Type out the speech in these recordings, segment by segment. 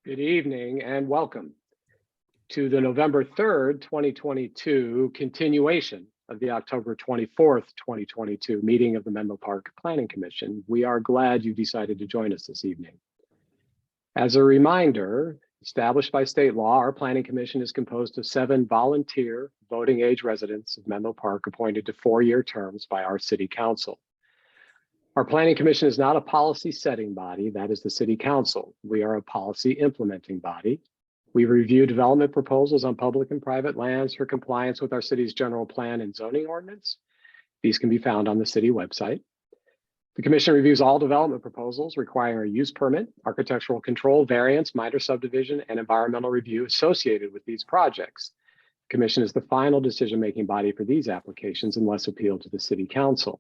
Good evening and welcome to the November 3rd, 2022 continuation of the October 24th, 2022 meeting of the Menlo Park Planning Commission. We are glad you decided to join us this evening. As a reminder, established by state law, our Planning Commission is composed of 7 volunteer voting age residents of Menlo Park appointed to 4-year terms by our City Council. Our Planning Commission is not a policy setting body, that is the City Council. We are a policy implementing body. We review development proposals on public and private lands for compliance with our city's general plan and zoning ordinance. These can be found on the city website. The Commission reviews all development proposals requiring a use permit, architectural control, variance, minor subdivision, and environmental review associated with these projects. The Commission is the final decision-making body for these applications unless appealed to the City Council.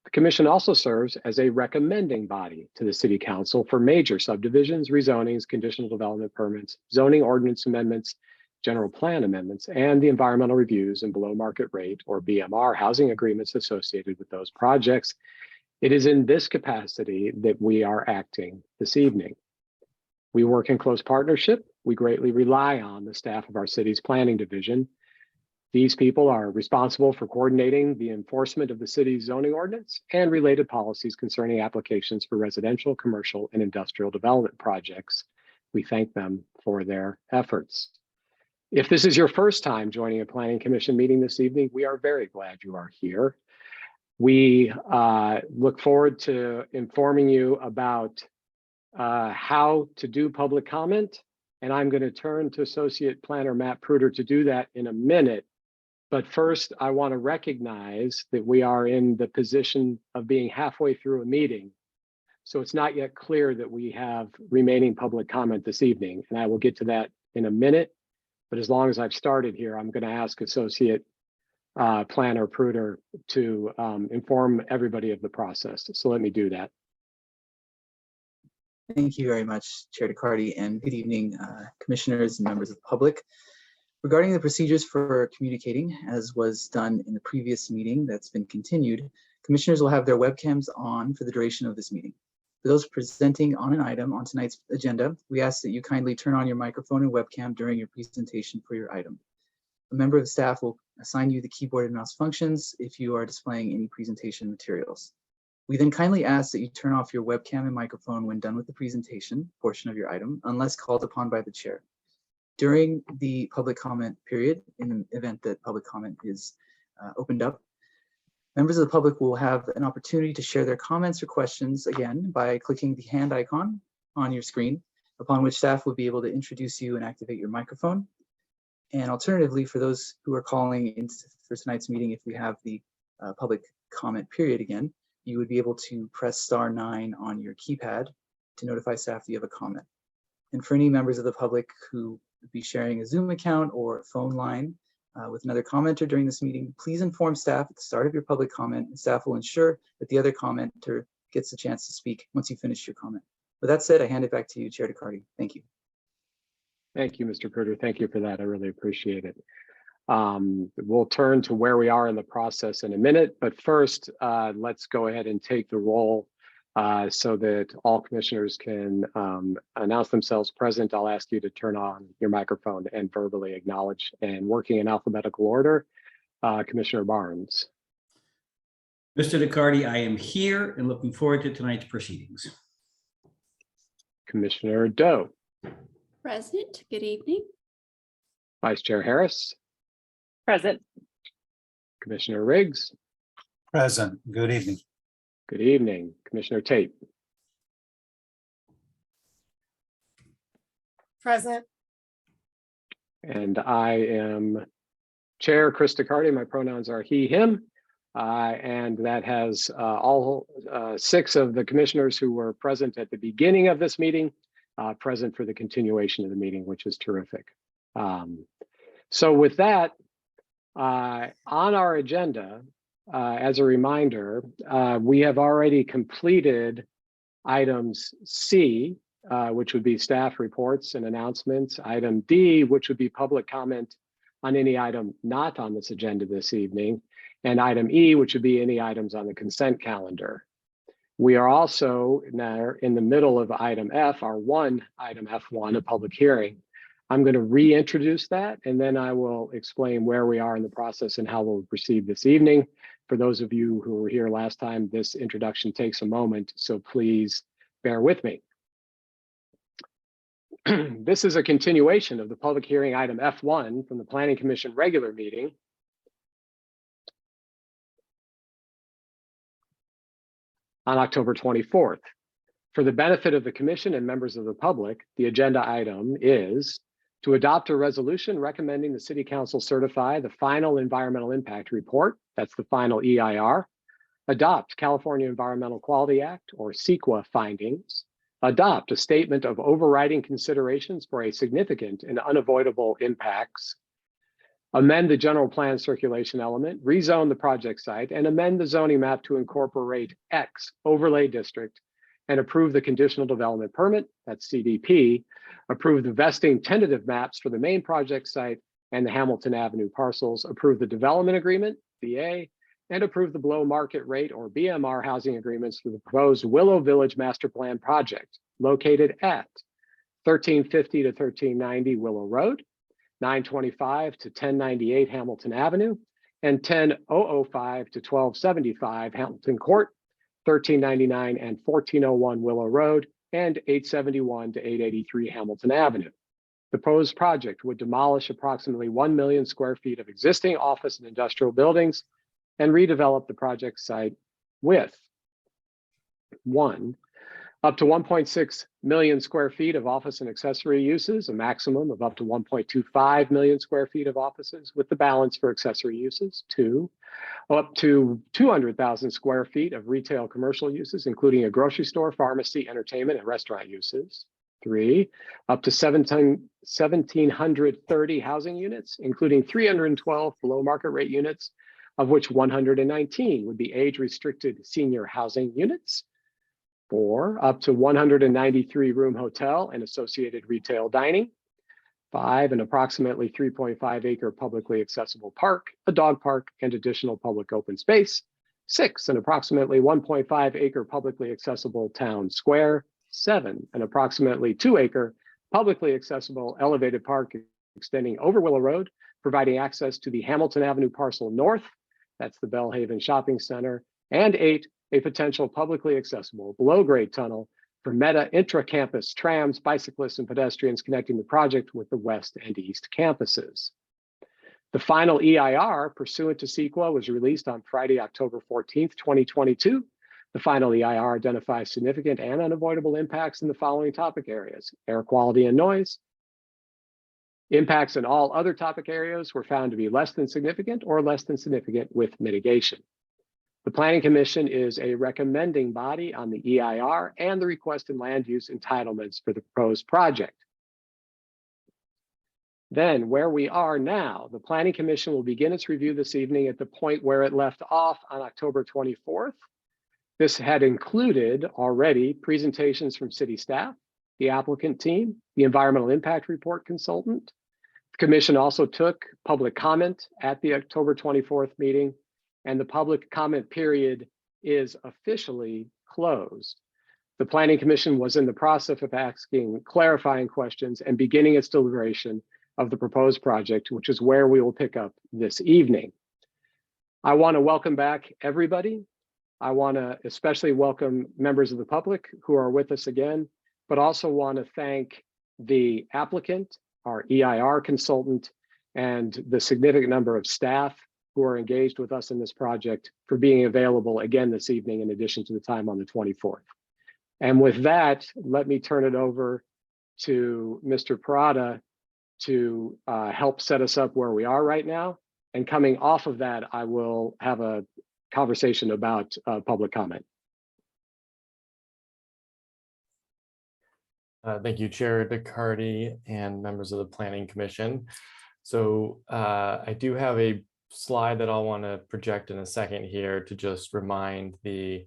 The Commission also serves as a recommending body to the City Council for major subdivisions, rezonings, conditional development permits, zoning ordinance amendments, general plan amendments, and the environmental reviews and below market rate or BMR housing agreements associated with those projects. It is in this capacity that we are acting this evening. We work in close partnership. We greatly rely on the staff of our city's planning division. These people are responsible for coordinating the enforcement of the city's zoning ordinance and related policies concerning applications for residential, commercial, and industrial development projects. We thank them for their efforts. If this is your first time joining a Planning Commission meeting this evening, we are very glad you are here. We look forward to informing you about how to do public comment, and I'm going to turn to Associate Planner Matt Pruder to do that in a minute. But first, I want to recognize that we are in the position of being halfway through a meeting. So it's not yet clear that we have remaining public comment this evening, and I will get to that in a minute. But as long as I've started here, I'm going to ask Associate Planner Pruder to inform everybody of the process. So let me do that. Thank you very much, Chair DeCardi, and good evening, commissioners and members of the public. Regarding the procedures for communicating, as was done in the previous meeting that's been continued, commissioners will have their webcams on for the duration of this meeting. For those presenting on an item on tonight's agenda, we ask that you kindly turn on your microphone and webcam during your presentation for your item. A member of the staff will assign you the keyboard and mouse functions if you are displaying any presentation materials. We then kindly ask that you turn off your webcam and microphone when done with the presentation portion of your item, unless called upon by the chair. During the public comment period, in the event that public comment is opened up, members of the public will have an opportunity to share their comments or questions again by clicking the hand icon on your screen, upon which staff will be able to introduce you and activate your microphone. And alternatively, for those who are calling in for tonight's meeting, if we have the public comment period again, you would be able to press *9 on your keypad to notify staff that you have a comment. And for any members of the public who be sharing a Zoom account or a phone line with another commenter during this meeting, please inform staff at the start of your public comment, and staff will ensure that the other commenter gets a chance to speak once you finish your comment. With that said, I hand it back to you, Chair DeCardi. Thank you. Thank you, Mr. Pruder. Thank you for that. I really appreciate it. We'll turn to where we are in the process in a minute, but first, let's go ahead and take the roll so that all commissioners can announce themselves present. I'll ask you to turn on your microphone and verbally acknowledge, and working in alphabetical order, Commissioner Barnes. Mr. DeCardi, I am here and looking forward to tonight's proceedings. Commissioner Doe. Present. Good evening. Vice Chair Harris. Present. Commissioner Riggs. Present. Good evening. Good evening. Commissioner Tate. Present. And I am Chair Chris DeCardi. My pronouns are he, him. And that has all 6 of the commissioners who were present at the beginning of this meeting present for the continuation of the meeting, which is terrific. So with that, on our agenda, as a reminder, we have already completed items C, which would be staff reports and announcements, item D, which would be public comment on any item not on this agenda this evening, and item E, which would be any items on the consent calendar. We are also now in the middle of item F, our item F1, a public hearing. I'm going to reintroduce that, and then I will explain where we are in the process and how we'll proceed this evening. For those of you who were here last time, this introduction takes a moment, so please bear with me. This is a continuation of the public hearing item F1 from the Planning Commission regular meeting. On October 24th. For the benefit of the commission and members of the public, the agenda item is to adopt a resolution recommending the City Council certify the final environmental impact report, that's the final EIR, adopt California Environmental Quality Act or CEQA findings, adopt a statement of overriding considerations for a significant and unavoidable impacts, amend the general plan circulation element, rezone the project site, and amend the zoning map to incorporate X overlay district, and approve the conditional development permit, that's CDP, approve the vesting tentative maps for the main project site and the Hamilton Avenue parcels, approve the development agreement, BA, and approve the below market rate or BMR housing agreements for the proposed Willow Village Master Plan project located at 1350 to 1390 Willow Road, 925 to 1098 Hamilton Avenue, and 10005 to 1275 Hamilton Court, 1399 and 1401 Willow Road, and 871 to 883 Hamilton Avenue. The proposed project would demolish approximately 1 million square feet of existing office and industrial buildings and redevelop the project site with 1, up to 1.6 million square feet of office and accessory uses, a maximum of up to 1.25 million square feet of offices with the balance for accessory uses. 2, up to 200,000 square feet of retail commercial uses, including a grocery store, pharmacy, entertainment, and restaurant uses. 3, up to 1,730 housing units, including 312 below market rate units, of which 119 would be age-restricted senior housing units. 4, up to 193 room hotel and associated retail dining. 5, an approximately 3.5 acre publicly accessible park, a dog park, and additional public open space. 6, an approximately 1.5 acre publicly accessible town square. 7, an approximately 2 acre publicly accessible elevated park extending over Willow Road, providing access to the Hamilton Avenue parcel north, that's the Bellhaven Shopping Center. And 8, a potential publicly accessible below-grade tunnel for Meta intra-campus trams, bicyclists, and pedestrians connecting the project with the west and east campuses. The final EIR pursuant to CEQA was released on Friday, October 14th, 2022. The final EIR identifies significant and unavoidable impacts in the following topic areas: air quality and noise. Impacts in all other topic areas were found to be less than significant or less than significant with mitigation. The Planning Commission is a recommending body on the EIR and the requested land use entitlements for the proposed project. Then, where we are now, the Planning Commission will begin its review this evening at the point where it left off on October 24th. This had included already presentations from city staff, the applicant team, the environmental impact report consultant. The Commission also took public comment at the October 24th meeting, and the public comment period is officially closed. The Planning Commission was in the process of asking clarifying questions and beginning its deliberation of the proposed project, which is where we will pick up this evening. I want to welcome back everybody. I want to especially welcome members of the public who are with us again, but also want to thank the applicant, our EIR consultant, and the significant number of staff who are engaged with us in this project for being available again this evening in addition to the time on the 24th. And with that, let me turn it over to Mr. Parada to help set us up where we are right now. And coming off of that, I will have a conversation about public comment. Thank you, Chair Dicardi and members of the Planning Commission. So I do have a slide that I'll want to project in a second here to just remind the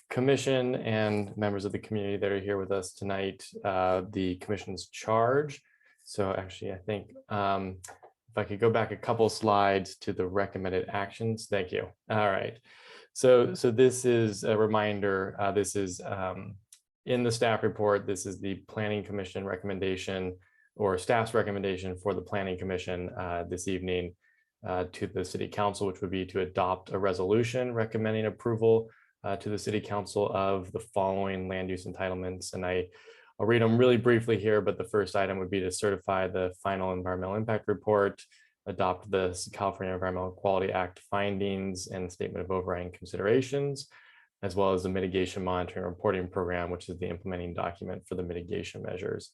Commission and members of the community that are here with us tonight the Commission's charge. So actually, I think if I could go back a couple slides to the recommended actions. Thank you. All right. So this is a reminder, this is in the staff report, this is the Planning Commission recommendation or staff's recommendation for the Planning Commission this evening to the City Council, which would be to adopt a resolution recommending approval to the City Council of the following land use entitlements. And I'll read them really briefly here, but the first item would be to certify the final environmental impact report, adopt the California Environmental Quality Act findings and statement of overriding considerations, as well as the mitigation monitoring reporting program, which is the implementing document for the mitigation measures.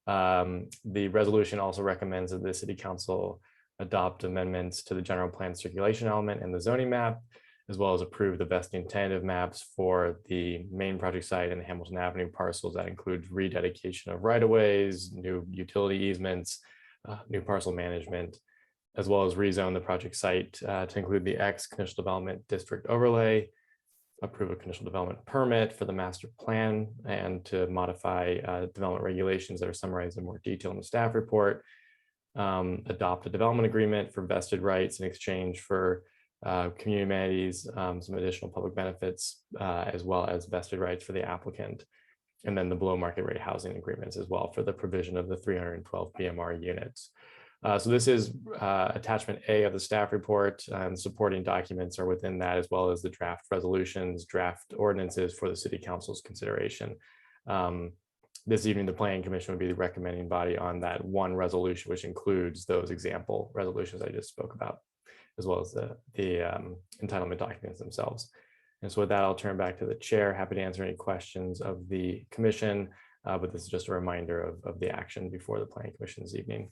The resolution also recommends that the City Council adopt amendments to the general plan circulation element and the zoning map, as well as approve the vesting tentative maps for the main project site and the Hamilton Avenue parcels. That includes rededication of right-of-ways, new utility easements, new parcel management, as well as rezone the project site to include the X conditional development district overlay, approve a conditional development permit for the master plan, and to modify development regulations that are summarized in more detail in the staff report, adopt a development agreement for vested rights in exchange for community amenities, some additional public benefits, as well as vested rights for the applicant, and then the below market rate housing agreements as well for the provision of the 312 PMR units. So this is attachment A of the staff report, and supporting documents are within that, as well as the draft resolutions, draft ordinances for the City Council's consideration. This evening, the Planning Commission would be the recommending body on that one resolution, which includes those example resolutions I just spoke about, as well as the entitlement documents themselves. And so with that, I'll turn back to the chair. Happy to answer any questions of the commission, but this is just a reminder of the action before the Planning Commission this evening.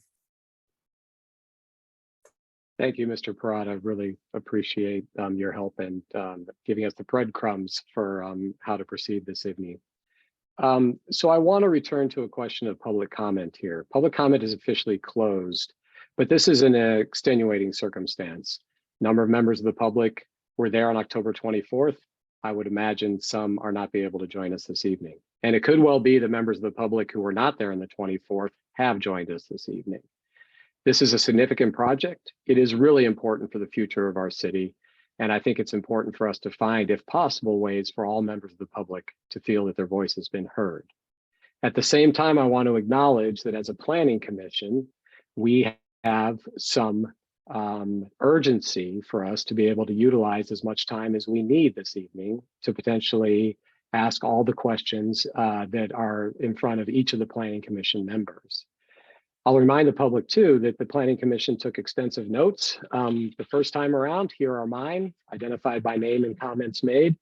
Thank you, Mr. Parada. Really appreciate your help and giving us the breadcrumbs for how to proceed this evening. So I want to return to a question of public comment here. Public comment is officially closed, but this is an extenuating circumstance. Number of members of the public were there on October 24th. I would imagine some are not be able to join us this evening. And it could well be the members of the public who were not there on the 24th have joined us this evening. This is a significant project. It is really important for the future of our city. And I think it's important for us to find, if possible, ways for all members of the public to feel that their voice has been heard. At the same time, I want to acknowledge that as a planning commission, we have some urgency for us to be able to utilize as much time as we need this evening to potentially ask all the questions that are in front of each of the planning commission members. I'll remind the public too that the Planning Commission took extensive notes the first time around. Here are mine, identified by name and comments made.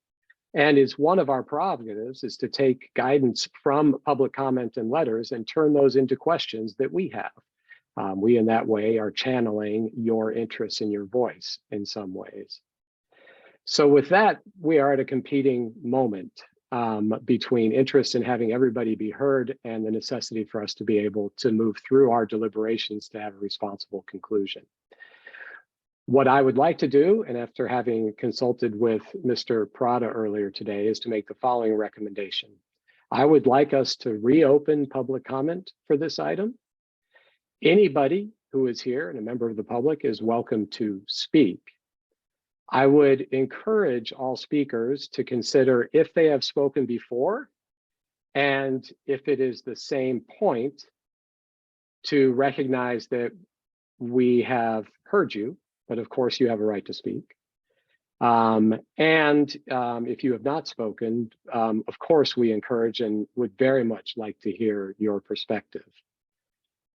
And is one of our prerogatives is to take guidance from public comment and letters and turn those into questions that we have. We in that way are channeling your interests and your voice in some ways. So with that, we are at a competing moment between interest in having everybody be heard and the necessity for us to be able to move through our deliberations to have a responsible conclusion. What I would like to do, and after having consulted with Mr. Parada earlier today, is to make the following recommendation. I would like us to reopen public comment for this item. Anybody who is here and a member of the public is welcome to speak. I would encourage all speakers to consider if they have spoken before, and if it is the same point, to recognize that we have heard you, but of course you have a right to speak. If you have not spoken, of course we encourage and would very much like to hear your perspective.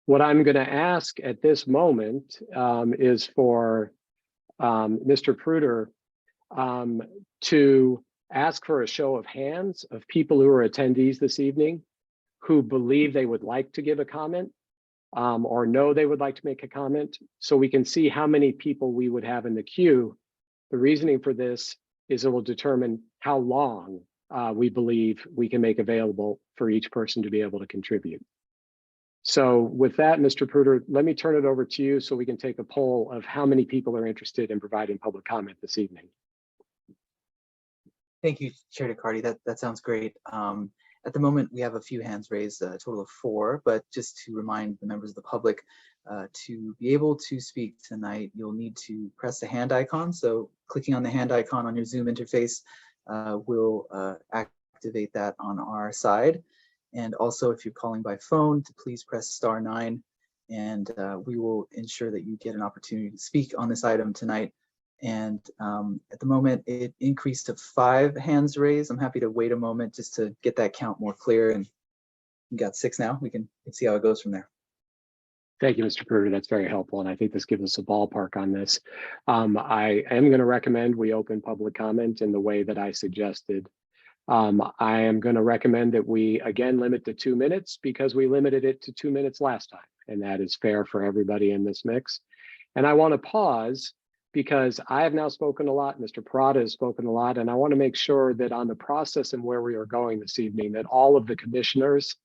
What I'm going to ask at this moment is for Mr. Pruder to ask for a show of hands of people who are attendees this evening who believe they would like to give a comment or know they would like to make a comment, so we can see how many people we would have in the queue. The reasoning for this is it will determine how long we believe we can make available for each person to be able to contribute. So with that, Mr. Pruder, let me turn it over to you so we can take a poll of how many people are interested in providing public comment this evening. Thank you, Chair DeCardi. That sounds great. At the moment, we have a few hands raised, a total of 4, but just to remind the members of the public, to be able to speak tonight, you'll need to press the hand icon. So clicking on the hand icon on your Zoom interface will activate that on our side. And also, if you're calling by phone, to please press *9, and we will ensure that you get an opportunity to speak on this item tonight. And at the moment, it increased to 5 hands raised. I'm happy to wait a moment just to get that count more clear. And we got 6 now. We can see how it goes from there. Thank you, Mr. Kruger. That's very helpful. And I think this gives us a ballpark on this. I am going to recommend we open public comment in the way that I suggested. I am going to recommend that we again limit to 2 minutes because we limited it to 2 minutes last time. And that is fair for everybody in this mix. And I want to pause because I have now spoken a lot. Mr. Parada has spoken a lot. And I want to make sure that on the process and where we are going this evening, that all of the commissioners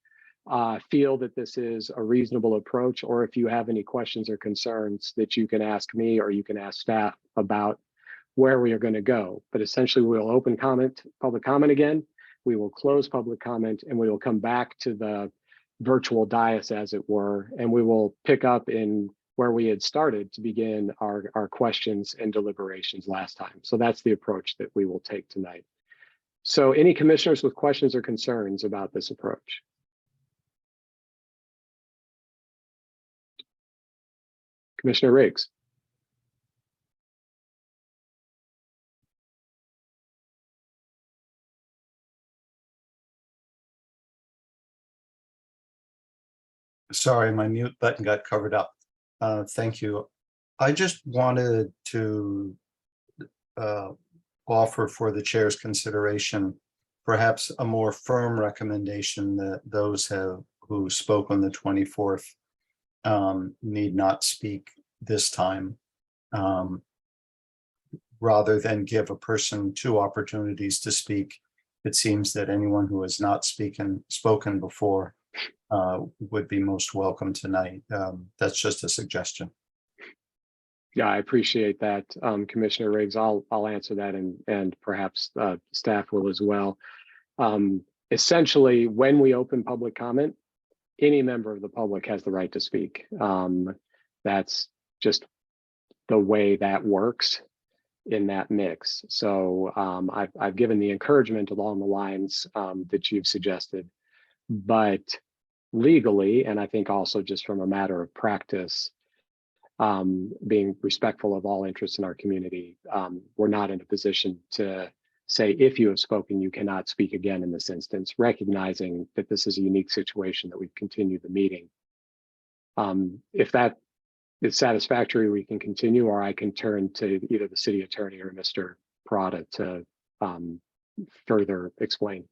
feel that this is a reasonable approach, or if you have any questions or concerns that you can ask me or you can ask staff about where we are going to go. But essentially we'll open public comment again, we will close public comment, and we will come back to the virtual dais as it were, and we will pick up in where we had started to begin our questions and deliberations last time. So that's the approach that we will take tonight. So any commissioners with questions or concerns about this approach? Commissioner Riggs. Sorry, my mute button got covered up. Thank you. I just wanted to offer for the chair's consideration perhaps a more firm recommendation that those who spoke on the 24th need not speak this time, rather than give a person 2 opportunities to speak. It seems that anyone who has not spoken before would be most welcome tonight. That's just a suggestion. Yeah, I appreciate that, Commissioner Riggs. I'll answer that, and perhaps staff will as well. Essentially, when we open public comment, any member of the public has the right to speak. That's just the way that works in that mix. So I've given the encouragement along the lines that you've suggested, but legally, and I think also just from a matter of practice, being respectful of all interests in our community, we're not in a position to say, if you have spoken, you cannot speak again in this instance, recognizing that this is a unique situation that we've continued the meeting. If that is satisfactory, we can continue, or I can turn to either the city attorney or Mr. Parada to further explain.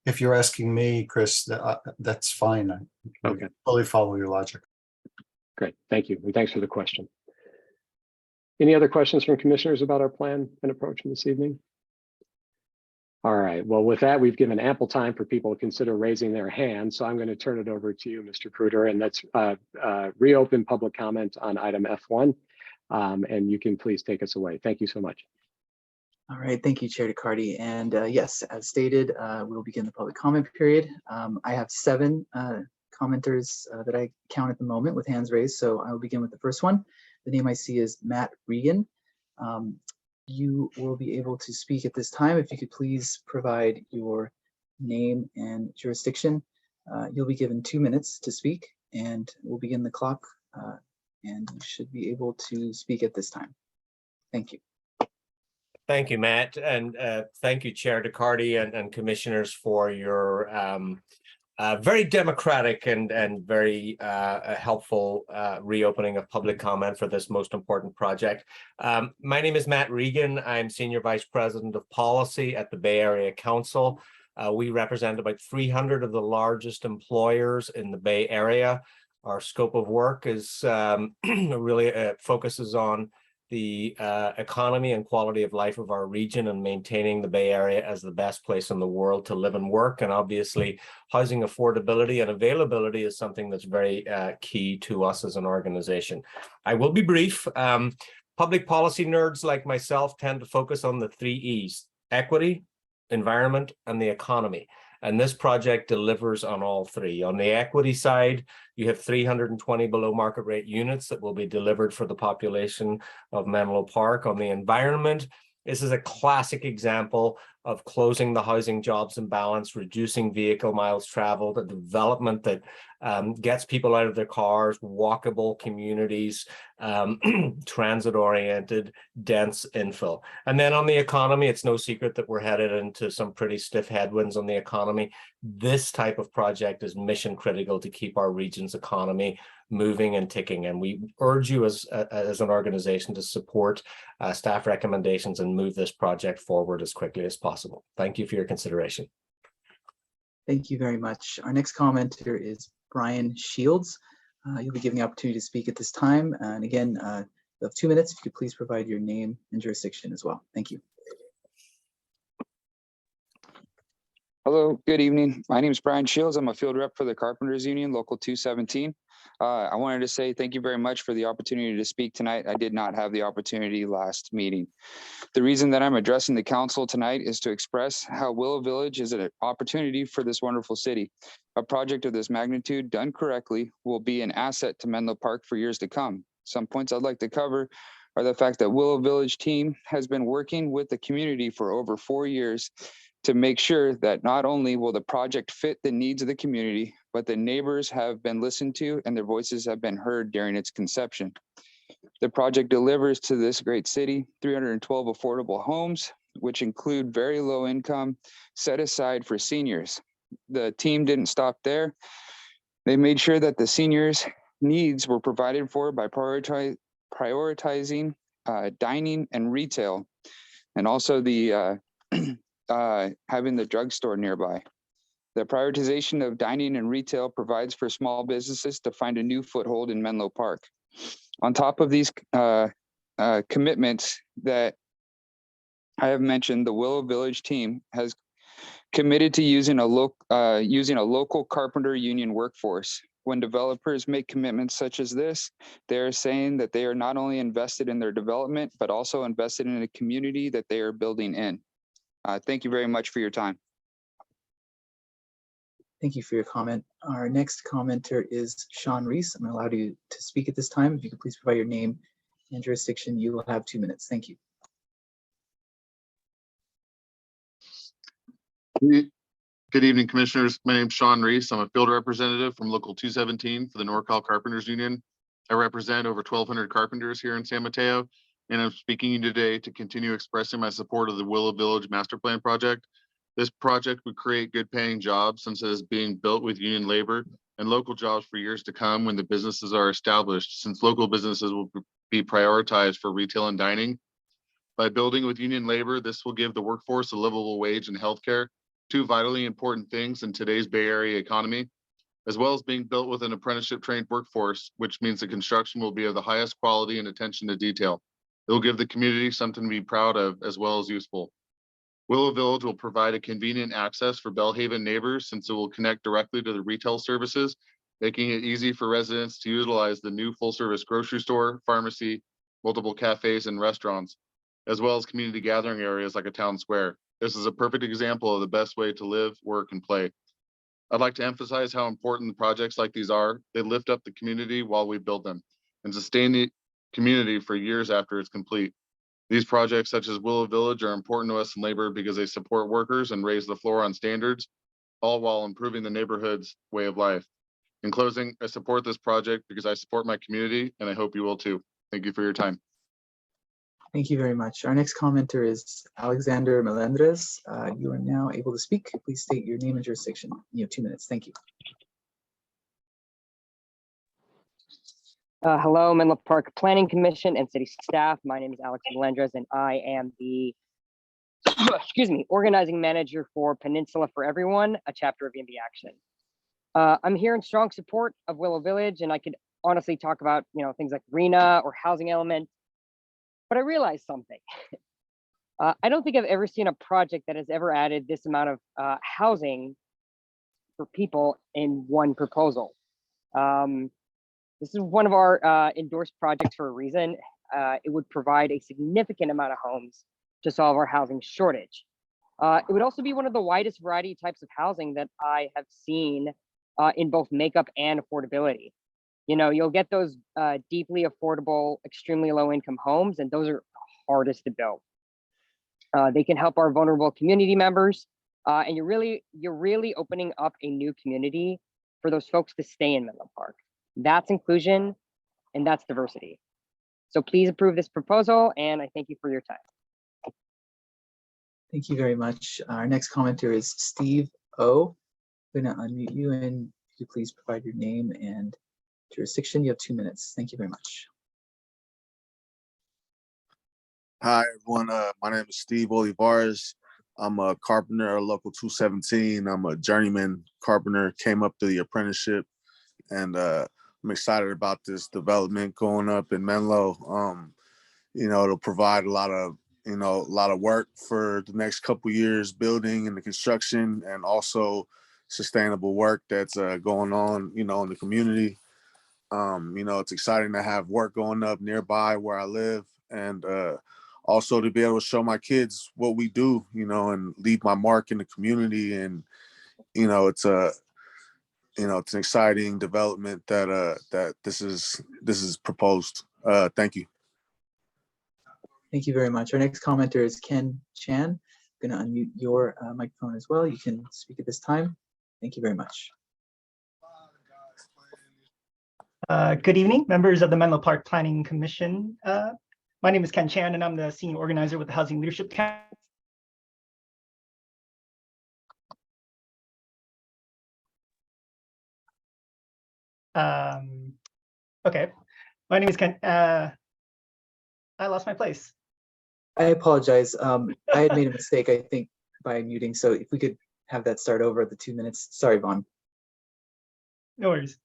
If you're asking me, Chris, that's fine. I Okay. fully follow your logic. Great, thank you, and thanks for the question. Any other questions from commissioners about our plan and approach this evening? All right, well, with that, we've given ample time for people to consider raising their hands, so I'm going to turn it over to you, Mr. Kruger, and let's reopen public comment on item F1, and you can please take us away. Thank you so much. All right, thank you, Chair DeCardi. And yes, as stated, we'll begin the public comment period. I have 7 commenters that I count at the moment with hands raised. So I will begin with the first one. The name I see is Matt Regan. You will be able to speak at this time. If you could please provide your name and jurisdiction. You'll be given 2 minutes to speak, and we'll begin the clock, and you should be able to speak at this time. Thank you. Thank you, Matt, and thank you, Chair DeCardi and commissioners, for your very democratic and very helpful reopening of public comment for this most important project. My name is Matt Regan. I'm Senior Vice President of Policy at the Bay Area Council. We represent about 300 of the largest employers in the Bay Area. Our scope of work is really focuses on the economy and quality of life of our region and maintaining the Bay Area as the best place in the world to live and work. And obviously, housing affordability and availability is something that's very key to us as an organization. I will be brief. Public policy nerds like myself tend to focus on the 3 E's: equity, environment, and the economy. And this project delivers on all 3. On the equity side, you have 320 below market rate units that will be delivered for the population of Menlo Park. On the environment, this is a classic example of closing the housing jobs imbalance, reducing vehicle miles traveled, a development that gets people out of their cars, walkable communities, transit-oriented, dense infill. And then on the economy, it's no secret that we're headed into some pretty stiff headwinds on the economy. This type of project is mission critical to keep our region's economy moving and ticking. And we urge you as an organization to support staff recommendations and move this project forward as quickly as possible. Thank you for your consideration. Thank you very much. Our next commenter is Brian Shields. You'll be given the opportunity to speak at this time. And again, you have 2 minutes. If you could please provide your name and jurisdiction as well. Thank you. Hello, good evening. My name is Brian Shields. I'm a field rep for the Carpenters Union, Local 217. I wanted to say thank you very much for the opportunity to speak tonight. I did not have the opportunity last meeting. The reason that I'm addressing the council tonight is to express how Willow Village is an opportunity for this wonderful city. A project of this magnitude done correctly will be an asset to Menlo Park for years to come. Some points I'd like to cover are the fact that Willow Village team has been working with the community for over 4 years to make sure that not only will the project fit the needs of the community, but the neighbors have been listened to and their voices have been heard during its conception. The project delivers to this great city 312 affordable homes, which include very low income set aside for seniors. The team didn't stop there. They made sure that the seniors' needs were provided for by prioritizing dining and retail, and also the having the drugstore nearby. The prioritization of dining and retail provides for small businesses to find a new foothold in Menlo Park. On top of these commitments that I have mentioned, the Willow Village team has committed to using a local carpenter union workforce. When developers make commitments such as this, they are saying that they are not only invested in their development, but also invested in a community that they are building in. Thank you very much for your time. Thank you for your comment. Our next commenter is Sean Reese. I'm going to allow you to speak at this time. If you could please provide your name and jurisdiction, you will have 2 minutes. Thank you. Good evening, commissioners. My name is Sean Reese. I'm a field representative from Local 217 for the NorCal Carpenters Union. I represent over 1,200 carpenters here in San Mateo, and I'm speaking to you today to continue expressing my support of the Willow Village Master Plan project. This project would create good paying jobs since it is being built with union labor and local jobs for years to come when the businesses are established, since local businesses will be prioritized for retail and dining. By building with union labor, this will give the workforce a livable wage and healthcare, 2 vitally important things in today's Bay Area economy, as well as being built with an apprenticeship trained workforce, which means the construction will be of the highest quality and attention to detail. It will give the community something to be proud of as well as useful. Willow Village will provide a convenient access for Bellhaven neighbors since it will connect directly to the retail services, making it easy for residents to utilize the new full-service grocery store, pharmacy, multiple cafes and restaurants, as well as community gathering areas like a town square. This is a perfect example of the best way to live, work, and play. I'd like to emphasize how important projects like these are. They lift up the community while we build them and sustain the community for years after it's complete. These projects, such as Willow Village, are important to us in labor because they support workers and raise the floor on standards, all while improving the neighborhood's way of life. In closing, I support this project because I support my community, and I hope you will too. Thank you for your time. Thank you very much. Our next commenter is Alexander Melendres. You are now able to speak. Please state your name and jurisdiction. You have 2 minutes. Thank you. Hello, Menlo Park Planning Commission and city staff. My name is Alex Melendres, and I am the organizing manager for Peninsula for Everyone, a chapter of EMB Action. I'm here in strong support of Willow Village, and I could honestly talk about things like RENA or housing element, but I realized something. I don't think I've ever seen a project that has ever added this amount of housing for people in one proposal. This is one of our endorsed projects for a reason. it would provide a significant amount of homes to solve our housing shortage. It would also be one of the widest variety types of housing that I have seen in both makeup and affordability. You know, you'll get those deeply affordable, extremely low income homes, and those are the hardest to build. They can help our vulnerable community members, and you're really opening up a new community for those folks to stay in Menlo Park. That's inclusion and that's diversity. So please approve this proposal, and I thank you for your time. Thank you very much. Our next commenter is Steve O. I'm going to unmute you, and if you please provide your name and jurisdiction. You have 2 minutes. Thank you very much. Hi, everyone. My name is Steve Olivares. I'm a carpenter at Local 217. I'm a journeyman carpenter, came up to the apprenticeship, and I'm excited about this development going up in Menlo. You know, it'll provide a lot of work for the next couple of years, building and the construction, and also sustainable work that's going on, you know, in the community. You know, it's exciting to have work going up nearby where I live, and also to be able to show my kids what we do, you know, and leave my mark in the community. And, you know, it's an exciting development that this is proposed. Thank you. Thank you very much. Our next commenter is Ken Chan. I'm going to unmute your microphone as well. You can speak at this time. Thank you very much. Good evening, members of the Menlo Park Planning Commission. My name is Ken Chan, and I'm the senior organizer with the Housing Leadership Council. Okay, my name is Ken. I lost my place. I apologize. I had made a mistake, I think, by muting. So if we could have that start over at the 2 minutes. Sorry, Vaughn. No worries.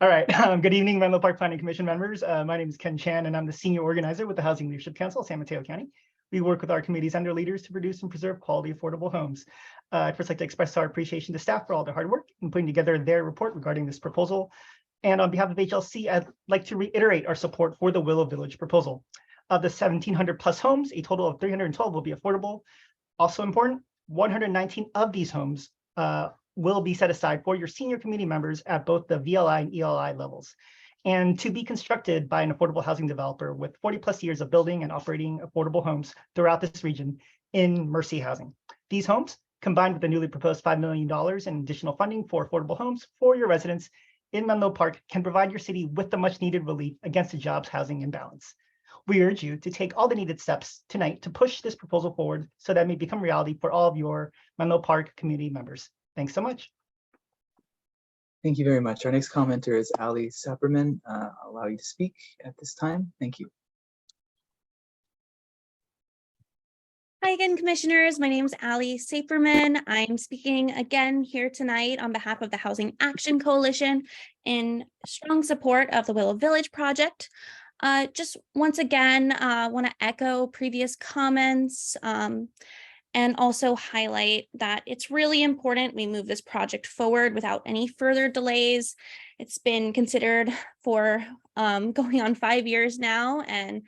All right. Good evening, Menlo Park Planning Commission members. My name is Ken Chan, and I'm the senior organizer with the Housing Leadership Council, San Mateo County. We work with our communities and their leaders to produce and preserve quality, affordable homes. I'd first like to express our appreciation to staff for all their hard work in putting together their report regarding this proposal. And on behalf of HLC, I'd like to reiterate our support for the Willow Village proposal. Of the 1,700 plus homes, a total of 312 will be affordable. Also important, 119 of these homes will be set aside for your senior community members at both the VLI and ELI levels, and to be constructed by an affordable housing developer with 40 plus years of building and operating affordable homes throughout this region in Mercy Housing. These homes, combined with the newly proposed $5 million in additional funding for affordable homes for your residents in Menlo Park, can provide your city with the much needed relief against the jobs housing imbalance. We urge you to take all the needed steps tonight to push this proposal forward so that it may become reality for all of your Menlo Park community members. Thanks so much. Thank you very much. Our next commenter is Ali Sapperman. I'll allow you to speak at this time. Thank you. Hi again, commissioners. My name is Ali Saperman. I'm speaking again here tonight on behalf of the Housing Action Coalition in strong support of the Willow Village project. Just once again, want to echo previous comments and also highlight that it's really important we move this project forward without any further delays. It's been considered for going on 5 years now, and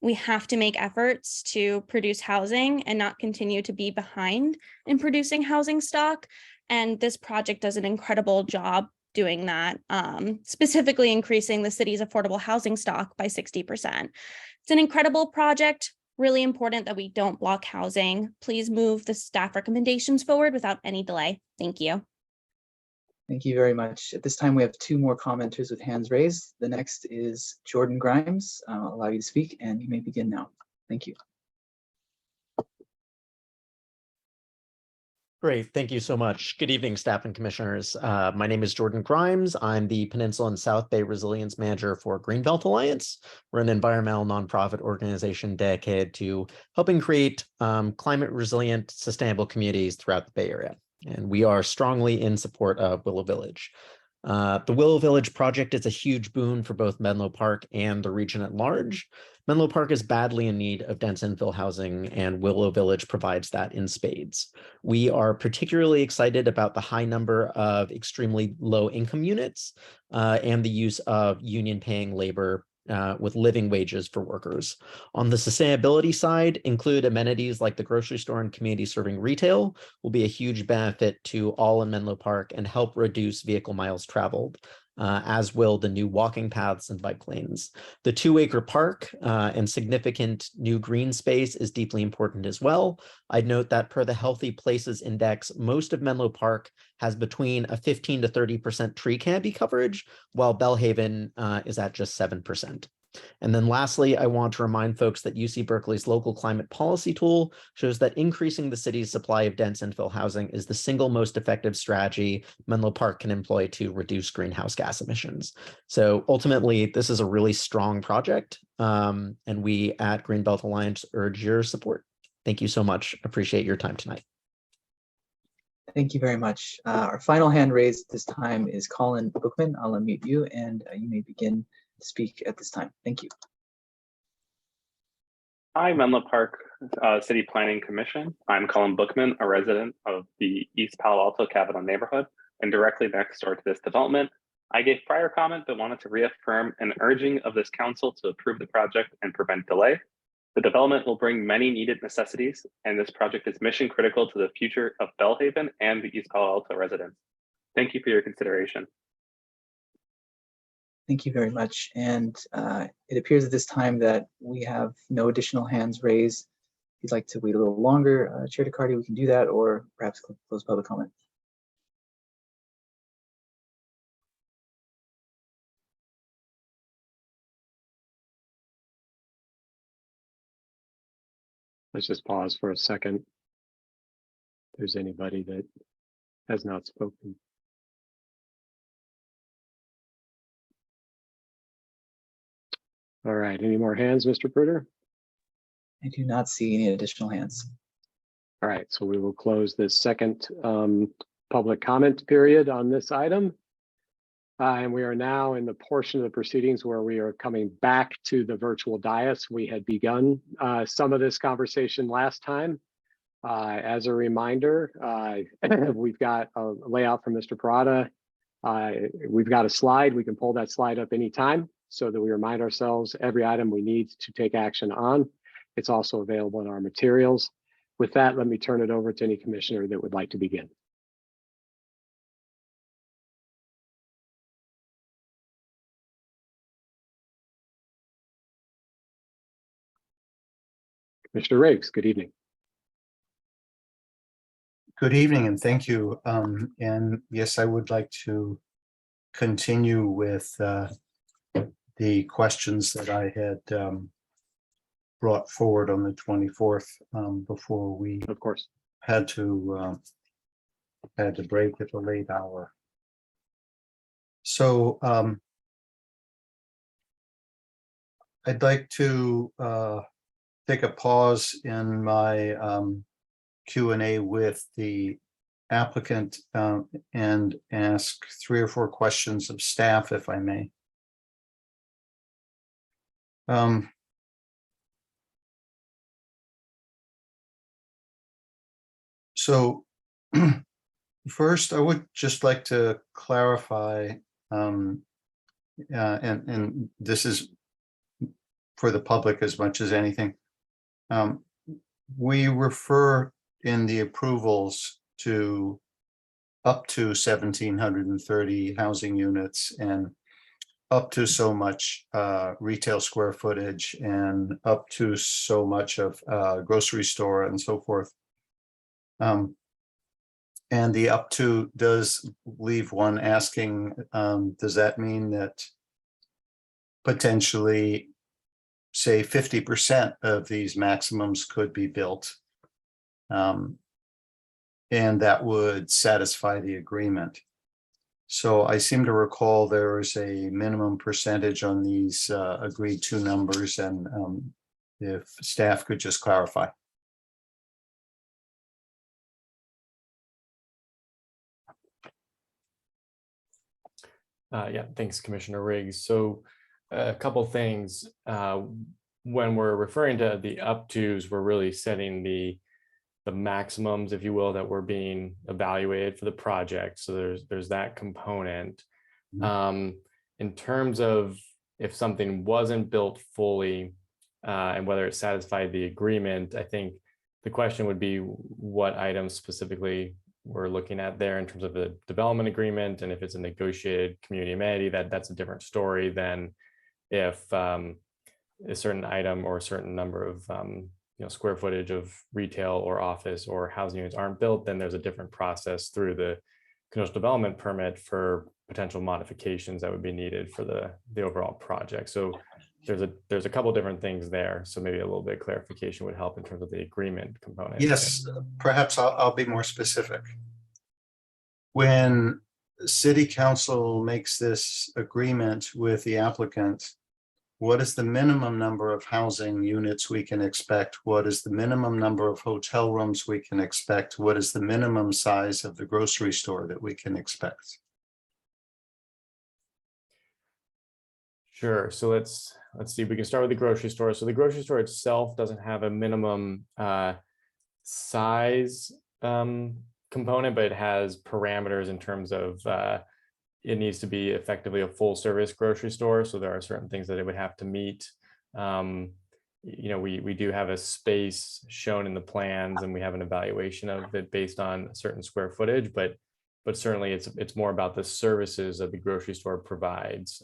we have to make efforts to produce housing and not continue to be behind in producing housing stock. And this project does an incredible job doing that, specifically increasing the city's affordable housing stock by 60%. It's an incredible project, really important that we don't block housing. Please move the staff recommendations forward without any delay. Thank you. Thank you very much. At this time, we have 2 more commenters with hands raised. The next is Jordan Grimes. I'll allow you to speak, and you may begin now. Thank you. Great, thank you so much. Good evening, staff and commissioners. My name is Jordan Grimes. I'm the Peninsula and South Bay Resilience Manager for Greenbelt Alliance. We're an environmental nonprofit organization dedicated to helping create climate resilient, sustainable communities throughout the Bay Area. And we are strongly in support of Willow Village. The Willow Village project is a huge boon for both Menlo Park and the region at large. Menlo Park is badly in need of dense infill housing, and Willow Village provides that in spades. We are particularly excited about the high number of extremely low income units and the use of union paying labor with living wages for workers. On the sustainability side, include amenities like the grocery store and community serving retail will be a huge benefit to all in Menlo Park and help reduce vehicle miles traveled. As will the new walking paths and bike lanes. The 2-acre park and significant new green space is deeply important as well. I'd note that per the Healthy Places Index, most of Menlo Park has between a 15 to 30% tree canopy coverage, while Bellhaven is at just 7%. And then lastly, I want to remind folks that UC Berkeley's local climate policy tool shows that increasing the city's supply of dense infill housing is the single most effective strategy Menlo Park can employ to reduce greenhouse gas emissions. So ultimately, this is a really strong project, and we at Greenbelt Alliance urge your support. Thank you so much. Appreciate your time tonight. Thank you very much. Our final hand raised this time is Colin Bookman. I'll unmute you and you may begin to speak at this time. Thank you. Hi, Menlo Park City Planning Commission. I'm Colin Bookman, a resident of the East Palo Alto Cavanaugh neighborhood and directly next door to this development. I gave prior comment but wanted to reaffirm an urging of this council to approve the project and prevent delay. The development will bring many needed necessities, and this project is mission critical to the future of Bellhaven and the East Palo Alto residents. Thank you for your consideration. Thank you very much. And it appears at this time that we have no additional hands raised. If you'd like to wait a little longer, Chair DeCardi, we can do that, or perhaps close public comment. Let's just pause for a second. If there's anybody that has not spoken. All right, any more hands, Mr. Pruder? I do not see any additional hands. All right, so we will close this second public comment period on this item. And we are now in the portion of the proceedings where we are coming back to the virtual dais. We had begun some of this conversation last time. As a reminder, we've got a layout from Mr. Parada. We've got a slide. We can pull that slide up anytime so that we remind ourselves every item we need to take action on. It's also available in our materials. With that, let me turn it over to any commissioner that would like to begin. Mr. Riggs, good evening. Good evening and thank you. And yes, I would like to continue with the questions that I had brought forward on the 24th before we, of course, had to break at a late hour. So I'd like to take a pause in my Q&A with the applicant and ask 3 or 4 questions of staff, if I may. So first, I would just like to clarify, and this is for the public as much as anything. We refer in the approvals to up to 1,730 housing units and up to so much retail square footage and up to so much of grocery store and so forth. And the up to does leave one asking, does that mean that potentially, say, 50% of these maximums could be built? And that would satisfy the agreement. So I seem to recall there is a minimum percentage on these agreed to numbers, and if staff could just clarify. Yeah, thanks, Commissioner Riggs. So a couple things. When we're referring to the up tos, we're really setting the maximums, if you will, that were being evaluated for the project. So there's that component. In terms of if something wasn't built fully and whether it satisfied the agreement, I think the question would be what items specifically we're looking at there in terms of the development agreement. And if it's a negotiated community amenity, that's a different story than if a certain item or a certain number of square footage of retail or office or housing units aren't built, then there's a different process through the conditional development permit for potential modifications that would be needed for the overall project. So there's a couple different things there. So maybe a little bit of clarification would help in terms of the agreement component. Yes, perhaps I'll be more specific. When city council makes this agreement with the applicant, what is the minimum number of housing units we can expect? What is the minimum number of hotel rooms we can expect? What is the minimum size of the grocery store that we can expect? Sure. So let's see. We can start with the grocery store. So the grocery store itself doesn't have a minimum size component, but it has parameters in terms of it needs to be effectively a full service grocery store. So there are certain things that it would have to meet. We do have a space shown in the plans, and we have an evaluation of it based on certain square footage, but certainly it's more about the services that the grocery store provides.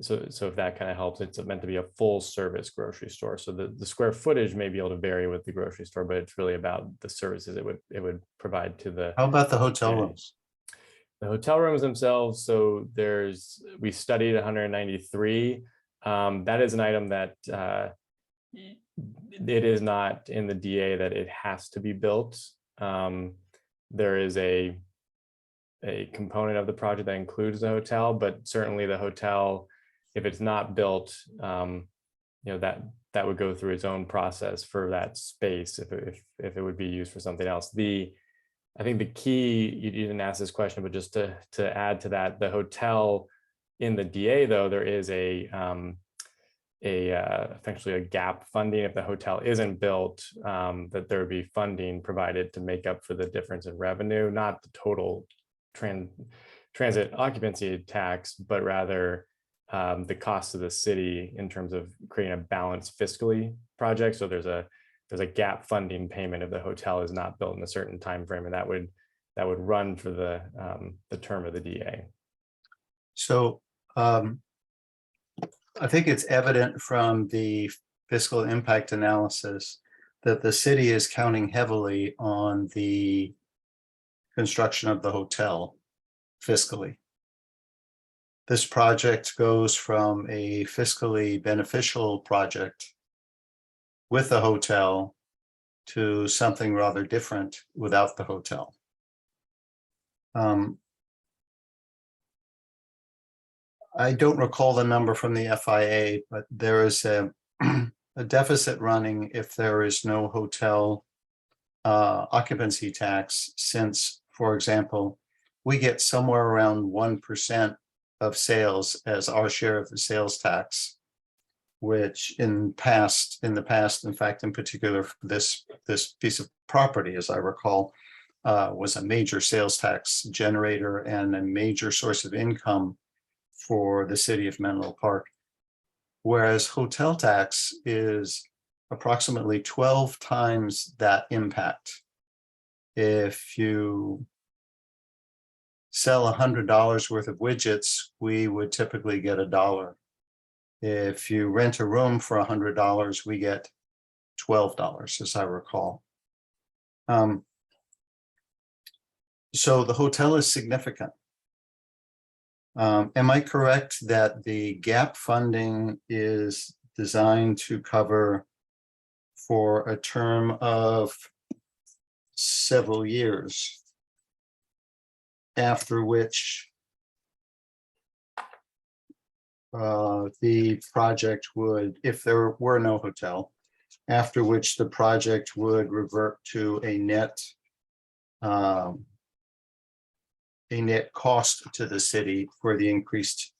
So if that kind of helps, it's meant to be a full service grocery store. So the square footage may be able to vary with the grocery store, but it's really about the services it would provide to the. How about the hotel rooms? The hotel rooms themselves. So we studied 193. That is an item that it is not in the DA that it has to be built. There is a component of the project that includes the hotel, but certainly the hotel, if it's not built, that would go through its own process for that space if it would be used for something else. I think the key, you didn't ask this question, but just to add to that, the hotel in the DA, though, there is essentially a gap funding. If the hotel isn't built, that there would be funding provided to make up for the difference in revenue, not the total transit occupancy tax, but rather the cost of the city in terms of creating a balanced fiscally project. So there's a gap funding payment if the hotel is not built in a certain time frame, and that would run for the term of the DA. So I think it's evident from the fiscal impact analysis that the city is counting heavily on the construction of the hotel fiscally. This project goes from a fiscally beneficial project with the hotel to something rather different without the hotel. I don't recall the number from the FIA, but there is a deficit running if there is no hotel occupancy tax, since, for example, we get somewhere around 1% of sales as our share of the sales tax, which in the past, in fact, in particular, this piece of property, as I recall, was a major sales tax generator and a major source of income for the city of Menlo Park. Whereas hotel tax is approximately 12 times that impact. If you sell $100 worth of widgets, we would typically get $1. If you rent a room for $100, we get $12, as I recall. So the hotel is significant. Am I correct that the gap funding is designed to cover for a term of several years, after which the project would, if there were no hotel, after which the project would revert to a net cost to the city for the increased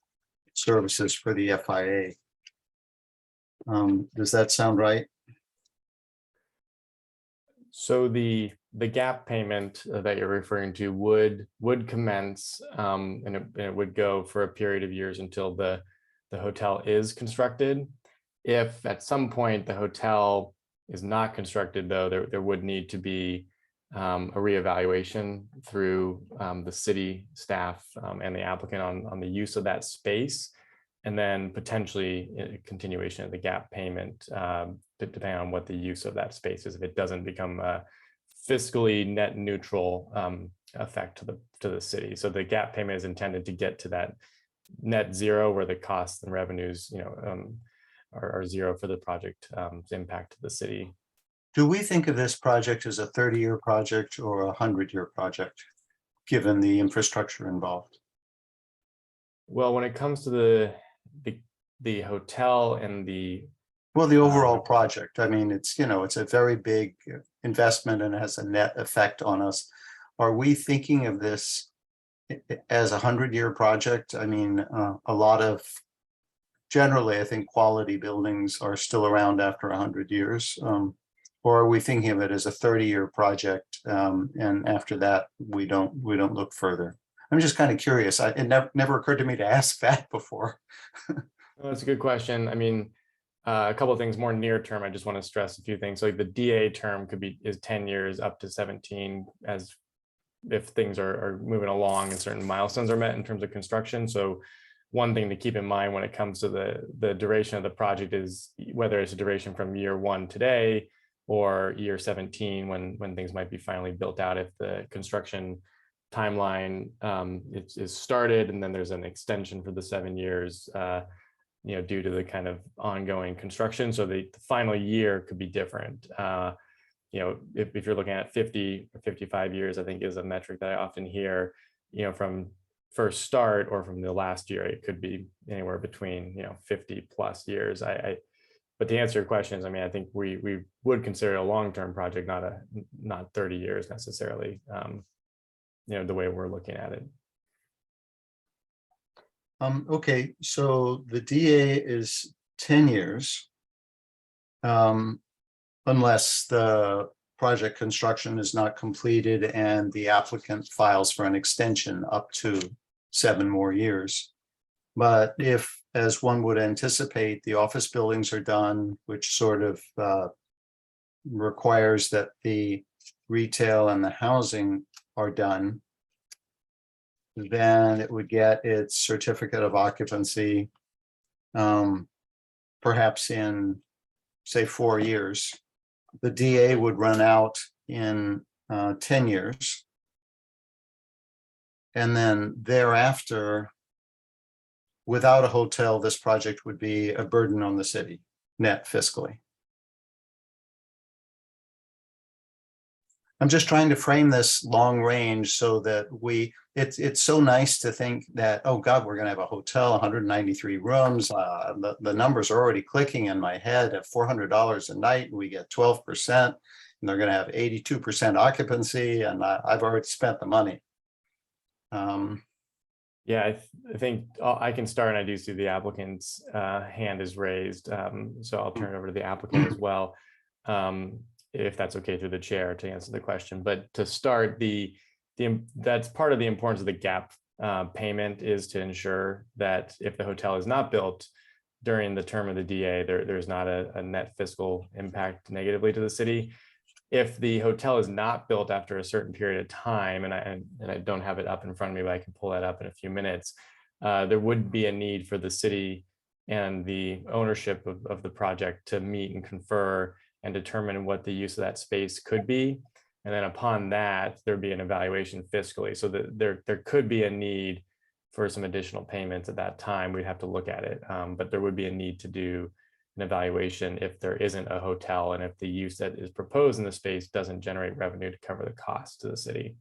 services for the FIA. Does that sound right? So the gap payment that you're referring to would commence and it would go for a period of years until the the hotel is constructed. If at some point the hotel is not constructed, though, there would need to be a reevaluation through the city staff and the applicant on the use of that space, and then potentially a continuation of the gap payment, depending on what the use of that space is. If it doesn't become a fiscally net neutral effect to the city, so the gap payment is intended to get to that net zero, where the costs and revenues, are zero for the project impact to the city. Do we think of this project as a 30-year project or a 100-year project, given the infrastructure involved? Well, when it comes to the hotel and the overall project, I mean, it's a very big investment and has a net effect on us. Are we thinking of this as a 100-year project? I mean, generally, I think quality buildings are still around after 100 years. Or are we thinking of it as a 30-year project, and after that we don't look further? I'm just kind of curious. It never occurred to me to ask that before. Well, that's a good question. I mean, a couple of things more near term. I just want to stress a few things. Like the DA term is 10 years up to 17, as if things are moving along and certain milestones are met in terms of construction. So one thing to keep in mind when it comes to the duration of the project is whether it's a duration from year 1 today or year 17 when things might be finally built out. If the construction timeline is started and then there's an extension for the 7 years, due to the kind of ongoing construction. So the final year could be different. If you're looking at 50 or 55 years, I think is a metric that I often hear, from first start or from the last year. It could be anywhere between 50 plus years. But to answer your questions, I mean, I think we would consider it a long-term project, not 30 years necessarily, the way we're looking at it. Okay, so the DA is 10 years. Unless the project construction is not completed and the applicant files for an extension up to 7 more years. But if, as one would anticipate, the office buildings are done, which sort of requires that the retail and the housing are done, then it would get its certificate of occupancy perhaps in, say, 4 years. The DA would run out in 10 years. And then thereafter, without a hotel, this project would be a burden on the city, net fiscally. I'm just trying to frame this long range so that it's so nice to think that, oh God, we're going to have a hotel, 193 rooms. The numbers are already clicking in my head at $400 a night. And we get 12%, and they're going to have 82% occupancy. And I've already spent the money. Yeah, I think I can start, and I do see the applicant's hand is raised. So I'll turn it over to the applicant as well, if that's okay through the chair to answer the question. But to start, that's part of the importance of the gap payment, is to ensure that if the hotel is not built during the term of the DA, there's not a net fiscal impact negatively to the city. If the hotel is not built after a certain period of time, and I don't have it up in front of me, but I can pull that up in a few minutes, there would be a need for the city and the ownership of the project to meet and confer and determine what the use of that space could be. And then upon that, there'd be an evaluation fiscally. So that there could be a need for some additional payments at that time. We'd have to look at it, but there would be a need to do an evaluation if there isn't a hotel and if the use that is proposed in the space doesn't generate revenue to cover the cost to the city.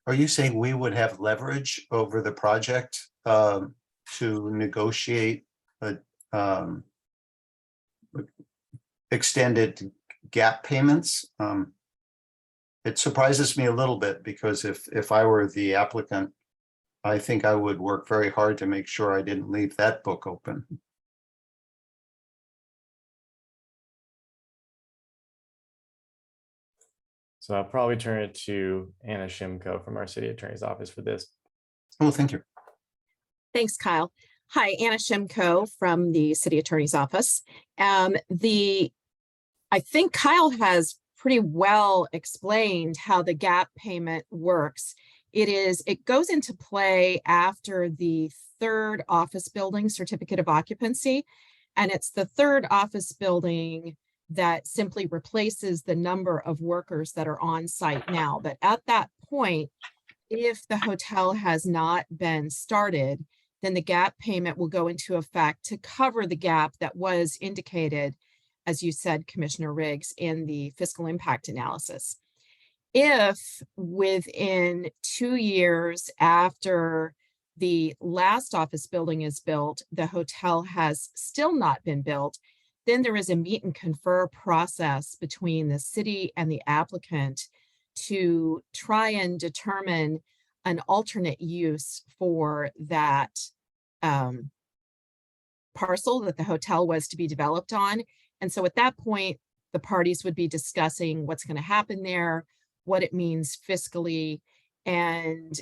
Are you saying we would have leverage over the project to negotiate extended gap payments? It surprises me a little bit, because if I were the applicant, I think I would work very hard to make sure I didn't leave that book open. So I'll probably turn it to Anna Shimko from our city attorney's office for this. Oh, thank you. Thanks, Kyle. Hi, Anna Shimko from the City Attorney's Office. I think Kyle has pretty well explained how the gap payment works. It goes into play after the third office building certificate of occupancy, and it's the third office building that simply replaces the number of workers that are on site now. But at that point, if the hotel has not been started, then the gap payment will go into effect to cover the gap that was indicated, as you said, Commissioner Riggs, in the fiscal impact analysis. If within 2 years after the last office building is built, the hotel has still not been built, then there is a meet and confer process between the city and the applicant to try and determine an alternate use for that parcel that the hotel was to be developed on. And so at that point, the parties would be discussing what's going to happen there, what it means fiscally, and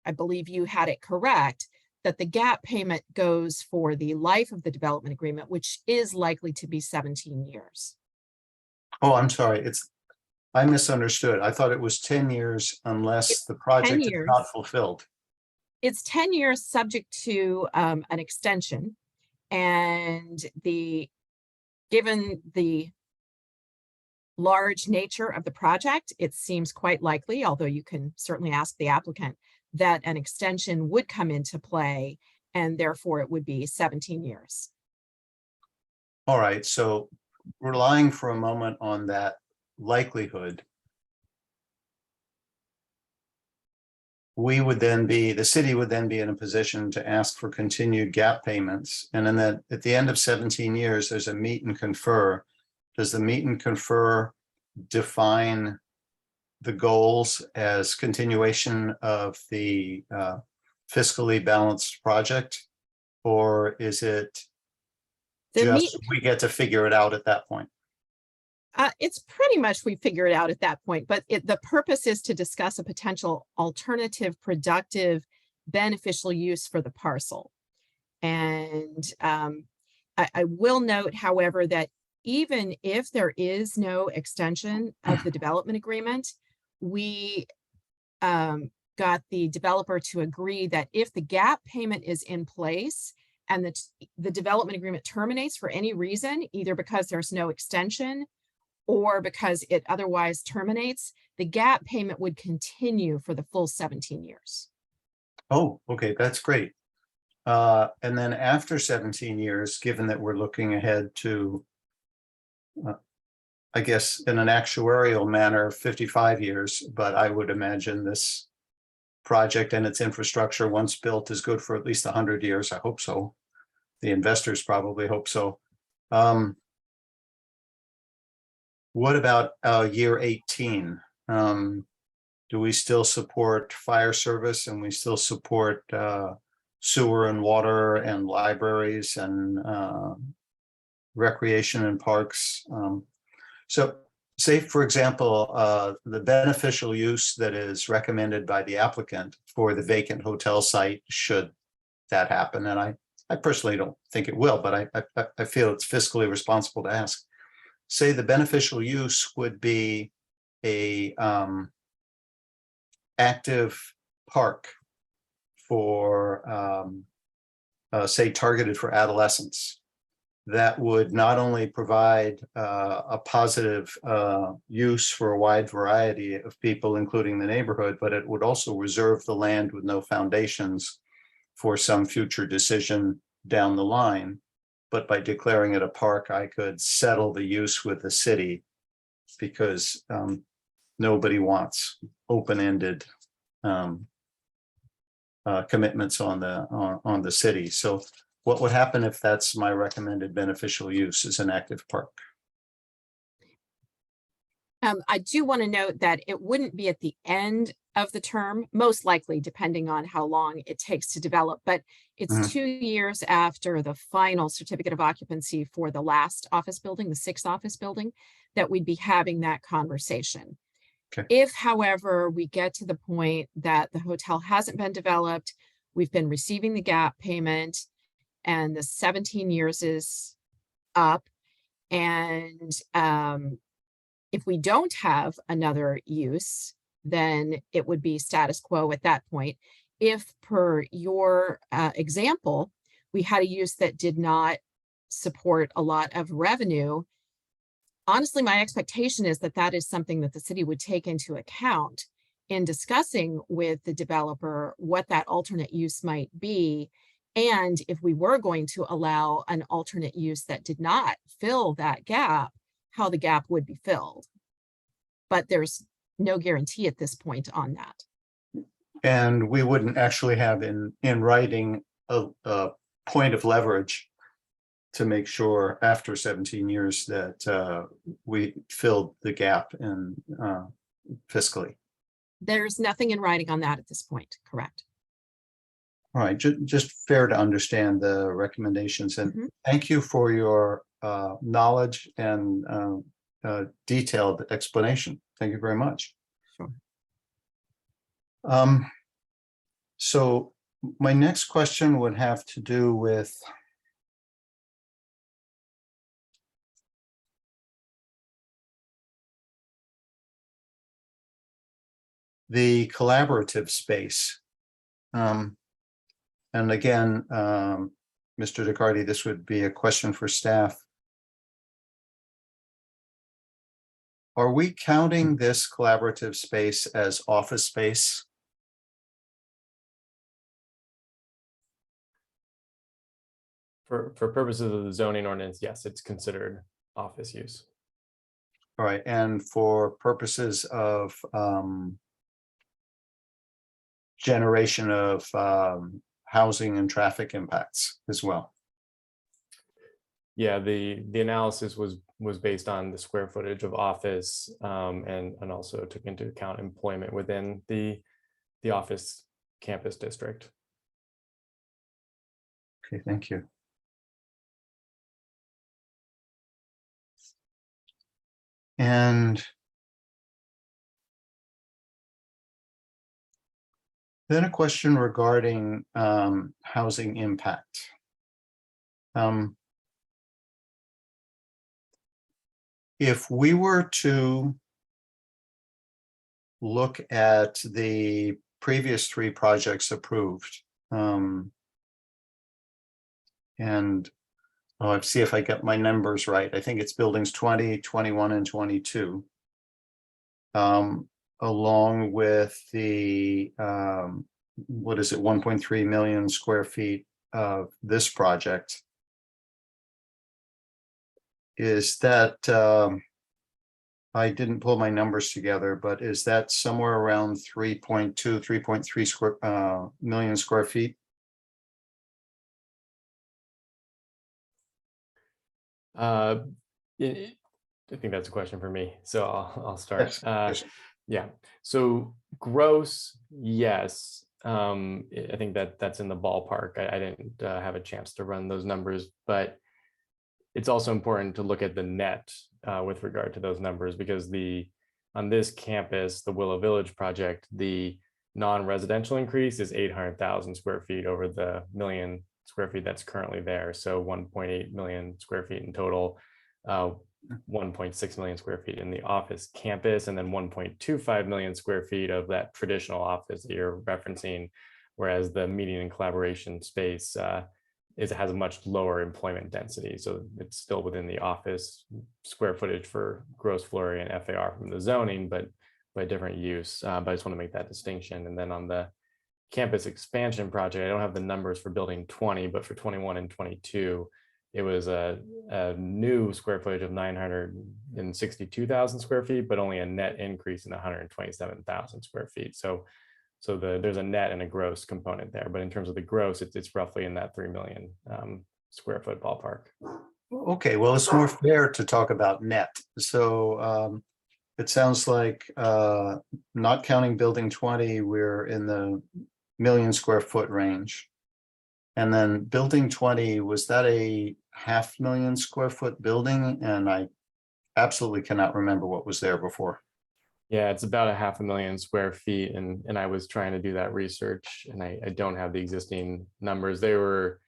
I believe you had it correct, that the gap payment goes for the life of the development agreement, which is likely to be 17 years. Oh, I'm sorry. I misunderstood. I thought it was 10 years unless the project is not fulfilled. It's 10 years subject to an extension, and given the large nature of the project, it seems quite likely, although you can certainly ask the applicant, that an extension would come into play, and therefore it would be 17 years. All right, so relying for a moment on that likelihood, the city would then be in a position to ask for continued gap payments. And then at the end of 17 years, there's a meet and confer. Does the meet and confer define the goals as continuation of the fiscally balanced project? Or is it just we get to figure it out at that point? It's pretty much we figure it out at that point, but the purpose is to discuss a potential alternative, productive, beneficial use for the parcel. And I will note, however, that even if there is no extension of the development agreement, we got the developer to agree that if the gap payment is in place and the development agreement terminates for any reason, either because there's no extension or because it otherwise terminates, the gap payment would continue for the full 17 years. Oh, okay, that's great. And then after 17 years, given that we're looking ahead to, I guess in an actuarial manner, 55 years, but I would imagine this project and its infrastructure, once built, is good for at least 100 years. I hope so. The investors probably hope so. What about year 18? Do we still support fire service, and we still support sewer and water and libraries and recreation and parks? So say, for example, the beneficial use that is recommended by the applicant for the vacant hotel site, should that happen? And I personally don't think it will, but I feel it's fiscally responsible to ask. Say the beneficial use would be a active park for, say, targeted for adolescents. That would not only provide a positive use for a wide variety of people, including the neighborhood, but it would also reserve the land with no foundations for some future decision down the line. But by declaring it a park, I could settle the use with the city, because nobody wants open-ended commitments on the city. So what would happen if that's my recommended beneficial use, as an active park? I do want to note that it wouldn't be at the end of the term, most likely, depending on how long it takes to develop, but it's 2 years after the final certificate of occupancy for the last office building, the 6th office building, that we'd be having that conversation. Okay. If, however, we get to the point that the hotel hasn't been developed, We've been receiving the gap payment and the 17 years is up. And if we don't have another use, then it would be status quo at that point. If, per your example, we had a use that did not support a lot of revenue, honestly, my expectation is that that is something that the city would take into account in discussing with the developer what that alternate use might be. And if we were going to allow an alternate use that did not fill that gap, how the gap would be filled. But there's no guarantee at this point on that. And we wouldn't actually have in writing a point of leverage to make sure after 17 years that we filled the gap in fiscally. There's nothing in writing on that at this point, correct? All right, just fair to understand the recommendations, and thank you for your knowledge and detailed explanation. Thank you very much. Sure. So my next question would have to do with the collaborative space. And again, Mr. Decardi, this would be a question for staff. Are we counting this collaborative space as office space? For purposes of the zoning ordinance, yes, it's considered office use. All right, and for purposes of generation of housing and traffic impacts as well. Yeah, the analysis was based on the square footage of office and also took into account employment within the office campus district. Okay, thank you. And then a question regarding housing impact. If we were to look at the previous 3 projects approved, and I'll see if I get my numbers right. I think it's buildings 20, 21, and 22. Along with the, what is it, 1.3 million square feet of this project. Is that, I didn't pull my numbers together, but is that somewhere around 3.2, 3.3 million square feet? I think that's a question for me, so I'll start. Yes. Yeah, so gross, yes. I think that's in the ballpark. I didn't have a chance to run those numbers, but it's also important to look at the net with regard to those numbers, because on this campus, the Willow Village project, the non-residential increase is 800,000 square feet over the million square feet that's currently there. So 1.8 million square feet in total, 1.6 million square feet in the office campus, and then 1.25 million square feet of that traditional office that you're referencing, whereas the meeting and collaboration space has a much lower employment density. So it's still within the office square footage for gross floor area and FAR from the zoning, but by different use. But I just want to make that distinction. And then on the campus expansion project, I don't have the numbers for building 20, but for 21 and 22, it was a new square footage of 962,000 square feet, but only a net increase in 127,000 square feet. So there's a net and a gross component there, but in terms of the gross, it's roughly in that 3 million square foot ballpark. Okay, well, it's more fair to talk about net. So it sounds like not counting building 20, we're in the million square foot range. And then building 20, was that a 500,000 square foot building? And I absolutely cannot remember what was there before. Yeah, it's about 500,000 square feet, and I was trying to do that research, and I don't have the existing numbers. They were,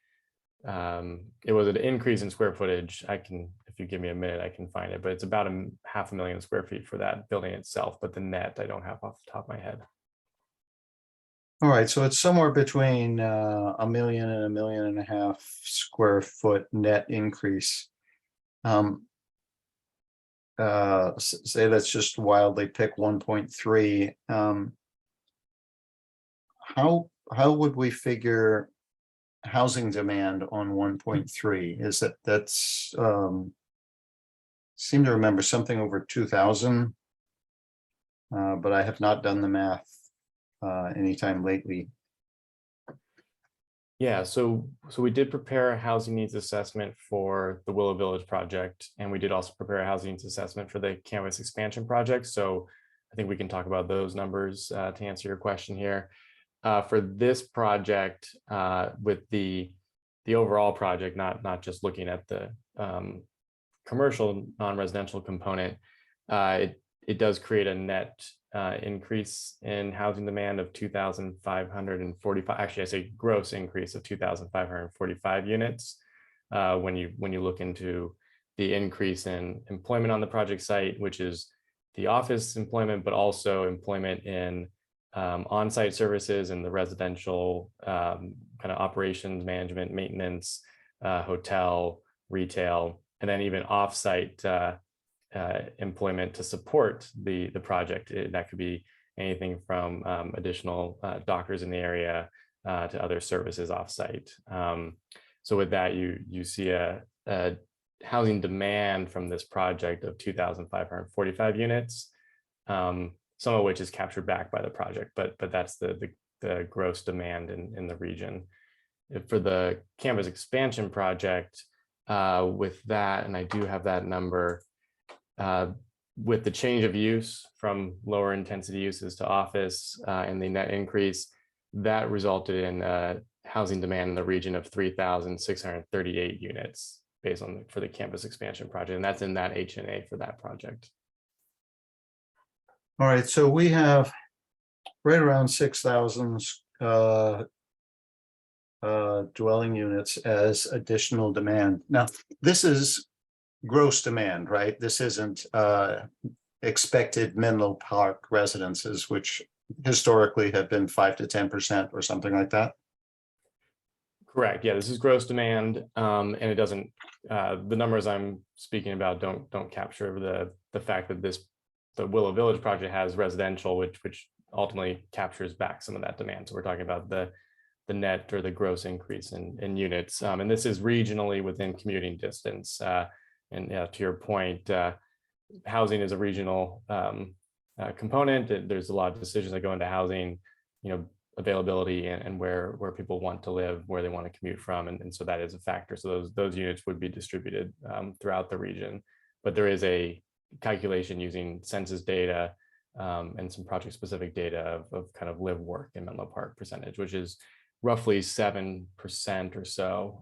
it was an increase in square footage. I can, if you give me a minute, I can find it, but it's about 500,000 square feet for that building itself, but the net I don't have off the top of my head. All right, so it's somewhere between 1 million and 1.5 million square foot net increase. Say let's just wildly pick 1.3. How would we figure housing demand on 1.3? Is that's seem to remember something over 2,000, but I have not done the math anytime lately. Yeah, so we did prepare a housing needs assessment for the Willow Village project, and we did also prepare a housing needs assessment for the campus expansion project. So I think we can talk about those numbers to answer your question here. For this project, with the overall project, not just looking at the commercial non-residential component, it does create a net increase in housing demand of 2,545. Actually, I say gross increase of 2,545 units. When you look into the increase in employment on the project site, which is the office employment, but also employment in on-site services and the residential kind of operations, management, maintenance, hotel, retail, and then even off-site employment to support the project. That could be anything from additional doctors in the area to other services offsite. So with that, you see a housing demand from this project of 2,545 units, some of which is captured back by the project, but that's the gross demand in the region. For the campus expansion project, with that, and I do have that number, with the change of use from lower intensity uses to office and the net increase, that resulted in housing demand in the region of 3,638 units based on for the campus expansion project, and that's in that HNA for that project. All right, so we have right around 6,000 dwelling units as additional demand. Now, this is gross demand, right? This isn't expected Menlo Park residences, which historically have been 5 to 10% or something like that. Correct. Yeah, this is gross demand, and it doesn't. The numbers I'm speaking about don't capture the fact that the Willow Village project has residential, which ultimately captures back some of that demand. So we're talking about the net or the gross increase in units, and this is regionally within commuting distance. And to your point, housing is a regional component. There's a lot of decisions that go into housing, availability and where people want to live, where they want to commute from, and so that is a factor. So those units would be distributed throughout the region, but there is a calculation using census data and some project specific data of kind of live work in Menlo Park percentage, which is roughly 7% or so.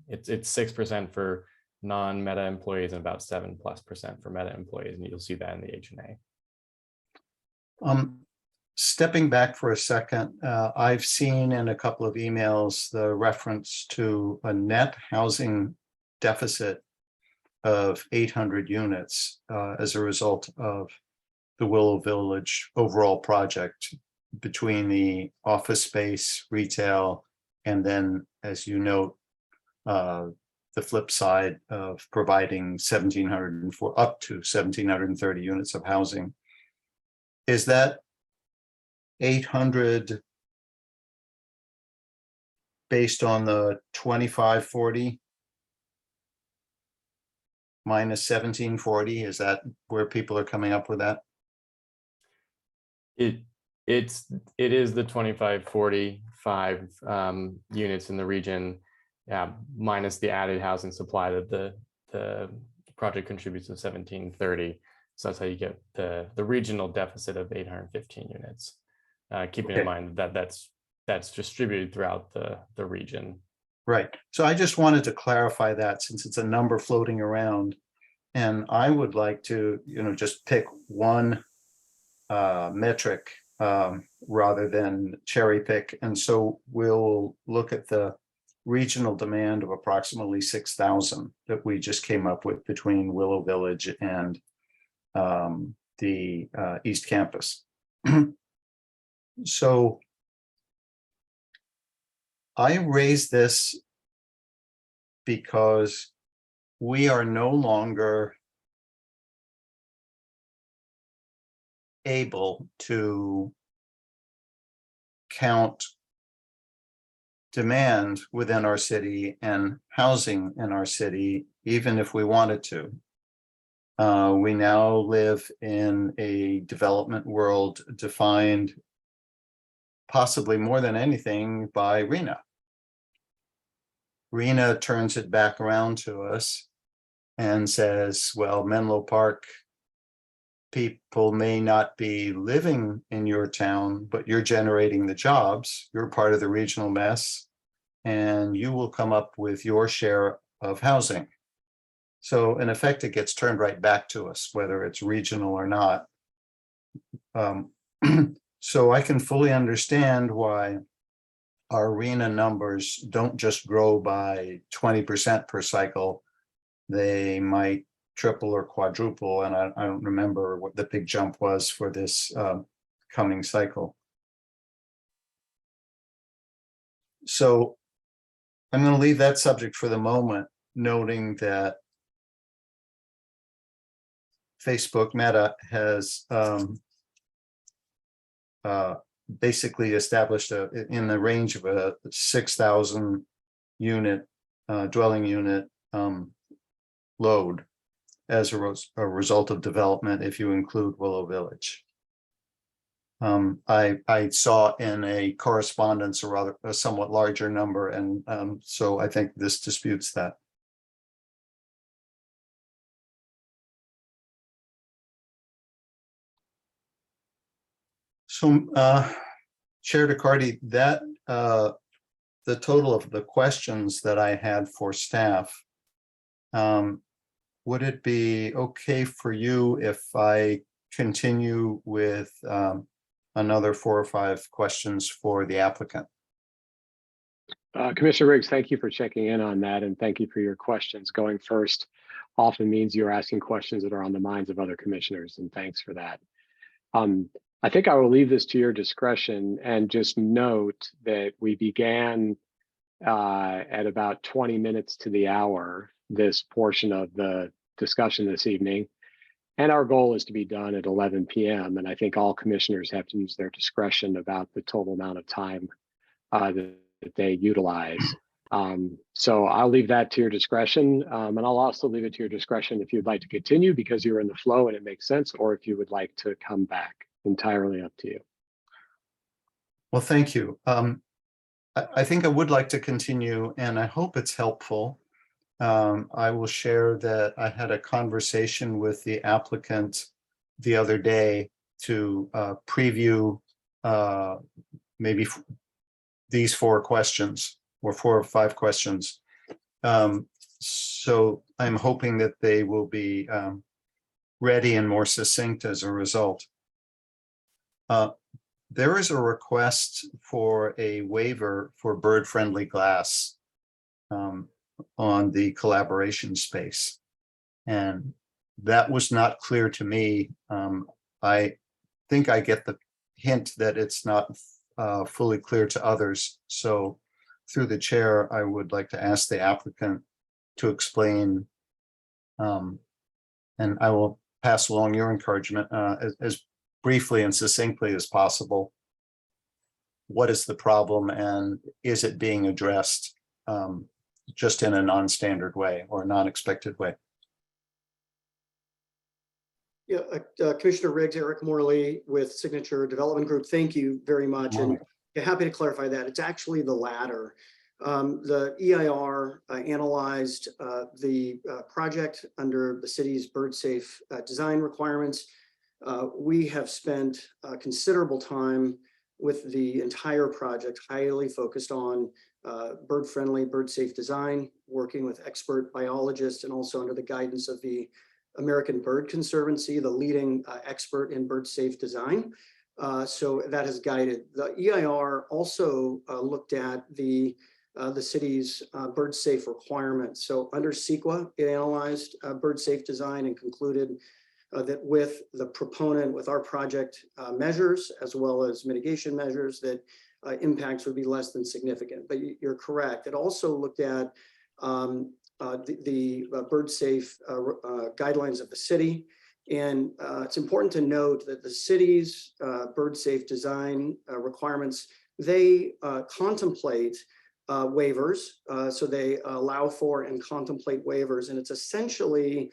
It's 6% for non-Meta employees and about 7+% for Meta employees, and you'll see that in the HNA. Stepping back for a second, I've seen in a couple of emails the reference to a net housing deficit of 800 units as a result of the Willow Village overall project, between the office space, retail, and then, as you note, the flip side of providing 1,704 up to 1,730 units of housing. Is that 800 based on the 2,540 minus 1,740? Is that where people are coming up with that? It is the 2,545 units in the region, minus the added housing supply that the project contributes to 1,730. So that's how you get the regional deficit of 815 units. Keeping in mind that that's distributed throughout the region. Right. So I just wanted to clarify that, since it's a number floating around, and I would like to, just pick one metric rather than cherry pick. And so we'll look at the regional demand of approximately 6,000 that we just came up with between Willow Village and the East Campus. So I raise this because we are no longer able to count demand within our city and housing in our city, even if we wanted to. We now live in a development world defined possibly more than anything by RENA. RENA turns it back around to us and says, well, Menlo Park people may not be living in your town, but you're generating the jobs. You're part of the regional mess, and you will come up with your share of housing. So in effect, it gets turned right back to us, whether it's regional or not. So I can fully understand why our RENA numbers don't just grow by 20% per cycle. They might triple or quadruple, and I don't remember what the big jump was for this coming cycle. So I'm going to leave that subject for the moment, noting that Facebook Meta has basically established in the range of a 6,000 unit dwelling unit load as a result of development, if you include Willow Village. I saw in a correspondence a somewhat larger number, and so I think this disputes that. So, Chair DeCardi, that the total of the questions that I had for staff, would it be okay for you if I continue with another 4 or 5 questions for the applicant? Commissioner Riggs, thank you for checking in on that, and thank you for your questions. Going first often means you're asking questions that are on the minds of other commissioners, and thanks for that. I think I will leave this to your discretion and just note that we began at about 20 minutes to the hour this portion of the discussion this evening, and our goal is to be done at 11 p.m. And I think all commissioners have to use their discretion about the total amount of time that they utilize. So I'll leave that to your discretion, and I'll also leave it to your discretion if you'd like to continue because you're in the flow and it makes sense, or if you would like to come back. Entirely up to you. Well, thank you. I think I would like to continue, and I hope it's helpful. I will share that I had a conversation with the applicant the other day to preview maybe these 4 questions or 4 or 5 questions. So I'm hoping that they will be ready and more succinct as a result. There is a request for a waiver for bird-friendly glass on the collaboration space. And that was not clear to me. I think I get the hint that it's not fully clear to others. So through the chair, I would like to ask the applicant to explain, and I will pass along your encouragement as briefly and succinctly as possible. What is the problem, and is it being addressed just in a non-standard way or non-expected way? Yeah, Commissioner Riggs, Eric Morley with Signature Development Group. Thank you very much. And happy to clarify that. It's actually the latter. The EIR analyzed the project under the city's bird safe design requirements. We have spent considerable time with the entire project, highly focused on bird-friendly, bird-safe design, working with expert biologists and also under the guidance of the American Bird Conservancy, the leading expert in bird safe design. So that has guided. The EIR also looked at the city's bird safe requirements. So under CEQA, it analyzed bird safe design and concluded that with the proponent, with our project measures, as well as mitigation measures, that impacts would be less than significant. But you're correct. It also looked at the bird safe guidelines of the city. And it's important to note that the city's bird safe design requirements, they contemplate waivers. So they allow for and contemplate waivers. And it's essentially,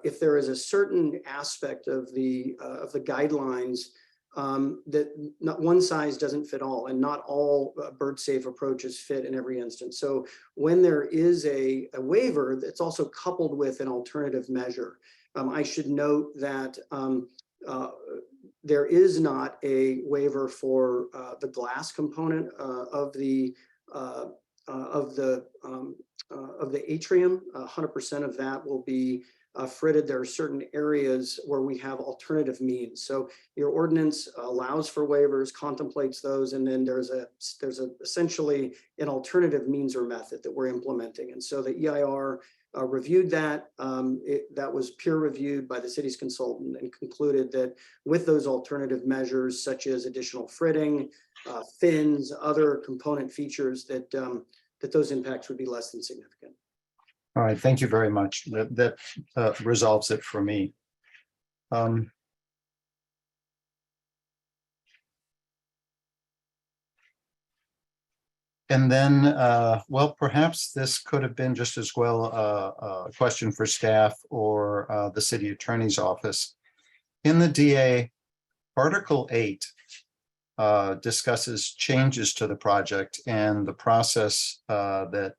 if there is a certain aspect of the guidelines that not one size doesn't fit all, and not all bird safe approaches fit in every instance. So when there is a waiver, it's also coupled with an alternative measure. I should note that there is not a waiver for the glass component of the atrium. 100% of that will be fritted. There are certain areas where we have alternative means. So your ordinance allows for waivers, contemplates those, and then there's essentially an alternative means or method that we're implementing. And so the EIR reviewed that. That was peer reviewed by the city's consultant and concluded that with those alternative measures, such as additional fritting, fins, other component features, that those impacts would be less than significant. All right, thank you very much. That resolves it for me. And then, well, perhaps this could have been just as well a question for staff or the city attorney's office. In the DA, Article 8 discusses changes to the project and the process that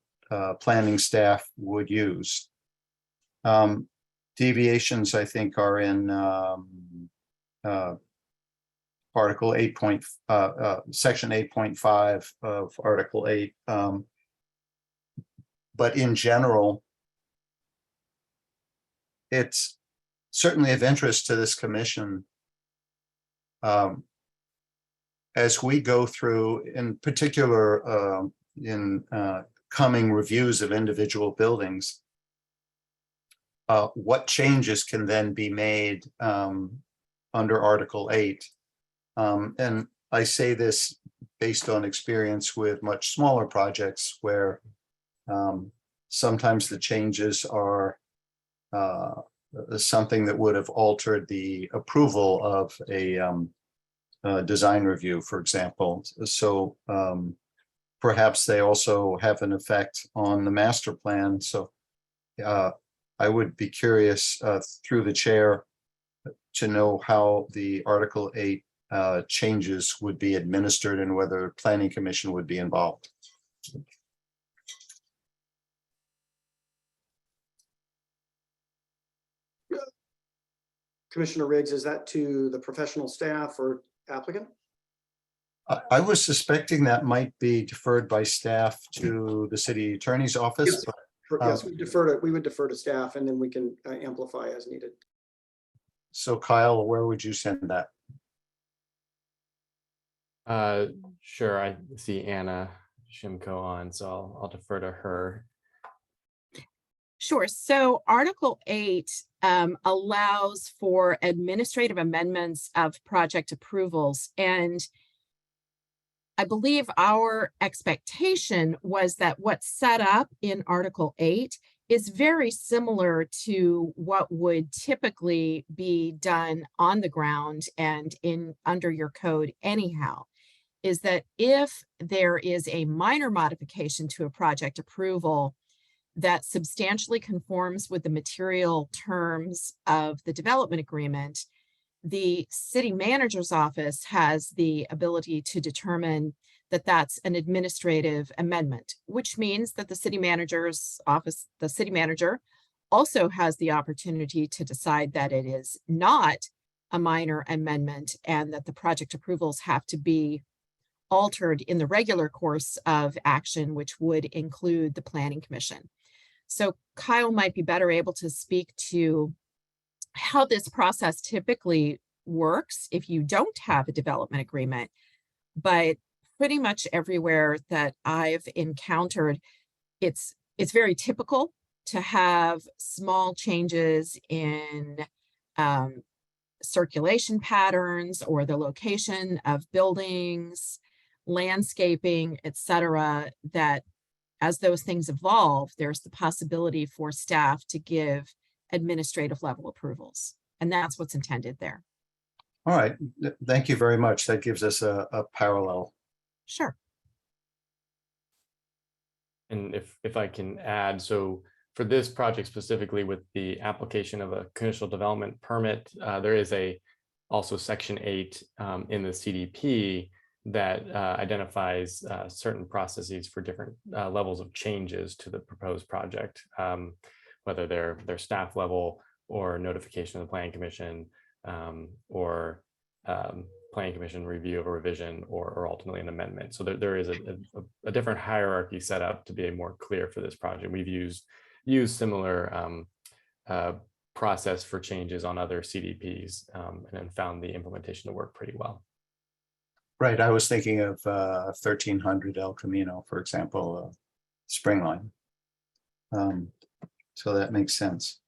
planning staff would use. Deviations, I think, are in Article 8. Section 8.5 of Article 8. But in general, it's certainly of interest to this commission as we go through, in particular, in coming reviews of individual buildings, what changes can then be made under Article 8. And I say this based on experience with much smaller projects where sometimes the changes are something that would have altered the approval of a design review, for example. So perhaps they also have an effect on the master plan. So I would be curious through the chair to know how the Article 8 changes would be administered and whether Planning Commission would be involved. Commissioner Riggs, is that to the professional staff or applicant? I was suspecting that might be deferred by staff to the city attorney's office. Yes, yes, we would defer to staff, and then we can amplify as needed. So Kyle, where would you send that? Sure, I see Anna Shimko on, so I'll defer to her. Sure. So Article 8 allows for administrative amendments of project approvals. And I believe our expectation was that what's set up in Article 8 is very similar to what would typically be done on the ground and under your code anyhow, is that if there is a minor modification to a project approval that substantially conforms with the material terms of the development agreement, the city manager's office has the ability to determine that that's an administrative amendment, which means that the city manager's office, the city manager, also has the opportunity to decide that it is not a minor amendment and that the project approvals have to be altered in the regular course of action, which would include the Planning Commission. So Kyle might be better able to speak to how this process typically works if you don't have a development agreement, but pretty much everywhere that I've encountered, it's very typical to have small changes in circulation patterns or the location of buildings, landscaping, etc., that as those things evolve, there's the possibility for staff to give administrative level approvals. And that's what's intended there. All right, thank you very much. That gives us a parallel. Sure. And if I can add, so for this project specifically with the application of a conditional development permit, there is also Section 8 in the CDP that identifies certain processes for different levels of changes to the proposed project, whether they're staff level or notification of the Planning Commission, or Planning Commission review of a revision, or ultimately an amendment. So there is a different hierarchy set up to be more clear for this project. We've used similar process for changes on other CDPs, and then found the implementation to work pretty well. Right, I was thinking of 1300 El Camino, for example, Springline. So that makes sense.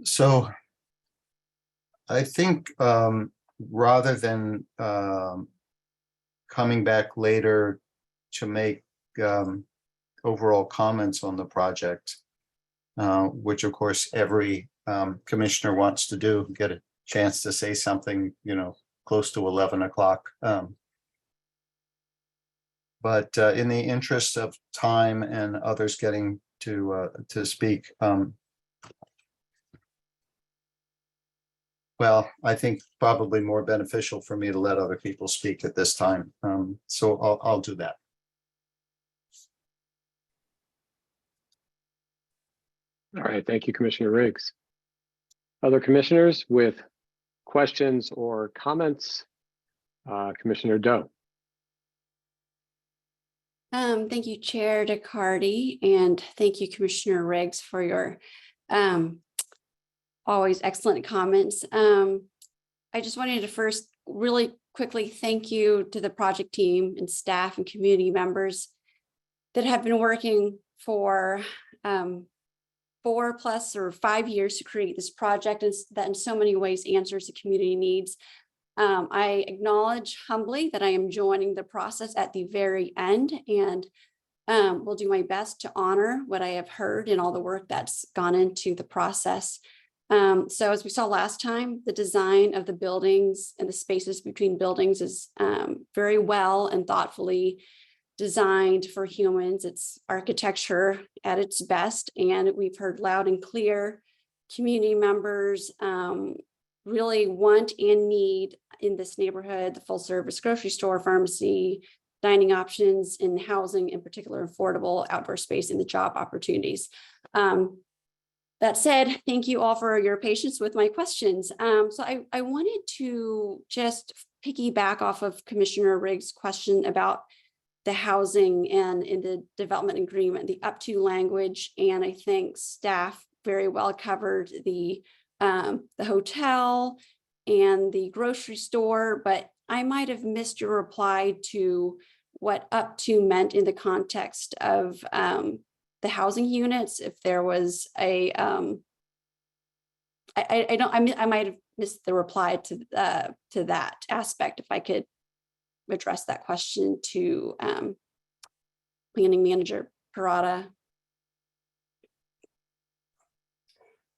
So I think rather than coming back later to make overall comments on the project, which of course every commissioner wants to do, get a chance to say something, close to 11 o'clock. But in the interest of time and others getting to speak, well, I think probably more beneficial for me to let other people speak at this time. So I'll do that. All right, thank you, Commissioner Riggs. Other commissioners with questions or comments? Commissioner Doe. Thank you, Chair DeCardi, and thank you, Commissioner Riggs, for your always excellent comments. I just wanted to first really quickly thank you to the project team and staff and community members that have been working for 4+ or 5 years to create this project, and that in so many ways answers the community needs. I acknowledge humbly that I am joining the process at the very end, and will do my best to honor what I have heard and all the work that's gone into the process. So as we saw last time, the design of the buildings and the spaces between buildings is very well and thoughtfully designed for humans. It's architecture at its best, and we've heard loud and clear community members really want and need in this neighborhood the full service grocery store, pharmacy, dining options, and housing, in particular affordable outdoor space, and the job opportunities. That said, thank you all for your patience with my questions. So I wanted to just piggyback off of Commissioner Riggs' question about the housing and in the development agreement, the up to language, and I think staff very well covered the hotel and the grocery store, but I might have missed your reply to what up to meant in the context of the housing units. If there was a, I might have missed the reply to that aspect. If I could address that question to Planning Manager Parada.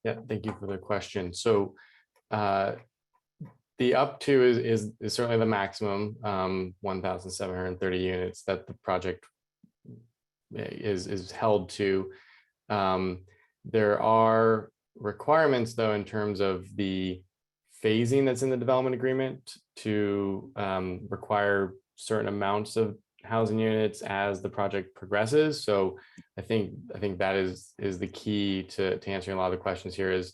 Yeah, thank you for the question. So the up to is certainly the maximum 1,730 units that the project is held to. There are requirements though in terms of the phasing that's in the development agreement to require certain amounts of housing units as the project progresses. So I think that is the key to answering a lot of the questions here is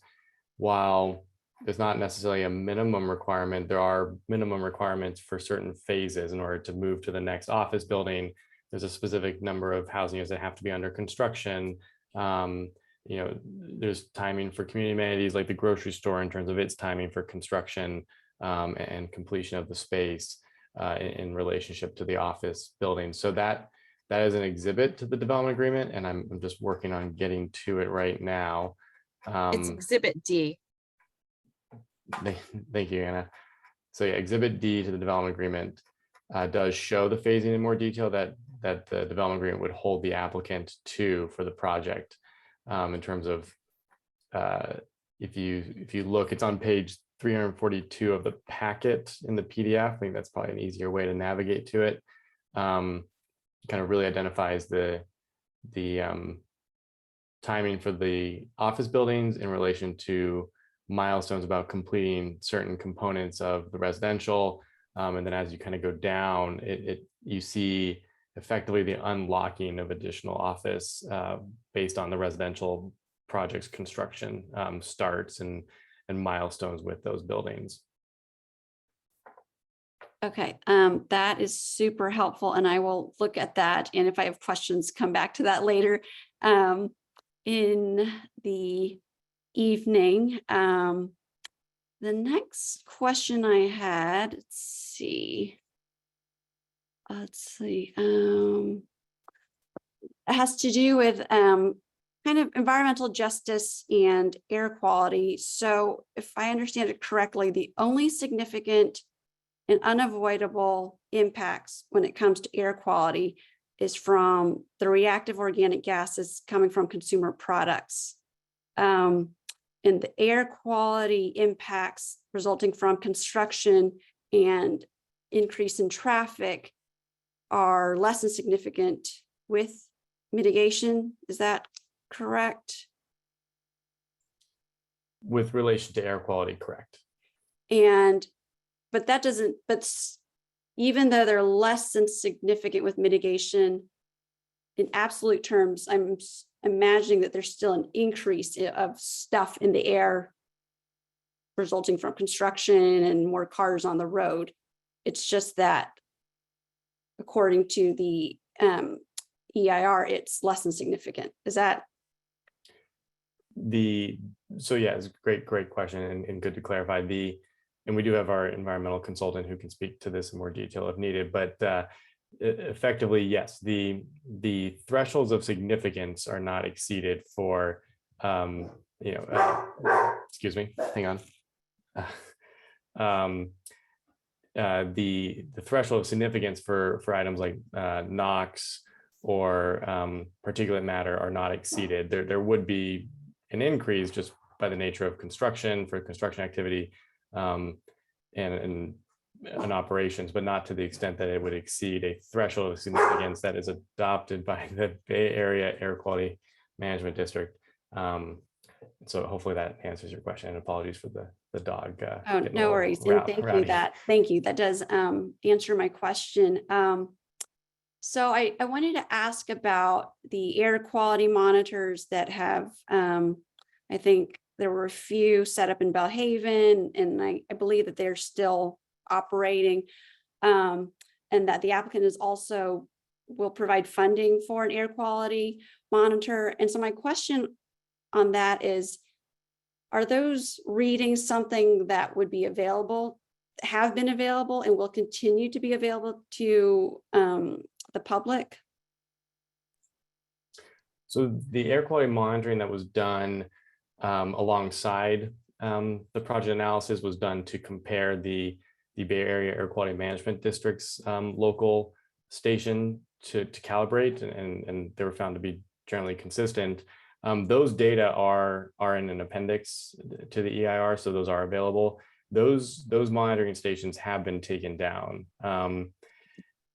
while there's not necessarily a minimum requirement. There are minimum requirements for certain phases in order to move to the next office building. There's a specific number of housing units that have to be under construction. There's timing for community amenities like the grocery store in terms of its timing for construction and completion of the space in relationship to the office building. So that is an exhibit to the development agreement, and I'm just working on getting to it right now. It's Exhibit D. Thank you, Anna. So yeah, Exhibit D to the development agreement does show the phasing in more detail that the development agreement would hold the applicant to for the project. In terms of if you look, it's on page 342 of the packet in the PDF. I think that's probably an easier way to navigate to it. Kind of really identifies the timing for the office buildings in relation to milestones about completing certain components of the residential. And then as you kind of go down, you see effectively the unlocking of additional office based on the residential project's construction starts and milestones with those buildings. Okay, that is super helpful, and I will look at that. And if I have questions, come back to that later in the evening. The next question I had, let's see, it has to do with kind of environmental justice and air quality. So if I understand it correctly, the only significant and unavoidable impacts when it comes to air quality is from the reactive organic gases coming from consumer products. And the air quality impacts resulting from construction and increase in traffic are less than significant with mitigation. Is that correct? With relation to air quality, correct. But even though they're less than significant with mitigation, in absolute terms, I'm imagining that there's still an increase of stuff in the air resulting from construction and more cars on the road. It's just that according to the EIR, it's less than significant. Is that? So yeah, it's a great question and good to clarify. And we do have our environmental consultant who can speak to this in more detail if needed, but effectively, yes, the thresholds of significance are not exceeded for, excuse me, hang on. The threshold of significance for items like NOx or particulate matter are not exceeded. There would be an increase just by the nature of construction for construction activity and operations, but not to the extent that it would exceed a threshold of significance that is adopted by the Bay Area Air Quality Management District. So hopefully that answers your question, and apologies for the dog. Oh, no worries. And thank you. That does answer my question. So I wanted to ask about the air quality monitors that have, I think there were a few set up in Belhaven, and I believe that they're still operating, and that the applicant is also will provide funding for an air quality monitor. And so my question on that is, are those readings something that would be available, have been available, and will continue to be available to the public? So the air quality monitoring that was done alongside the project analysis was done to compare the Bay Area Air Quality Management District's local station to calibrate, and they were found to be generally consistent. Those data are in an appendix to the EIR, so those are available. Those monitoring stations have been taken down.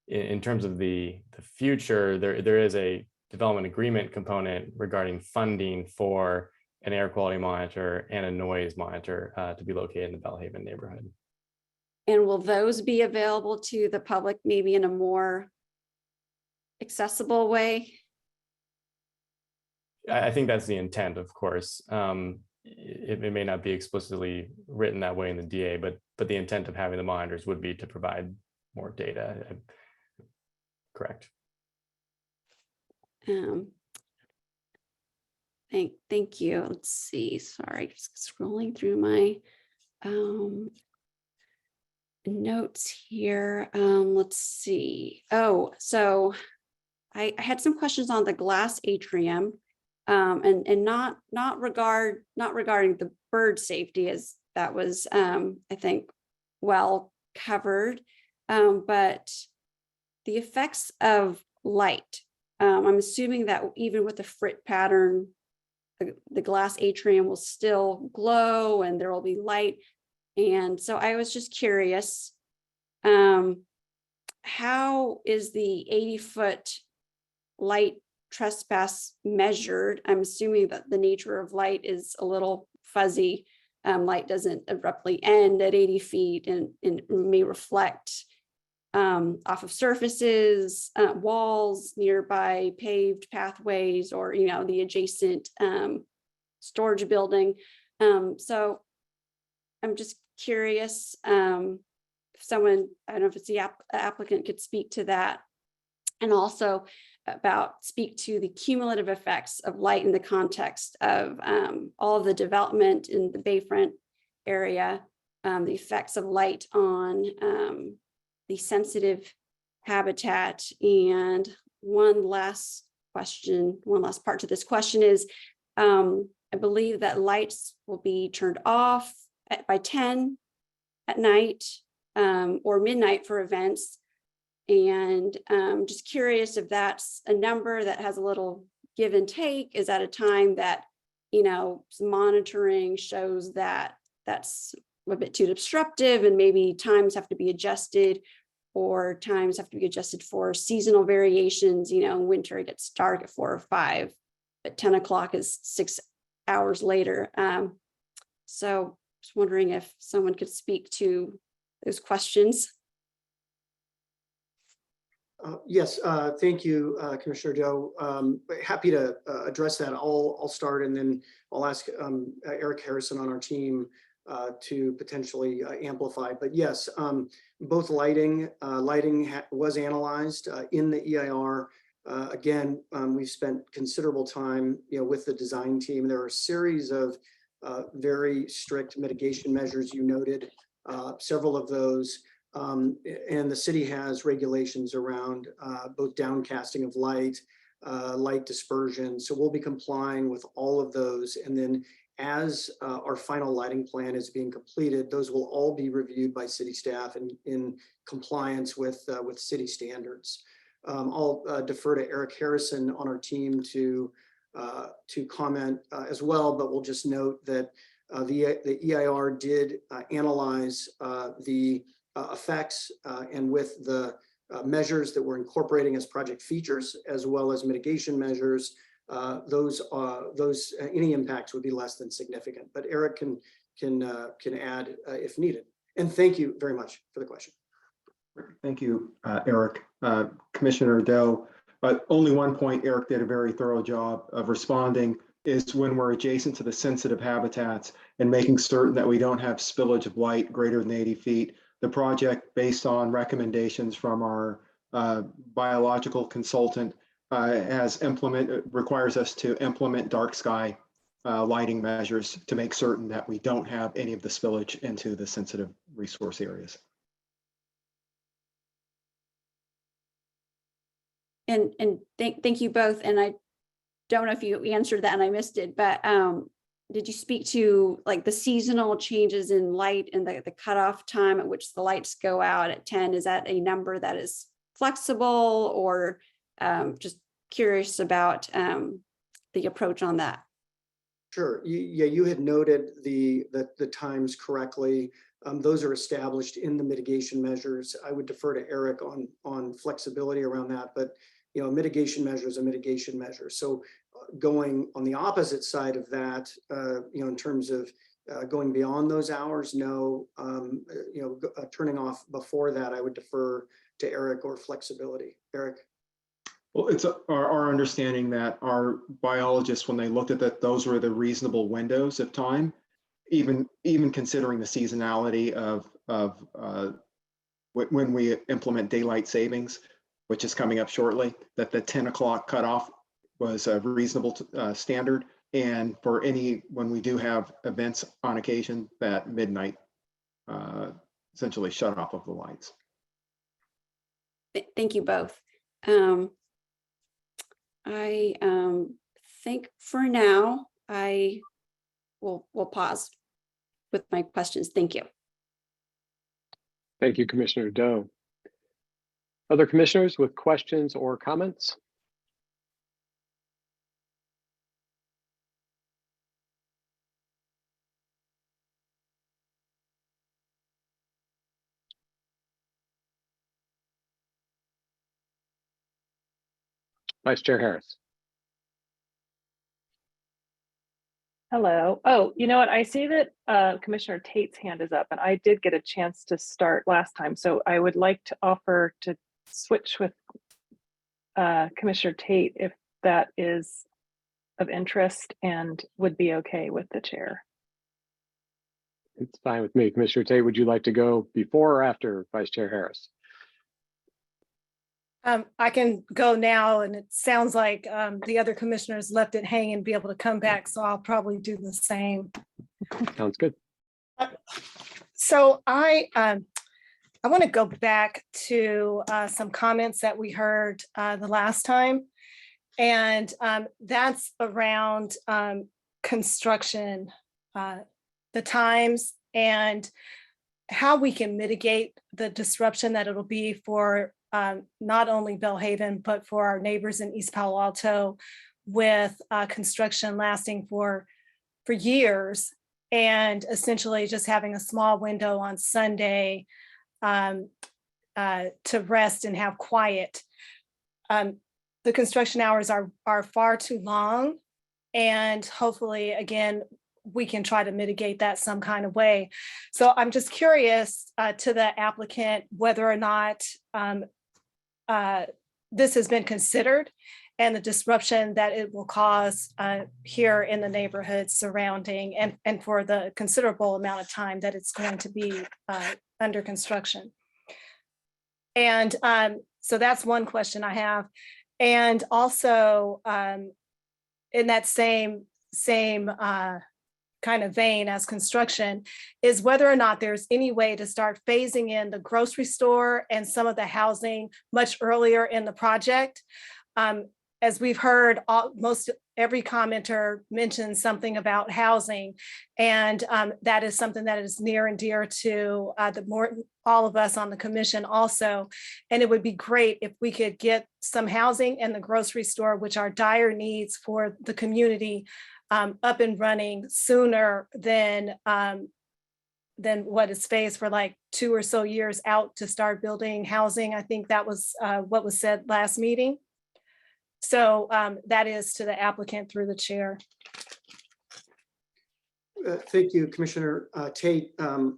In terms of the future, there is a development agreement component regarding funding for an air quality monitor and a noise monitor to be located in the Belhaven neighborhood. And will those be available to the public maybe in a more accessible way? I think that's the intent, of course. it may not be explicitly written that way in the DA, but the intent of having the monitors would be to provide more data. Correct. Thank you. Let's see. Sorry, just scrolling through my notes here. Let's see. Oh, so I had some questions on the glass atrium, and not regarding the bird safety, as that was I think well covered, but the effects of light. I'm assuming that even with the frit pattern, the glass atrium will still glow and there will be light. And so I was just curious, how is the 80-foot light trespass measured? I'm assuming that the nature of light is a little fuzzy. Light doesn't abruptly end at 80 feet and may reflect off of surfaces, walls, nearby paved pathways, or, you know, the adjacent storage building. So I'm just curious if someone, I don't know if it's the applicant, could speak to that. And also speak to the cumulative effects of light in the context of all of the development in the Bayfront area, the effects of light on the sensitive habitat. And one last part to this question is, I believe that lights will be turned off by 10 at night or midnight for events. And just curious if that's a number that has a little give and take. Is that a time that, you know, monitoring shows that that's a bit too disruptive and maybe times have to be adjusted, or times have to be adjusted for seasonal variations? You know, in winter it gets dark at 4 or 5, but 10 o'clock is 6 hours later. So just wondering if someone could speak to those questions. Yes, thank you, Commissioner Doe. Happy to address that. I'll start, and then I'll ask Eric Harrison on our team to potentially amplify. But yes, both lighting was analyzed in the EIR. Again, we've spent considerable time, you know, with the design team. There are a series of very strict mitigation measures. You noted several of those. And the city has regulations around both downcasting of light, light dispersion. So we'll be complying with all of those. And then as our final lighting plan is being completed, those will all be reviewed by city staff in compliance with city standards. I'll defer to Eric Harrison on our team to comment as well, but we'll just note that the EIR did analyze the effects and with the measures that we're incorporating as project features, as well as mitigation measures, those any impacts would be less than significant. But Eric can add if needed. And thank you very much for the question. Thank you, Eric. Commissioner Doe, only one point Eric did a very thorough job of responding is when we're adjacent to the sensitive habitats and making certain that we don't have spillage of light greater than 80 feet. The project, based on recommendations from our biological consultant, requires us to implement dark sky lighting measures to make certain that we don't have any of the spillage into the sensitive resource areas. And thank you both. And I don't know if you answered that and I missed it, but did you speak to like the seasonal changes in light and the cutoff time at which the lights go out at 10? Is that a number that is flexible, or just curious about the approach on that? Sure. You had noted the times correctly. Those are established in the mitigation measures. I would defer to Eric on flexibility around that, but you know, mitigation measure is a mitigation measure. So going on the opposite side of that, you know, in terms of going beyond those hours, no, you know, turning off before that, I would defer to Eric or flexibility. Eric. Well, it's our understanding that our biologists, when they looked at that, those were the reasonable windows of time, even considering the seasonality of when we implement daylight savings, which is coming up shortly, that the 10 o'clock cutoff was a reasonable standard. And for when we do have events on occasion, that midnight essentially shut off of the lights. Thank you both. I think for now, I will pause with my questions. Thank you. Thank you, Commissioner Doe. Other commissioners with questions or comments? Vice Chair Harris. Hello. Oh, you know what? I see that Commissioner Tate's hand is up, and I did get a chance to start last time. So I would like to offer to switch with Commissioner Tate if that is of interest and would be okay with the chair. It's fine with me. Commissioner Tate, would you like to go before or after Vice Chair Harris? I can go now, and it sounds like the other commissioners left it hanging and be able to come back, so I'll probably do the same. Sounds good. So I want to go back to some comments that we heard the last time, and that's around construction, the times, and how we can mitigate the disruption that it'll be for not only Belhaven, but for our neighbors in East Palo Alto, with construction lasting for years, and essentially just having a small window on Sunday to rest and have quiet. The construction hours are far too long, and hopefully, again, we can try to mitigate that some kind of way. So I'm just curious to the applicant whether or not this has been considered, and the disruption that it will cause here in the neighborhood surrounding, and for the considerable amount of time that it's going to be under construction. And so that's one question I have. And also in that same kind of vein as construction, is whether or not there's any way to start phasing in the grocery store and some of the housing much earlier in the project. As we've heard, most every commenter mentioned something about housing, and that is something that is near and dear to all of us on the commission also. And it would be great if we could get some housing and the grocery store, which are dire needs for the community, up and running sooner than what is phased for like 2 or so years out to start building housing. I think that was what was said last meeting. So that is to the applicant through the chair. Thank you, Commissioner Tate. I'm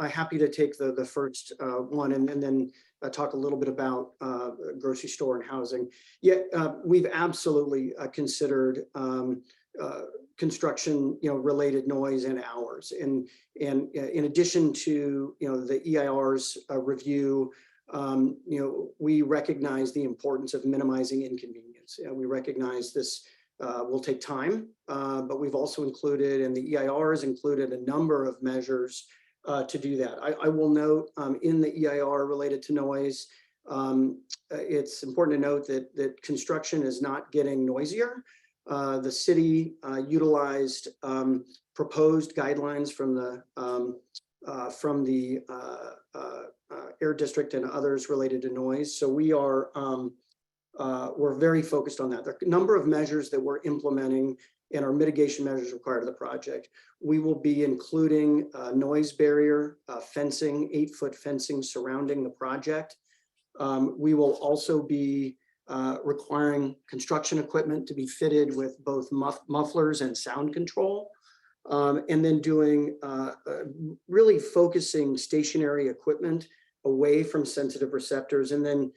happy to take the first one and then talk a little bit about grocery store and housing. Yeah, we've absolutely considered construction, related noise and hours. And in addition to, the EIR's review, we recognize the importance of minimizing inconvenience. We recognize this will take time, but we've also included, and the EIR has included, a number of measures to do that. I will note in the EIR related to noise, it's important to note that construction is not getting noisier. The city utilized proposed guidelines from the Air District and others related to noise. So we're very focused on that. There are a number of measures that we're implementing and our mitigation measures required of the project. We will be including noise barrier fencing, 8-foot fencing surrounding the project. We will also be requiring construction equipment to be fitted with both mufflers and sound control. And then doing really focusing stationary equipment away from sensitive receptors, and then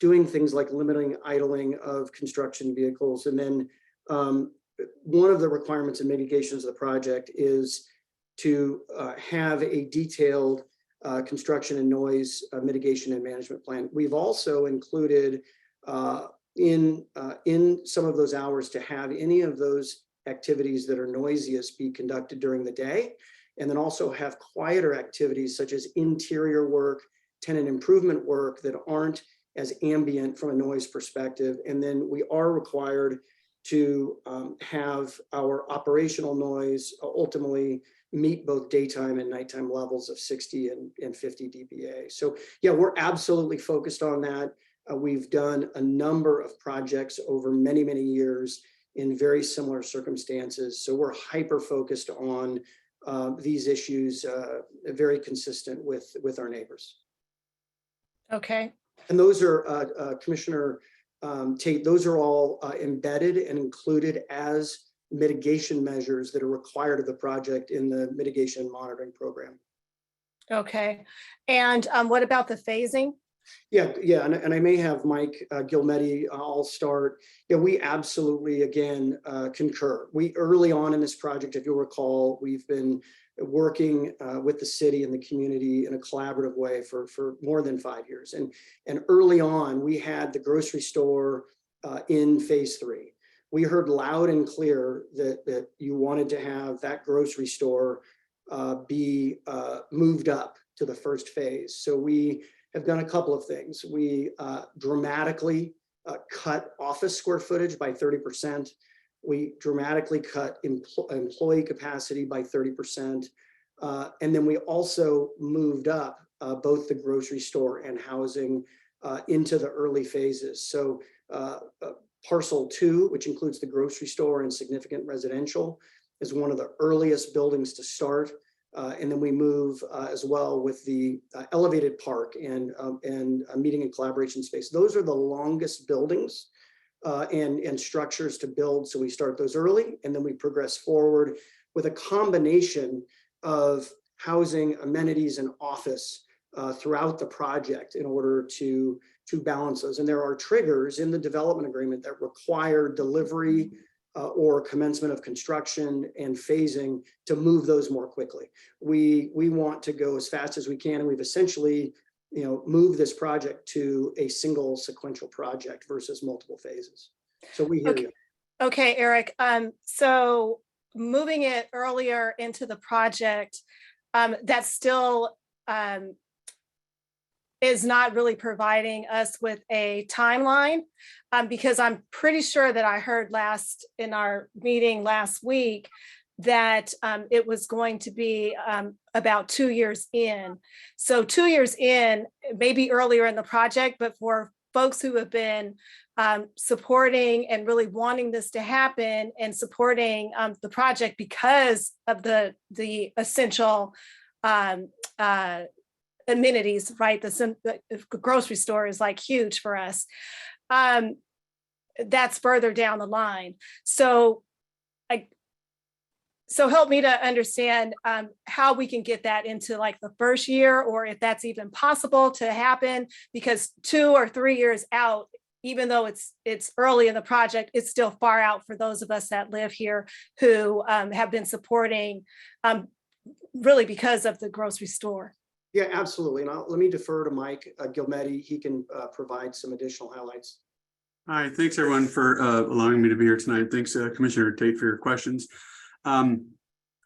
doing things like limiting idling of construction vehicles. And then one of the requirements and mitigations of the project is to have a detailed construction and noise mitigation and management plan. We've also included in some of those hours to have any of those activities that are noisiest be conducted during the day, and then also have quieter activities such as interior work, tenant improvement work that aren't as ambient from a noise perspective. And then we are required to have our operational noise ultimately meet both daytime and nighttime levels of 60 and 50 dBA. So yeah, we're absolutely focused on that. We've done a number of projects over many, many years in very similar circumstances. So we're hyper focused on these issues, very consistent with our neighbors. Okay. And those are, Commissioner Tate, those are all embedded and included as mitigation measures that are required of the project in the mitigation and monitoring program. Okay. And what about the phasing? Yeah, and I may have Mike Gilmetti, I'll start. Yeah, we absolutely, again, concur. We early on in this project, if you'll recall, we've been working with the city and the community in a collaborative way for more than 5 years. And early on, we had the grocery store in phase 3. We heard loud and clear that you wanted to have that grocery store be moved up to the first phase. So we have done a couple of things. We dramatically cut office square footage by 30%. We dramatically cut employee capacity by 30%. And then we also moved up both the grocery store and housing into the early phases. So parcel 2, which includes the grocery store and significant residential, is one of the earliest buildings to start. And then we move as well with the elevated park and a meeting and collaboration space. Those are the longest buildings and structures to build. So we start those early, and then we progress forward with a combination of housing, amenities, and office throughout the project in order to balance those. And there are triggers in the development agreement that require delivery or commencement of construction and phasing to move those more quickly. We want to go as fast as we can, and we've essentially, moved this project to a single sequential project versus multiple phases. So we hear you. Okay, Eric. So moving it earlier into the project, that still is not really providing us with a timeline, because I'm pretty sure that I heard in our meeting last week that it was going to be about 2 years in. So 2 years in, maybe earlier in the project, but for folks who have been supporting and really wanting this to happen and supporting the project because of the essential amenities, right? The grocery store is like huge for us. That's further down the line. So help me to understand how we can get that into like the first year, or if that's even possible to happen, because 2 or 3 years out, even though it's early in the project, it's still far out for those of us that live here who have been supporting really because of the grocery store. Yeah, absolutely. And let me defer to Mike Gilmetti. He can provide some additional highlights. Hi, thanks everyone for allowing me to be here tonight. Thanks, Commissioner Tate, for your questions. On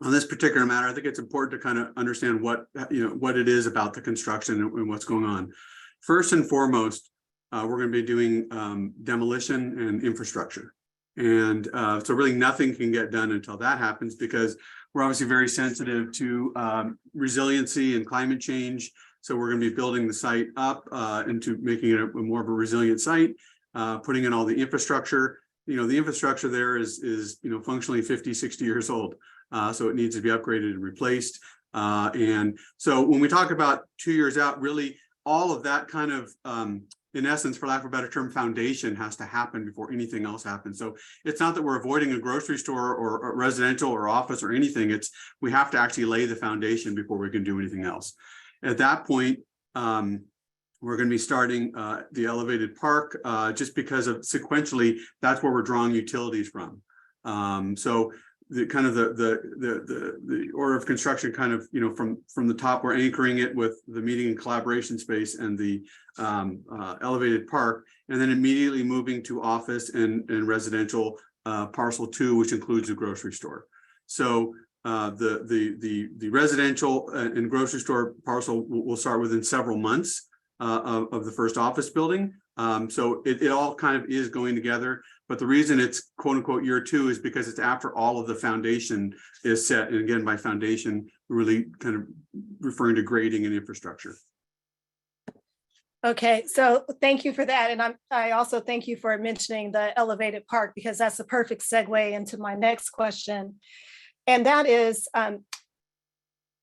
this particular matter, I think it's important to kind of understand what it is about the construction and what's going on. First and foremost, we're going to be doing demolition and infrastructure. And so really nothing can get done until that happens, because we're obviously very sensitive to resiliency and climate change. So we're going to be building the site up into making it a more of a resilient site, putting in all the infrastructure. The infrastructure there is functionally 50, 60 years old. So it needs to be upgraded and replaced. And so when we talk about 2 years out, really all of that kind of, in essence, for lack of a better term, foundation has to happen before anything else happens. So it's not that we're avoiding a grocery store or a residential or office or anything. It's we have to actually lay the foundation before we can do anything else. At that point, We're going to be starting the elevated park just because of sequentially, that's where we're drawing utilities from. So the kind of the order of construction kind of, you know, from the top, we're anchoring it with the meeting and collaboration space and the elevated park, and then immediately moving to office and residential parcel 2, which includes a grocery store. So the residential and grocery store parcel will start within several months of the first office building. So it all kind of is going together. But the reason it's quote unquote year 2 is because it's after all of the foundation is set. And again, by foundation, we're really kind of referring to grading and infrastructure. Okay, so thank you for that. And I also thank you for mentioning the elevated park, because that's the perfect segue into my next question. And that is,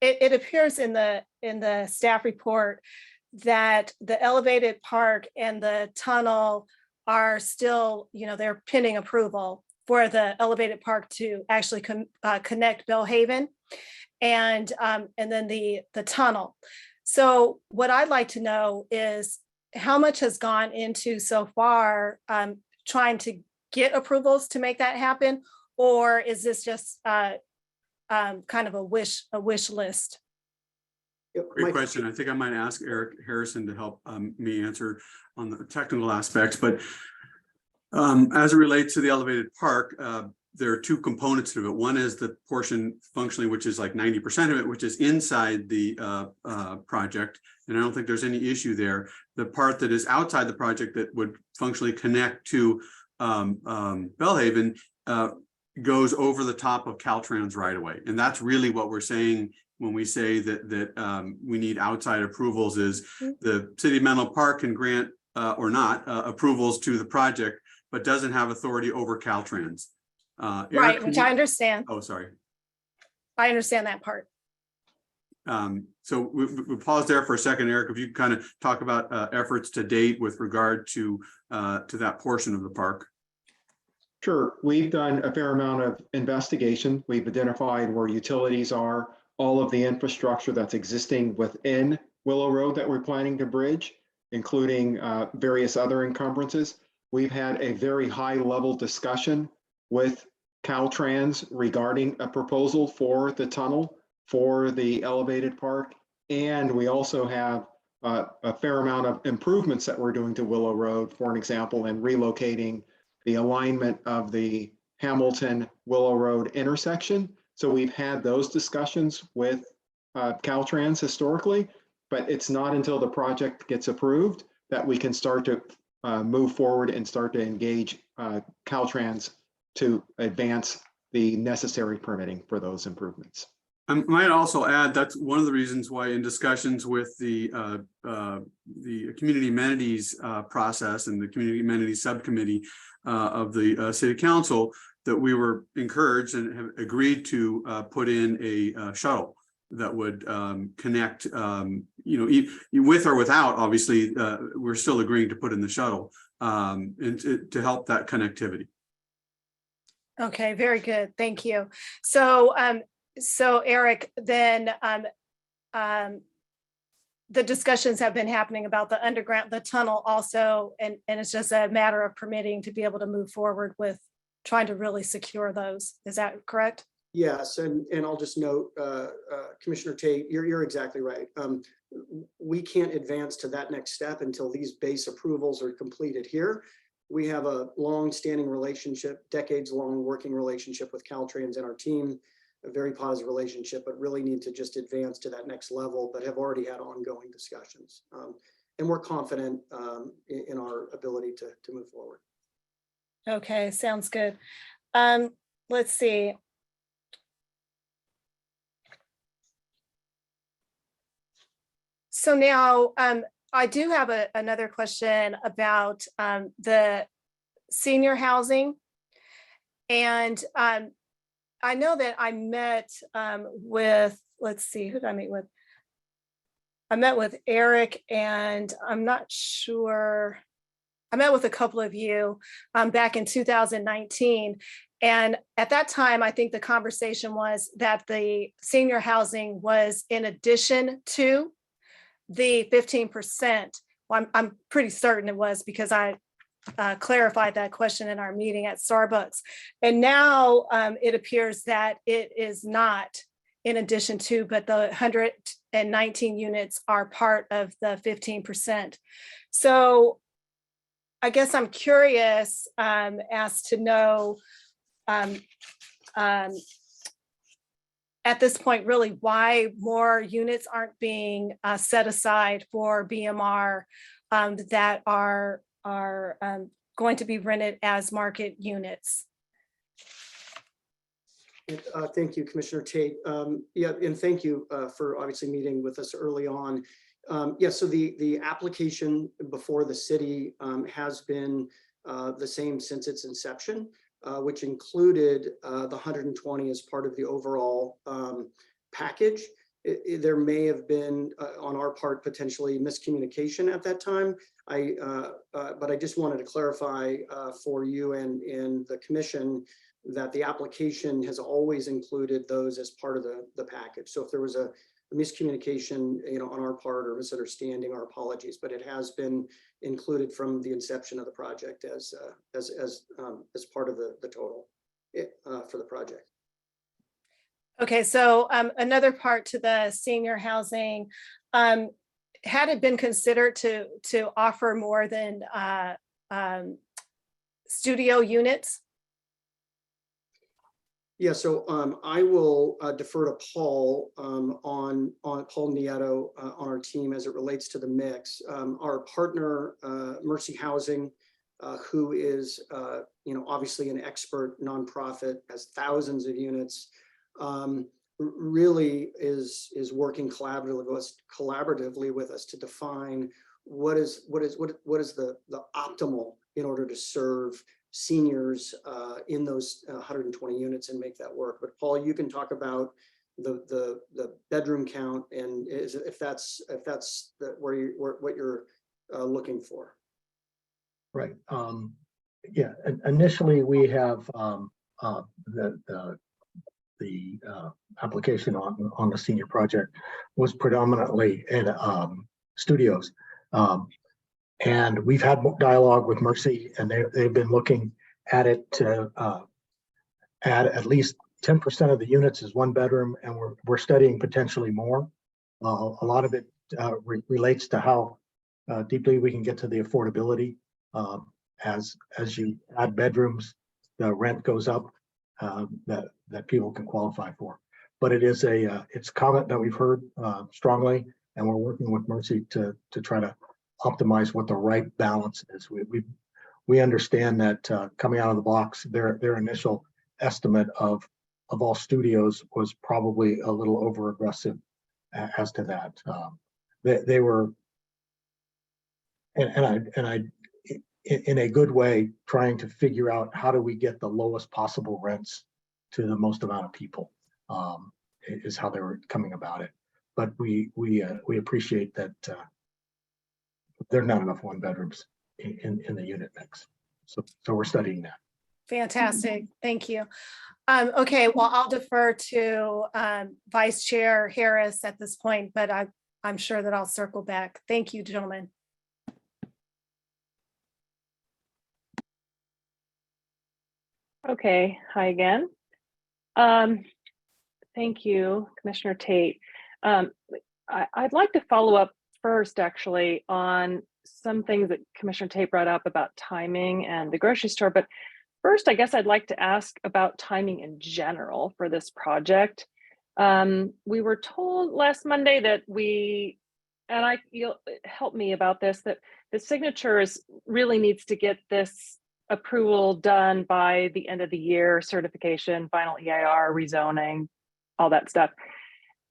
it appears in the staff report that the elevated park and the tunnel are still, you know, they're pending approval for the elevated park to actually connect Bellhaven and then the tunnel. So what I'd like to know is how much has gone into so far trying to get approvals to make that happen, or is this just kind of a wish list? Great question. I think I might ask Eric Harrison to help me answer on the technical aspects, but as it relates to the elevated park, there are 2 components to it. One is the portion functionally, which is like 90% of it, which is inside the project. And I don't think there's any issue there. The part that is outside the project that would functionally connect to Bellhaven goes over the top of Caltrans right away. And that's really what we're saying when we say that we need outside approvals is the City of Menlo Park can grant or not approvals to the project, but doesn't have authority over Caltrans. Right, Eric, which I understand. Oh, sorry. I understand that part. So we pause there for a second, Eric, if you kind of talk about efforts to date with regard to that portion of the park. Sure, we've done a fair amount of investigation. We've identified where utilities are, all of the infrastructure that's existing within Willow Road that we're planning to bridge, including various other encumbrances. We've had a very high level discussion with Caltrans regarding a proposal for the tunnel for the elevated park. And we also have a fair amount of improvements that we're doing to Willow Road, for an example, in relocating the alignment of the Hamilton Willow Road intersection. So we've had those discussions with Caltrans historically, but it's not until the project gets approved that we can start to move forward and start to engage Caltrans to advance the necessary permitting for those improvements. I might also add that's one of the reasons why in discussions with the community amenities process and the community amenities subcommittee of the City Council, that we were encouraged and have agreed to put in a shuttle that would connect, with or without, obviously, we're still agreeing to put in the shuttle and to help that connectivity. Okay, very good. Thank you. So, so Eric, then the discussions have been happening about the underground, the tunnel also, and it's just a matter of permitting to be able to move forward with trying to really secure those. Is that correct? Yes, and I'll just note, Commissioner Tate, you're exactly right. We can't advance to that next step until these base approvals are completed here. We have a long-standing relationship, decades-long working relationship with Caltrans and our team, a very positive relationship, but really need to just advance to that next level, but have already had ongoing discussions. And we're confident in our ability to move forward. Okay, sounds good. Let's see. So now I do have another question about the senior housing. And I know that I met with, let's see, who did I meet with? I met with Eric, and I'm not sure, I met with a couple of you back in 2019. And at that time, I think the conversation was that the senior housing was in addition to the 15%, well, I'm pretty certain it was because I clarified that question in our meeting at Starbucks. And now it appears that it is not in addition to, but the 119 units are part of the 15%. So I guess I'm curious as to know at this point, really, why more units aren't being set aside for BMR that are going to be rented as market units. Thank you, Commissioner Tate. Yeah, and thank you for obviously meeting with us early on. Yeah, so the application before the city has been the same since its inception, which included the 120 as part of the overall package. There may have been on our part potentially miscommunication at that time. But I just wanted to clarify for you and the commission that the application has always included those as part of the package. So if there was a miscommunication, on our part or misunderstanding, our apologies, but it has been included from the inception of the project as part of the total for the project. Okay, so another part to the senior housing, had it been considered to offer more than studio units? Yeah, so I will defer to Paul on Paul Nieto on our team as it relates to the mix. Our partner, Mercy Housing, who is obviously an expert nonprofit, has thousands of units, really is working collaboratively with us to define what is the optimal in order to serve seniors in those 120 units and make that work. But Paul, you can talk about the bedroom count and if that's what you're looking for. Right. Yeah. Initially, we have the application on the senior project was predominantly in studios. And we've had dialogue with Mercy, and they've been looking at it to add at least 10% of the units as one bedroom, and we're studying potentially more. A lot of it relates to how deeply we can get to the affordability. As you add bedrooms, the rent goes up that people can qualify for. But it's a comment that we've heard strongly, and we're working with Mercy to try to optimize what the right balance is. We understand that coming out of the box, their initial estimate of all studios was probably a little over aggressive as to that. They were, and I in a good way, trying to figure out how do we get the lowest possible rents to the most amount of people, is how they were coming about it. But we appreciate that there are not enough one bedrooms in the unit mix. So we're studying that. Fantastic, thank you. Okay, well, I'll defer to Vice Chair Harris at this point, but I'm sure that I'll circle back. Thank you, gentlemen. Okay, hi again. Thank you, Commissioner Tate. I'd like to follow up first, actually, on some things that Commissioner Tate brought up about timing and the grocery store. But first, I guess I'd like to ask about timing in general for this project. We were told last Monday that you'll help me about this, that the signatures really needs to get this approval done by the end of the year, certification, final EIR, rezoning, all that stuff,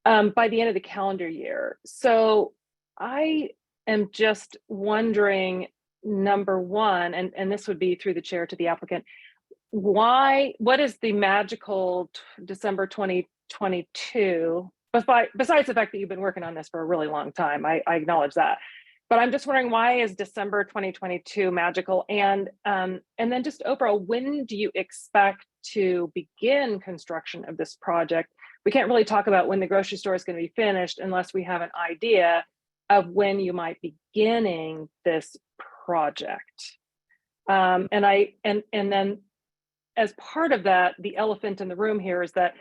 by the end of the calendar year. So I am just wondering, number one, and this would be through the chair to the applicant, what is the magical December 2022, besides the fact that you've been working on this for a really long time, I acknowledge that. But I'm just wondering, why is December 2022 magical? And then just overall, when do you expect to begin construction of this project? We can't really talk about when the grocery store is going to be finished unless we have an idea of when you might be beginning this project. And then as part of that, the elephant in the room here is that,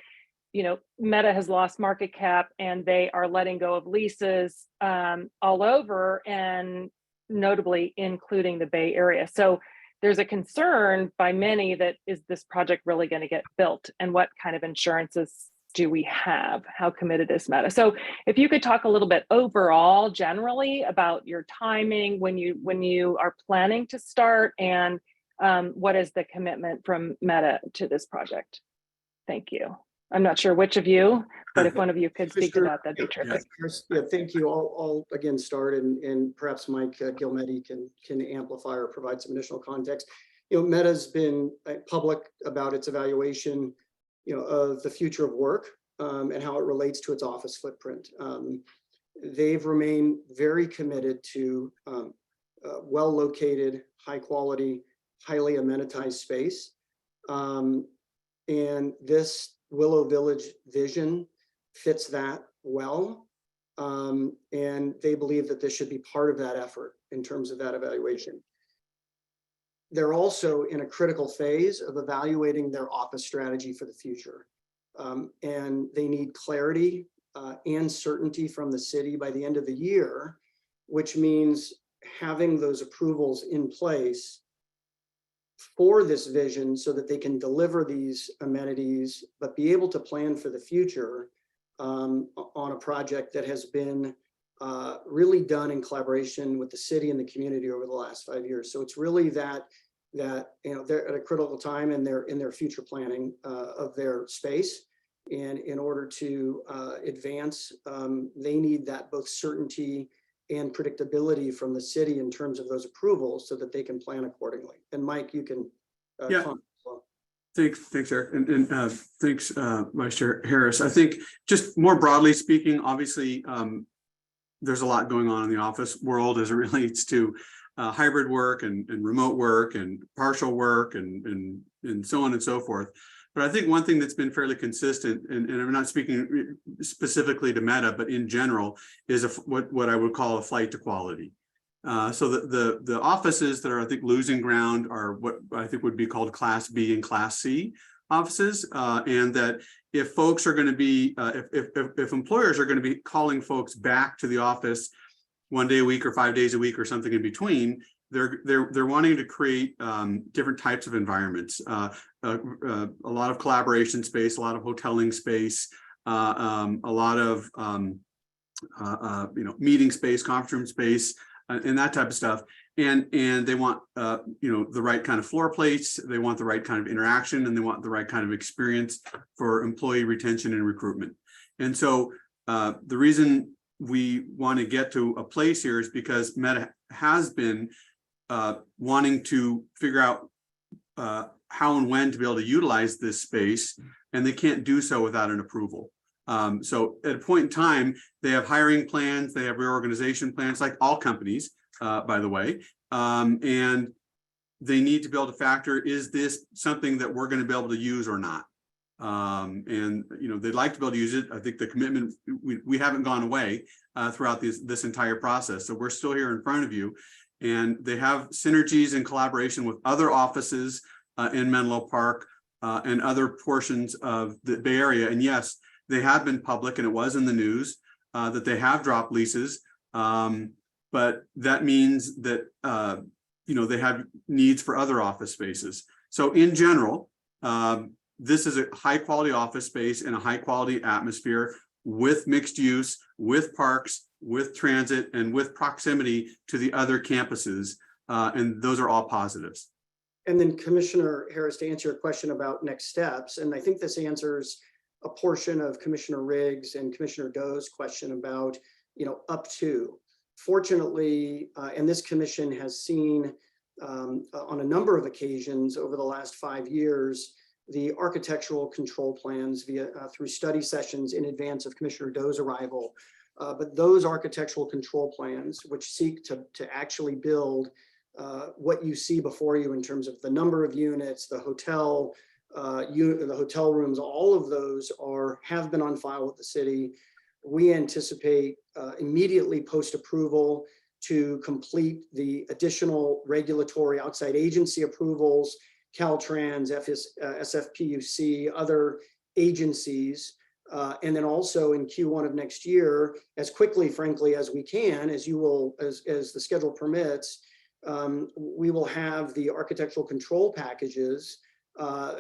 you know, Meta has lost market cap and they are letting go of leases all over, and notably including the Bay Area. So there's a concern by many that, is this project really going to get built, and what kind of insurances do we have? How committed is Meta? So if you could talk a little bit overall, generally, about your timing when you are planning to start, and what is the commitment from Meta to this project? Thank you. I'm not sure which of you, but if one of you could speak to that, that'd be terrific. Yeah, thank you. I'll again start, and perhaps Mike Gilmetti can amplify or provide some additional context. You know, Meta's been public about its evaluation, you know, of the future of work and how it relates to its office footprint. They've remained very committed to well-located, high-quality, highly amenitized space. And this Willow Village vision fits that well. And they believe that this should be part of that effort in terms of that evaluation. They're also in a critical phase of evaluating their office strategy for the future. And they need clarity and certainty from the city by the end of the year, which means having those approvals in place for this vision so that they can deliver these amenities, but be able to plan for the future on a project that has been really done in collaboration with the city and the community over the last 5 years. So it's really that you know, they're at a critical time in their future planning of their space. And in order to advance, they need that both certainty and predictability from the city in terms of those approvals so that they can plan accordingly. And Mike, you can Yeah. comment as well. Thanks, Eric, and thanks, Vice Chair Harris. I think just more broadly speaking, obviously, there's a lot going on in the office world as it relates to hybrid work and remote work and partial work and so on and so forth. But I think one thing that's been fairly consistent, and I'm not speaking specifically to Meta, but in general, is what I would call a flight to quality. So the offices that are, I think, losing ground are what I think would be called Class B and Class C offices, and that if folks are going to be, if employers are going to be calling folks back to the office 1 day a week or 5 days a week or something in between, they're wanting to create different types of environments, a lot of collaboration space, a lot of hoteling space, a lot of you know, meeting space, conference room space, and that type of stuff. And they want you know, the right kind of floor plates, they want the right kind of interaction, and they want the right kind of experience for employee retention and recruitment. And so the reason we want to get to a place here is because Meta has been wanting to figure out how and when to be able to utilize this space, and they can't do so without an approval. So at a point in time, they have hiring plans, they have reorganization plans, like all companies, by the way, and they need to be able to factor, is this something that we're going to be able to use or not? And you know, they'd like to be able to use it. I think the commitment, we haven't gone away throughout this entire process. So we're still here in front of you, and they have synergies and collaboration with other offices in Menlo Park and other portions of the Bay Area. And yes, they have been public, and it was in the news that they have dropped leases. But that means that you know, they have needs for other office spaces. So in general, this is a high quality office space in a high quality atmosphere with mixed use, with parks, with transit, and with proximity to the other campuses. And those are all positives. And then Commissioner Harris, to answer your question about next steps, and I think this answers a portion of Commissioner Riggs and Commissioner Doe's question about, you know, up to. Fortunately, and this commission has seen on a number of occasions over the last 5 years, the architectural control plans through study sessions in advance of Commissioner Doe's arrival. But those architectural control plans, which seek to actually build what you see before you in terms of the number of units, the hotel rooms, all of those have been on file with the city. we anticipate immediately post-approval to complete the additional regulatory outside agency approvals, Caltrans, SFPUC, other agencies. And then also in Q1 of next year, as quickly, frankly, as we can, as the schedule permits, we will have the architectural control packages,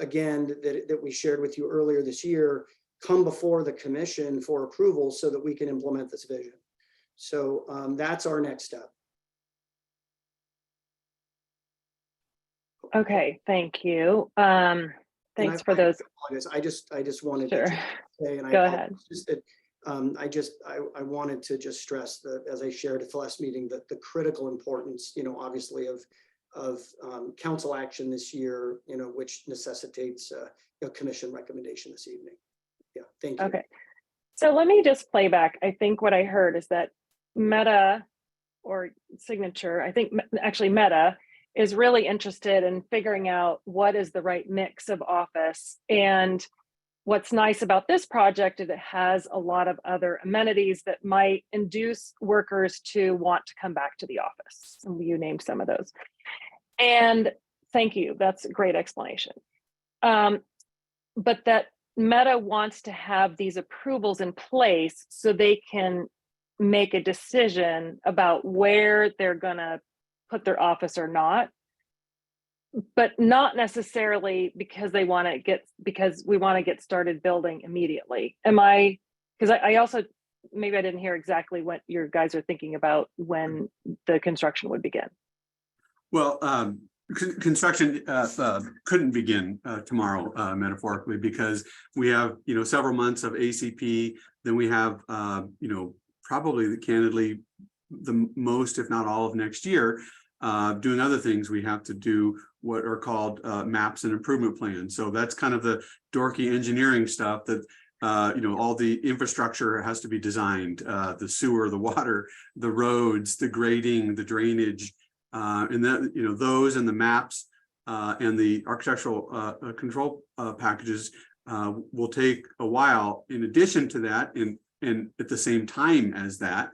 again, that we shared with you earlier this year, come before the commission for approval so that we can implement this vision. So that's our next step. Okay, thank you. Thanks for those. I just wanted Sure. to say, and Go ahead. just that I wanted to just stress that, as I shared at the last meeting, that the critical importance, obviously of council action this year, which necessitates a commission recommendation this evening. Yeah, thank you. Okay, so let me just play back. I think what I heard is that Meta or Signature, I think actually Meta is really interested in figuring out what is the right mix of office. And what's nice about this project is it has a lot of other amenities that might induce workers to want to come back to the office. And you named some of those. And thank you, that's a great explanation. But that Meta wants to have these approvals in place so they can make a decision about where they're gonna put their office or not, but not necessarily because we want to get started building immediately. Because I also, maybe I didn't hear exactly what your guys are thinking about when the construction would begin. Well, construction couldn't begin tomorrow, metaphorically, because we have, several months of ACP. Then we have, probably candidly the most, if not all of next year, doing other things. We have to do what are called maps and improvement plans. So that's kind of the dorky engineering stuff that, all the infrastructure has to be designed, the sewer, the water, the roads, the grading, the drainage, and that, those and the maps and the architectural control packages will take a while. In addition to that, and at the same time as that,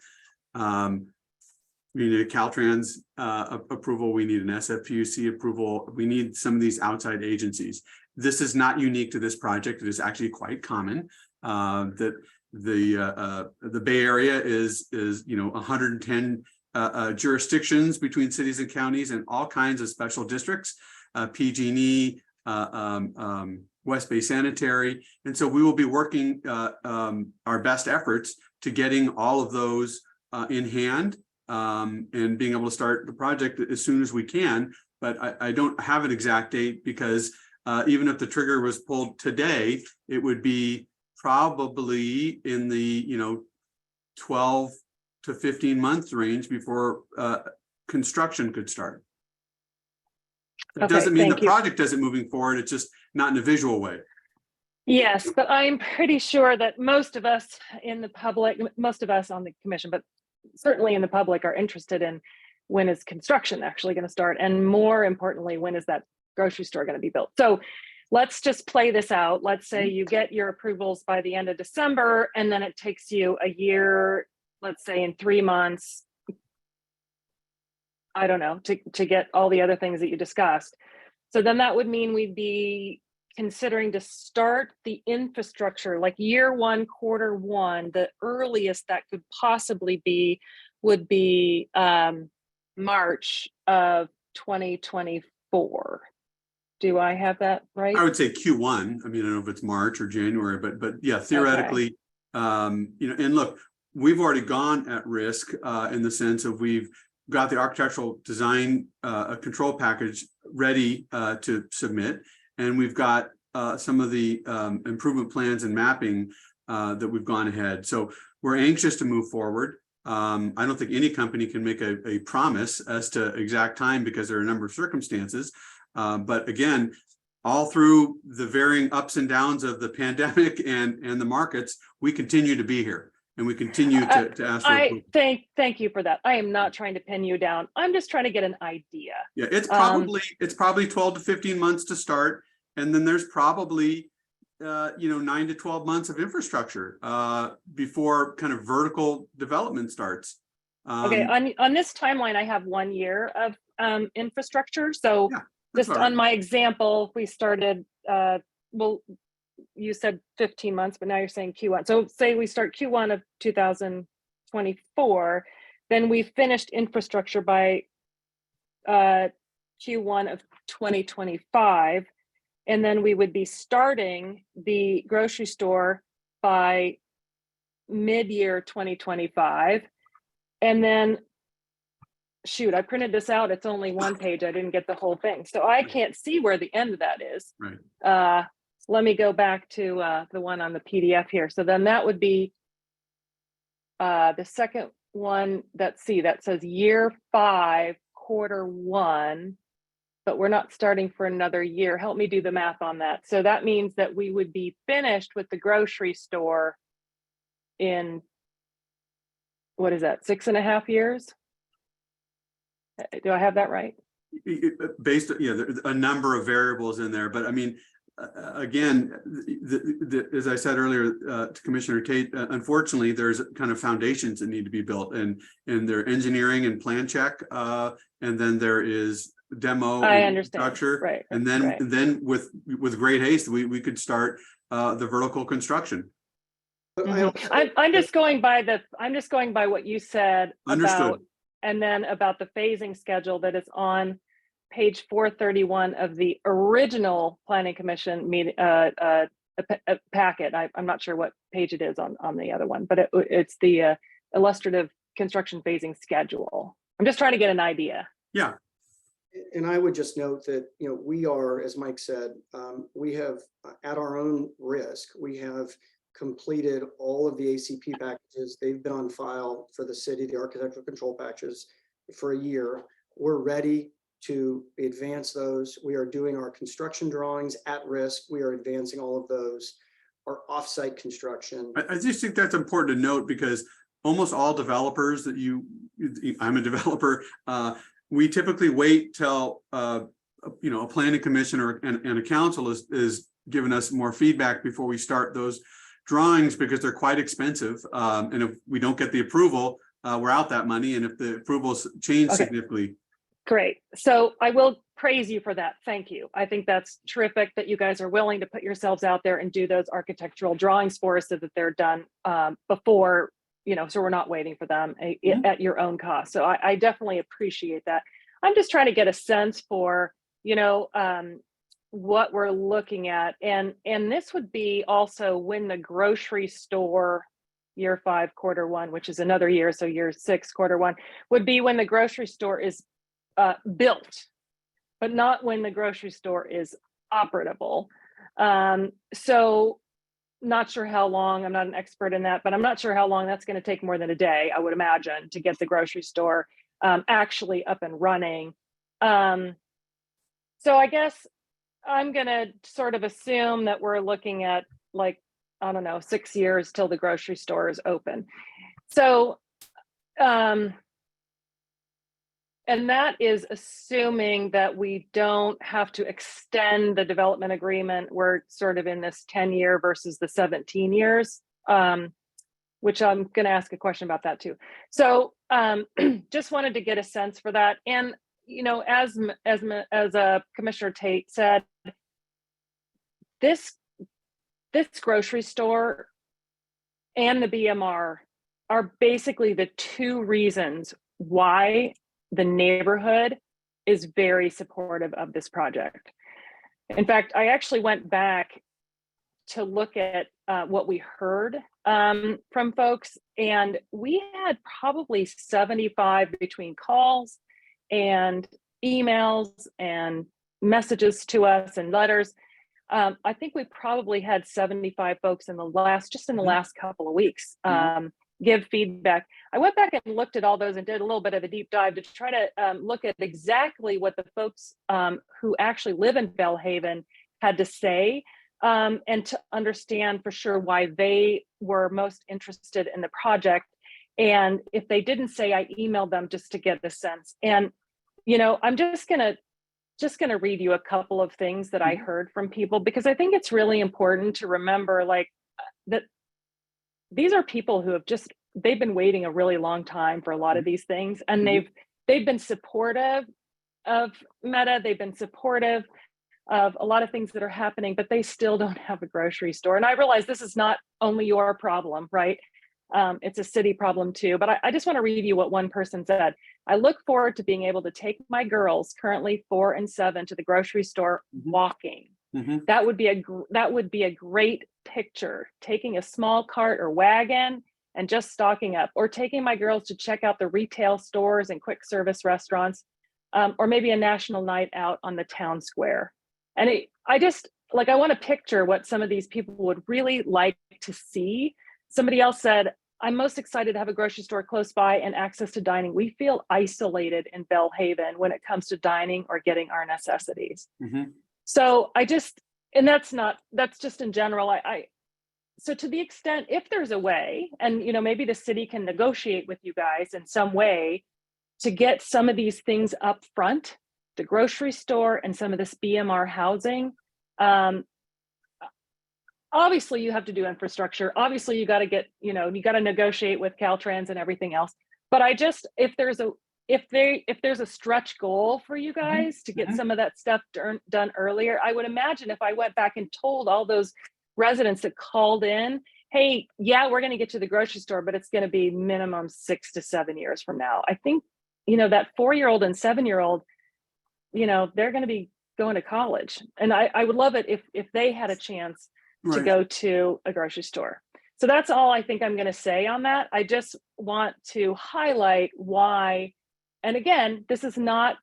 we need a Caltrans approval, we need an SFPUC approval, we need some of these outside agencies. This is not unique to this project. It is actually quite common that the Bay Area is 110 jurisdictions between cities and counties and all kinds of special districts, PG&E, West Bay Sanitary. And so we will be working our best efforts to getting all of those in hand and being able to start the project as soon as we can. But I don't have an exact date because even if the trigger was pulled today, it would be probably in the 12 to 15 months range before construction could start. It doesn't mean the project isn't moving forward, it's just not in a visual way. Yes, but I'm pretty sure that most of us in the public, most of us on the commission, but certainly in the public, are interested in when is construction actually going to start, and more importantly, when is that grocery store going to be built. So let's just play this out. Let's say you get your approvals by the end of December, and then it takes you a year, let's say in 3 months, I don't know, to get all the other things that you discussed. So then that would mean we'd be considering to start the infrastructure like year one, quarter one. The earliest that could possibly be would be March of 2024. Do I have that right? I would say Q1. I mean, I don't know if it's March or January, but yeah, theoretically, and look, we've already gone at risk in the sense of we've got the architectural design control package ready to submit, and we've got some of the improvement plans and mapping that we've gone ahead. So we're anxious to move forward. I don't think any company can make a promise as to exact time because there are a number of circumstances. But again, all through the varying ups and downs of the pandemic and the markets, we continue to be here. And we continue to ask for approval. Thank you for that. I am not trying to pin you down. I'm just trying to get an idea. Yeah, it's probably 12 to 15 months to start, and then there's probably you know, 9 to 12 months of infrastructure before kind of vertical development starts. Okay, on this timeline, I have 1 year of infrastructure. So just on my example, if we started, well, you said 15 months, but now you're saying Q1. So say we start Q1 of 2024, then we finished infrastructure by Q1 of 2025. And then we would be starting the grocery store by mid-year 2025. And then, shoot, I printed this out. It's only 1 page. I didn't get the whole thing. So I can't see where the end of that is. Right. Let me go back to the one on the PDF here. So then that would be the second one that says year 5, quarter 1, but we're not starting for another year. Help me do the math on that. So that means that we would be finished with the grocery store in, what is that, 6.5 years? Do I have that right? Based, yeah, there's a number of variables in there, but I mean, again, as I said earlier to Commissioner Tate, unfortunately, there's kind of foundations that need to be built, and there engineering and plan check, and then there is demo. I understand. Structure, right? And then with great haste, we could start the vertical construction. I'm just going by what you said. Understood. About, and then about the phasing schedule that is on page 431 of the original Planning Commission packet. I'm not sure what page it is on the other one, but it's the illustrative construction phasing schedule. I'm just trying to get an idea. Yeah. And I would just note that, you know, we are, as Mike said, we have at our own risk, we have completed all of the ACP packages. They've been on file for the city, the architectural control packages, for a year. We're ready to advance those. We are doing our construction drawings at risk. We are advancing all of those. Our offsite construction. I just think that's important to note, because almost all developers that I'm a developer, we typically wait till you know, a planning commission and a council is giving us more feedback before we start those drawings, because they're quite expensive. And if we don't get the approval, we're out that money. And if the approvals change significantly. Great. So I will praise you for that. Thank you. I think that's terrific that you guys are willing to put yourselves out there and do those architectural drawings for us so that they're done before, you know, so we're not waiting for them at your own cost. So I definitely appreciate that. I'm just trying to get a sense for, you know, what we're looking at. And this would be also when the grocery store year 5, quarter 1, which is another year. So year 6, quarter 1 would be when the grocery store is built, but not when the grocery store is operable. So not sure how long, I'm not an expert in that, but I'm not sure how long that's going to take, more than a day, I would imagine, to get the grocery store actually up and running. So I guess I'm going to sort of assume that we're looking at, like, I don't know, 6 years till the grocery store is open. So, and that is assuming that we don't have to extend the development agreement. We're sort of in this 10-year versus the 17 years, which I'm going to ask a question about that too. So just wanted to get a sense for that. And, you know, as Commissioner Tate said, this grocery store and the BMR are basically the 2 reasons why the neighborhood is very supportive of this project. In fact, I actually went back to look at what we heard from folks, and we had probably 75 between calls and emails and messages to us and letters. I think we probably had 75 folks in the last couple of weeks give feedback. I went back and looked at all those and did a little bit of a deep dive to try to look at exactly what the folks who actually live in Bellhaven had to say, and to understand for sure why they were most interested in the project. And if they didn't say, I emailed them just to get the sense. And, you know, I'm just gonna just going to read you a couple of things that I heard from people, because I think it's really important to remember like that these are people who have they've been waiting a really long time for a lot of these things, and they've been supportive of Meta. They've been supportive of a lot of things that are happening, but they still don't have a grocery store. And I realize this is not only your problem, right? It's a city problem too, but I just want to read you what one person said. I look forward to being able to take my girls, currently 4 and 7, to the grocery store walking. That would be a great picture, taking a small cart or wagon and just stocking up, or taking my girls to check out the retail stores and quick service restaurants, or maybe a national night out on the town square. And I want to picture what some of these people would really like to see. Somebody else said, I'm most excited to have a grocery store close by and access to dining. We feel isolated in Bellhaven when it comes to dining or getting our necessities. So that's just in general. So to the extent, if there's a way, and maybe the city can negotiate with you guys in some way to get some of these things up front, the grocery store and some of this BMR housing. Obviously you have to do infrastructure. Obviously you got to get, you got to negotiate with Caltrans and everything else. But if there's a stretch goal for you guys to get some of that stuff done earlier, I would imagine if I went back and told all those residents that called in, hey, yeah, we're going to get to the grocery store, but it's going to be minimum 6 to 7 years from now. I think, that 4-year-old and 7-year-old, they're going to be going to college. And I would love it if they had a chance to go to a grocery store. So that's all I think I'm going to say on that. I just want to highlight why, and again, this is not,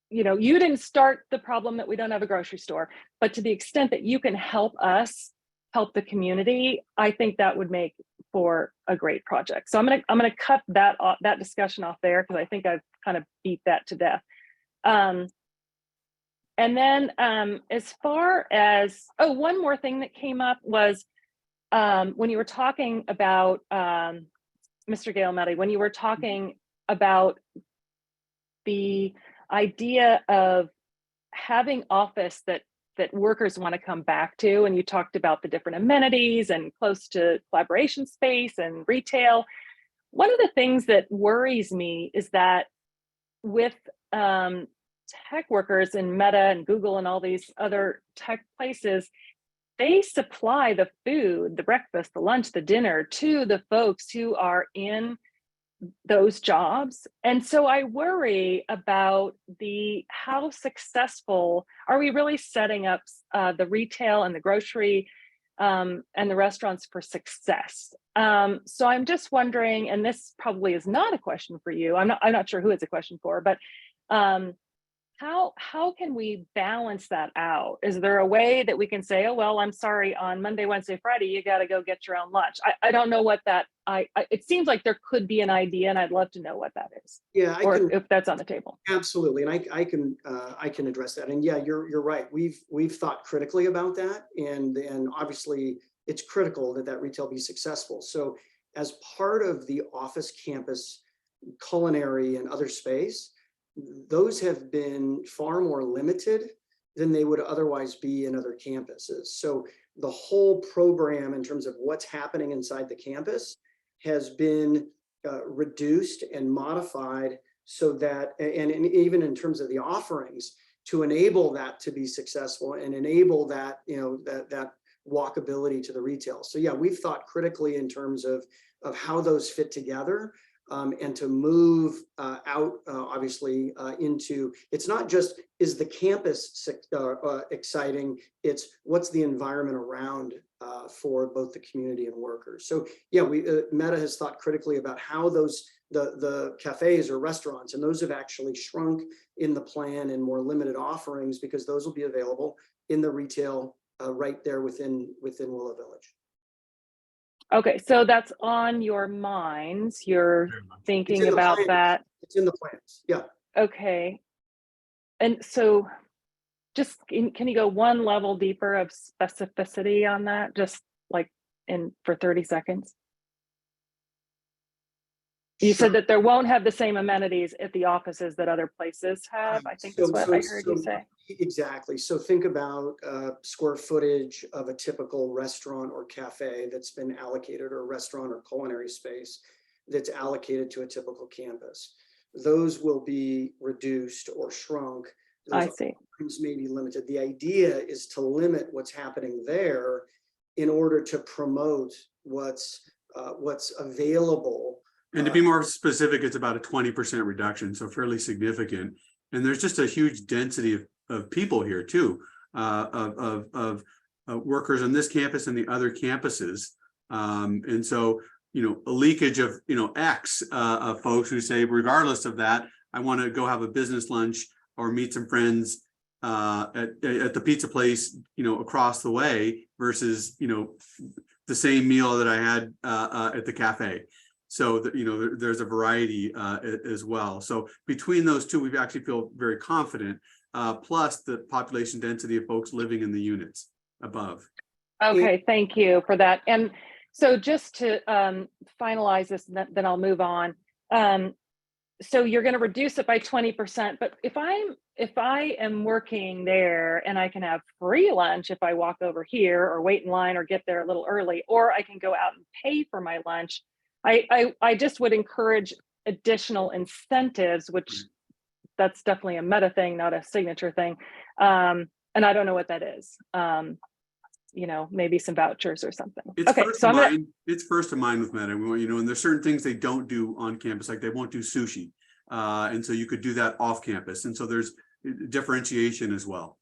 you didn't start the problem that we don't have a grocery store, but to the extent that you can help us help the community, I think that would make for a great project. So I'm gonna cut that discussion off there, because I think I've kind of beat that to death. And then as far as, one more thing that came up was when you were talking about, Mr. Gale Medley, when you were talking about the idea of having office that workers want to come back to, and you talked about the different amenities and close to collaboration space and retail. One of the things that worries me is that with tech workers in Meta and Google and all these other tech places, they supply the food, the breakfast, the lunch, the dinner to the folks who are in those jobs. And so I worry about how successful are we really setting up the retail and the grocery and the restaurants for success. So I'm just wondering, and this probably is not a question for you, I'm not sure who it's a question for, but how can we balance that out? Is there a way that we can say, oh, well, I'm sorry, on Monday, Wednesday, Friday, you got to go get your own lunch? I don't know what that, it seems like there could be an idea, and I'd love to know what that is. Yeah, if that's on the table. Absolutely, and I can address that. And yeah, you're right. We've thought critically about that, and obviously it's critical that retail be successful. So as part of the office campus, culinary and other space, those have been far more limited than they would otherwise be in other campuses. So the whole program in terms of what's happening inside the campus has been reduced and modified so that, and even in terms of the offerings, to enable that to be successful and enable that, that walkability to the retail. So yeah, we've thought critically in terms of how those fit together. And to move out, obviously, into, it's not just, is the campus exciting, it's what's the environment around for both the community and workers. So yeah, Meta has thought critically about how the cafes or restaurants, and those have actually shrunk in the plan and more limited offerings, because those will be available in the retail right there within Willow Village. Okay, so that's on your minds. You're thinking about that. It's in the plans. Yeah. Okay. And so just can you go one level deeper of specificity on that? Just like for 30 seconds. You said that there won't have the same amenities at the offices that other places have. I think that's what I heard you say. Exactly. So think about square footage of a typical restaurant or cafe that's been allocated, or a restaurant or culinary space that's allocated to a typical campus. Those will be reduced or shrunk. I see. Those may be limited. The idea is to limit what's happening there in order to promote what's available. And to be more specific, it's about a 20% reduction, so fairly significant. And there's just a huge density of people here too, of workers on this campus and the other campuses. And so, you know, a leakage of, you know, X of folks who say, regardless of that, I want to go have a business lunch or meet some friends at the pizza place, you know, across the way versus, you know, the same meal that I had at the cafe. So that, you know, there's a variety as well. So between those two, we actually feel very confident, plus the population density of folks living in the units above. Okay, thank you for that. And so just to finalize this, then I'll move on. So you're going to reduce it by 20%, but if I am working there and I can have free lunch if I walk over here or wait in line or get there a little early, or I can go out and pay for my lunch, I just would encourage additional incentives, which that's definitely a meta thing, not a signature thing. And I don't know what that is. You know, maybe some vouchers or something. It's okay, first so of mind. It's first of mind with Meta. You know, and there's certain things they don't do on campus, like they won't do sushi, and so you could do that off campus. And so there's differentiation as well.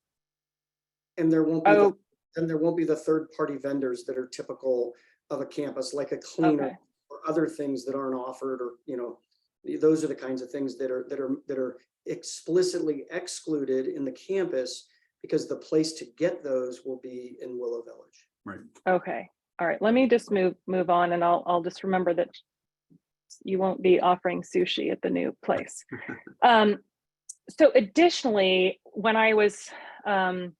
And there won't be there won't be the third-party vendors that are typical of a campus, like a cleaner or other things that aren't offered, or, you know, those are the kinds of things that are explicitly excluded in the campus, because the place to get those will be in Willow Village. Right. Okay. All right. Let me just move on, and I'll just remember that you won't be offering sushi at the new place. So additionally, when I was and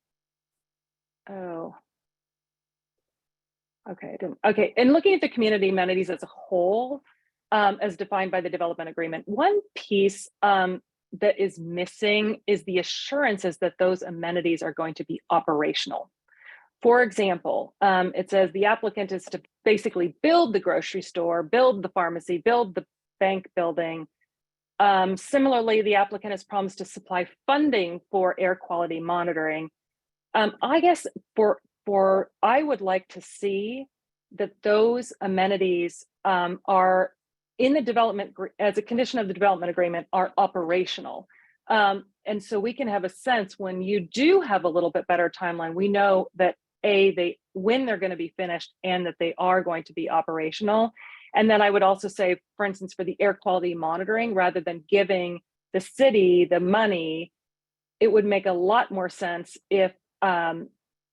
looking at the community amenities as a whole, as defined by the development agreement, one piece that is missing is the assurances that those amenities are going to be operational. For example, it says the applicant is to basically build the grocery store, build the pharmacy, build the bank building. Similarly, the applicant has promised to supply funding for air quality monitoring. I guess I would like to see that those amenities are in the development, as a condition of the development agreement, are operational. And so we can have a sense when you do have a little bit better timeline, we know that when they're going to be finished and that they are going to be operational. And then I would also say, for instance, for the air quality monitoring, rather than giving the city the money, it would make a lot more sense if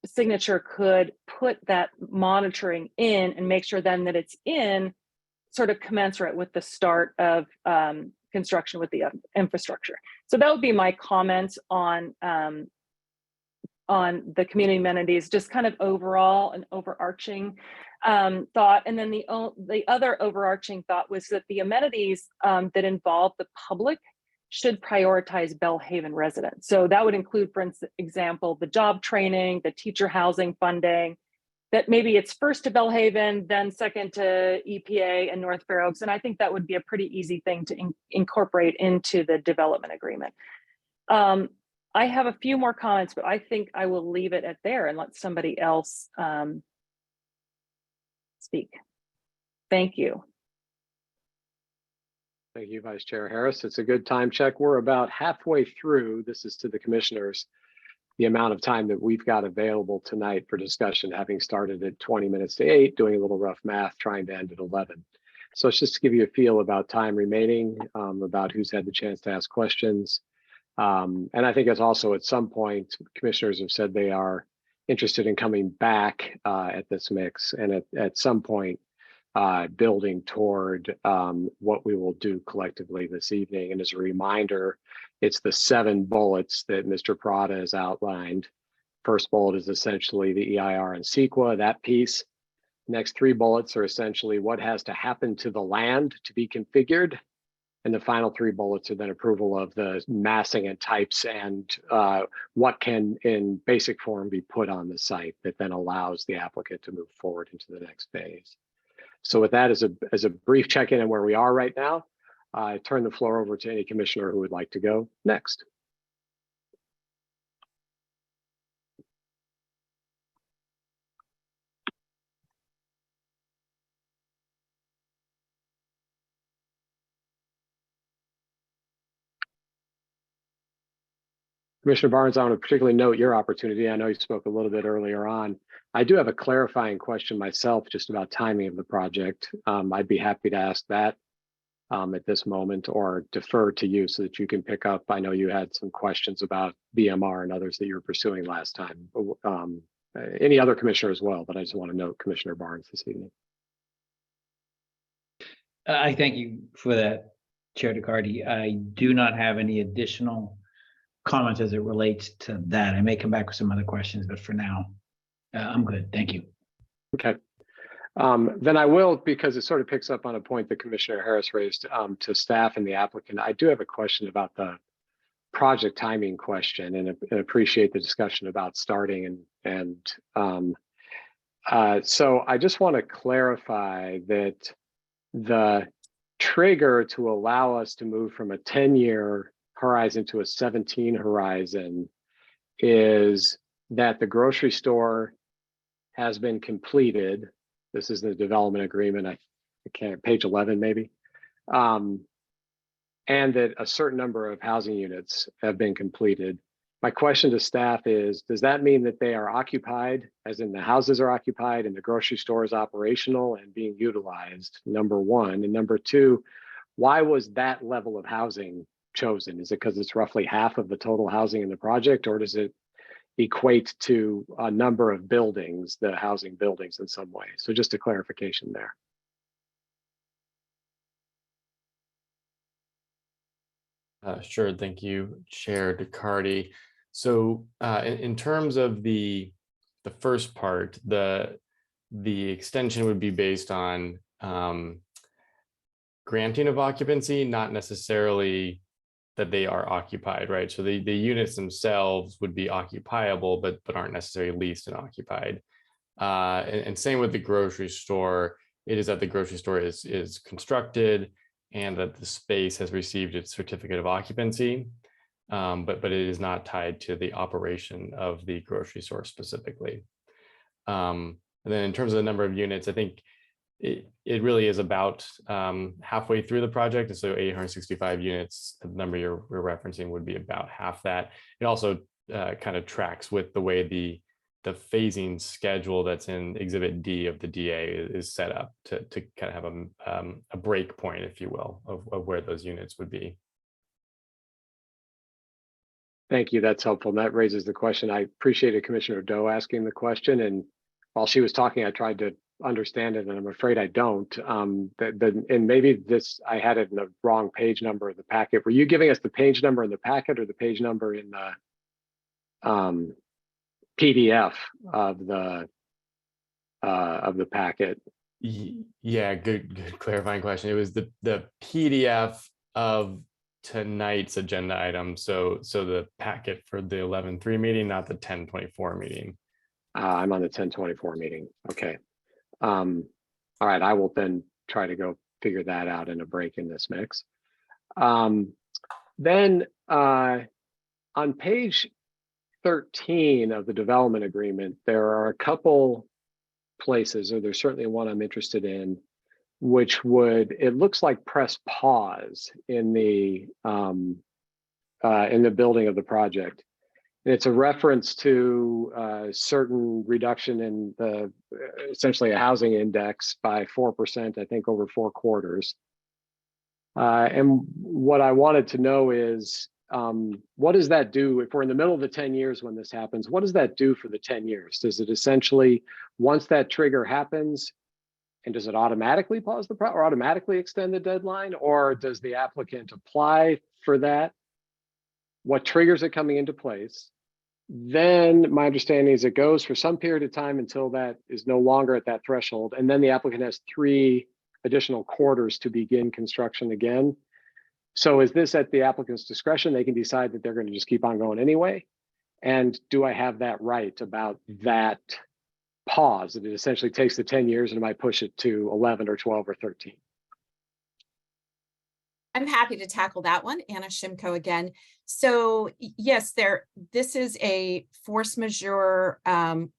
Signature could put that monitoring in and make sure then that it's in sort of commensurate with the start of construction with the infrastructure. So that would be my comments on the community amenities, just kind of overall an overarching thought. And then the other overarching thought was that the amenities that involve the public should prioritize Belhaven residents. So that would include, for example, the job training, the teacher housing funding, that maybe it's first to Belhaven, then second to EPA and North Fair Oaks. And I think that would be a pretty easy thing to incorporate into the development agreement. I have a few more comments, but I think I will leave it at there and let somebody else speak. Thank you. Thank you, Vice Chair Harris. It's a good time check. We're about halfway through. This is to the commissioners, the amount of time that we've got available tonight for discussion, having started at 20 minutes to 8, doing a little rough math, trying to end at 11. So it's just to give you a feel about time remaining, about who's had the chance to ask questions. And I think it's also at some point, commissioners have said they are interested in coming back at this mix, and at some point, building toward what we will do collectively this evening. And as a reminder, it's the 7 bullets that Mr. Prada has outlined. First bullet is essentially the EIR and CEQA, that piece. Next 3 bullets are essentially what has to happen to the land to be configured. And the final 3 bullets are then approval of the massing and types and what can in basic form be put on the site that then allows the applicant to move forward into the next phase. So with that as a brief check-in on where we are right now, I turn the floor over to any commissioner who would like to go next. Commissioner Barnes, I want to particularly note your opportunity. I know you spoke a little bit earlier on. I do have a clarifying question myself just about timing of the project. I'd be happy to ask that at this moment or defer to you so that you can pick up. I know you had some questions about BMR and others that you were pursuing last time. Any other commissioner as well, but I just want to note Commissioner Barnes this evening. I thank you for that, Chair DeCardi. I do not have any additional comments as it relates to that. I may come back with some other questions, but for now, I'm good. Thank you. Okay. Then I will, because it sort of picks up on a point that Commissioner Harris raised to staff and the applicant. I do have a question about the project timing question and appreciate the discussion about starting so I just want to clarify that the trigger to allow us to move from a 10-year horizon to a 17 horizon is that the grocery store has been completed. This is the development agreement. I can't, page 11 maybe. And that a certain number of housing units have been completed. My question to staff is, does that mean that they are occupied, as in the houses are occupied and the grocery store is operational and being utilized, number one? And number two, why was that level of housing chosen? Is it because it's roughly half of the total housing in the project, or does it equate to a number of buildings, the housing buildings in some way? So just a clarification there. Sure, thank you, Chair DeCardi. So in terms of the first part, the extension would be based on granting of occupancy, not necessarily that they are occupied, right? So the units themselves would be occupiable, but aren't necessarily leased and occupied. And same with the grocery store. It is that the grocery store is constructed and that the space has received its certificate of occupancy, but it is not tied to the operation of the grocery store specifically. And then in terms of the number of units, I think it really is about halfway through the project. And so 865 units, the number you're referencing would be about half that. It also kind of tracks with the way the phasing schedule that's in Exhibit D of the DA is set up to kind of have a break point, if you will, of where those units would be. Thank you. That's helpful. And that raises the question. I appreciated Commissioner Doe asking the question. And while she was talking, I tried to understand it, and I'm afraid I don't. And maybe I had it in the wrong page number of the packet. Were you giving us the page number in the packet or the page number in the PDF of the packet? Yeah, good clarifying question. It was the PDF of tonight's agenda item. So the packet for the 11/3 meeting, not the 10/24 meeting. I'm on the 10/24 meeting. Okay. All right. I will then try to go figure that out in a break in this mix. Then on page 13 of the development agreement, there are a couple places, or there's certainly one I'm interested in, which would, it looks like press pause in the building of the project. And it's a reference to certain reduction in the essentially a housing index by 4%, I think, over 4 quarters. And what I wanted to know is, what does that do if we're in the middle of the 10 years when this happens? What does that do for the 10 years? Does it essentially, once that trigger happens, and does it automatically pause the project or automatically extend the deadline, or does the applicant apply for that? What triggers it coming into place? Then my understanding is it goes for some period of time until that is no longer at that threshold. And then the applicant has 3 additional quarters to begin construction again. So is this at the applicant's discretion? They can decide that they're going to just keep on going anyway. And do I have that right about that pause? That it essentially takes the 10 years and it might push it to 11 or 12 or 13. I'm happy to tackle that one. Anna Shimko again. So yes, this is a force majeure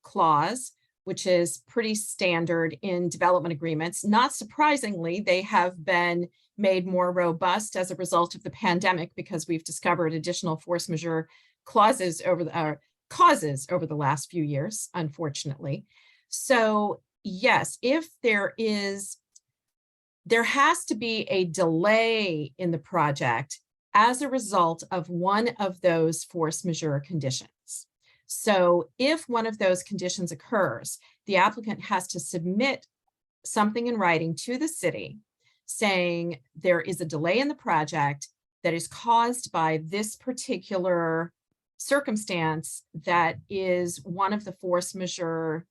clause, which is pretty standard in development agreements. Not surprisingly, they have been made more robust as a result of the pandemic because we've discovered additional force majeure clauses causes over the last few years, unfortunately. So yes, if there has to be a delay in the project as a result of one of those force majeure conditions. So if one of those conditions occurs, the applicant has to submit something in writing to the city saying there is a delay in the project that is caused by this particular circumstance that is one of the force majeure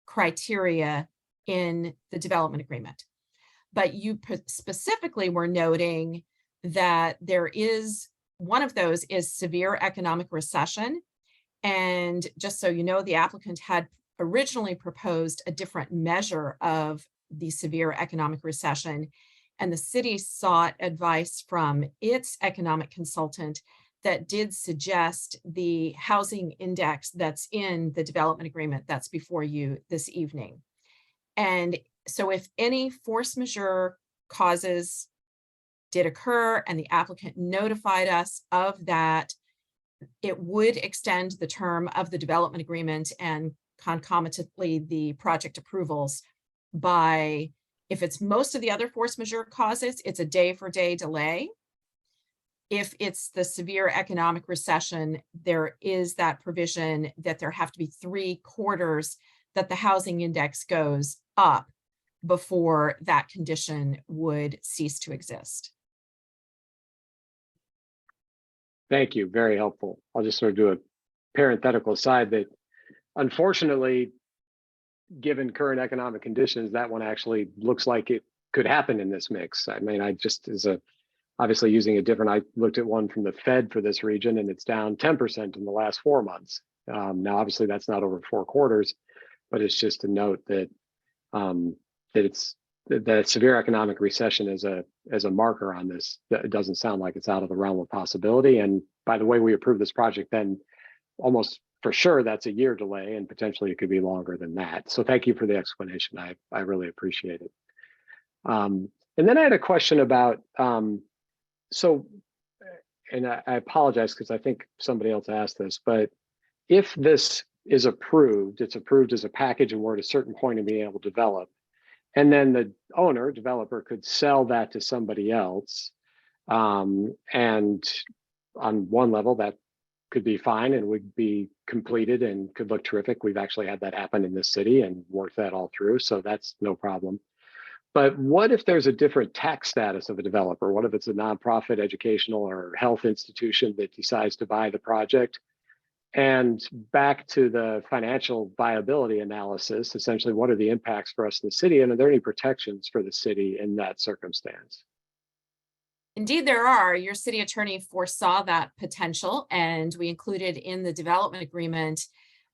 criteria in the development agreement. But you specifically were noting that there is one of those is severe economic recession. And just so you know, the applicant had originally proposed a different measure of the severe economic recession, and the city sought advice from its economic consultant that did suggest the housing index that's in the development agreement that's before you this evening. And so if any force majeure causes did occur and the applicant notified us of that, it would extend the term of the development agreement and concomitantly the project approvals by, if it's most of the other force majeure causes, it's a day-for-day delay. If it's the severe economic recession, there is that provision that there have to be 3 quarters that the housing index goes up before that condition would cease to exist. Thank you, very helpful. I'll just sort of do a parenthetical aside that unfortunately, given current economic conditions, that one actually looks like it could happen in this mix. I mean, I just obviously using a different, I looked at one from the Fed for this region and it's down 10% in the last 4 months. Now, obviously that's not over 4 quarters, but it's just to note that that severe economic recession as a marker on this, that it doesn't sound like it's out of the realm of possibility. And by the way we approve this project, then almost for sure that's a year delay and potentially it could be longer than that. So thank you for the explanation. I really appreciate it. And then I had a question about, and I apologize because I think somebody else asked this, but if this is approved, it's approved as a package and we're at a certain point in being able to develop, and then the owner, developer, could sell that to somebody else. And on one level, that could be fine and would be completed and could look terrific. We've actually had that happen in this city and worked that all through, so that's no problem. But what if there's a different tax status of a developer? What if it's a nonprofit, educational, or health institution that decides to buy the project? And back to the financial viability analysis, essentially, what are the impacts for us in the city? And are there any protections for the city in that circumstance? Indeed, there are. Your city attorney foresaw that potential, and we included in the development agreement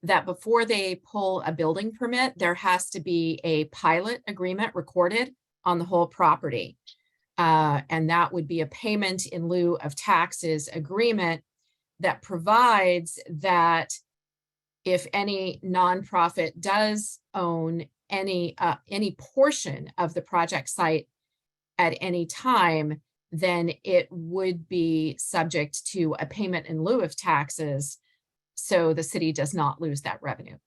that before they pull a building permit, there has to be a pilot agreement recorded on the whole property. And that would be a payment in lieu of taxes agreement that provides that if any nonprofit does own any portion of the project site at any time, then it would be subject to a payment in lieu of taxes, so the city does not lose that revenue.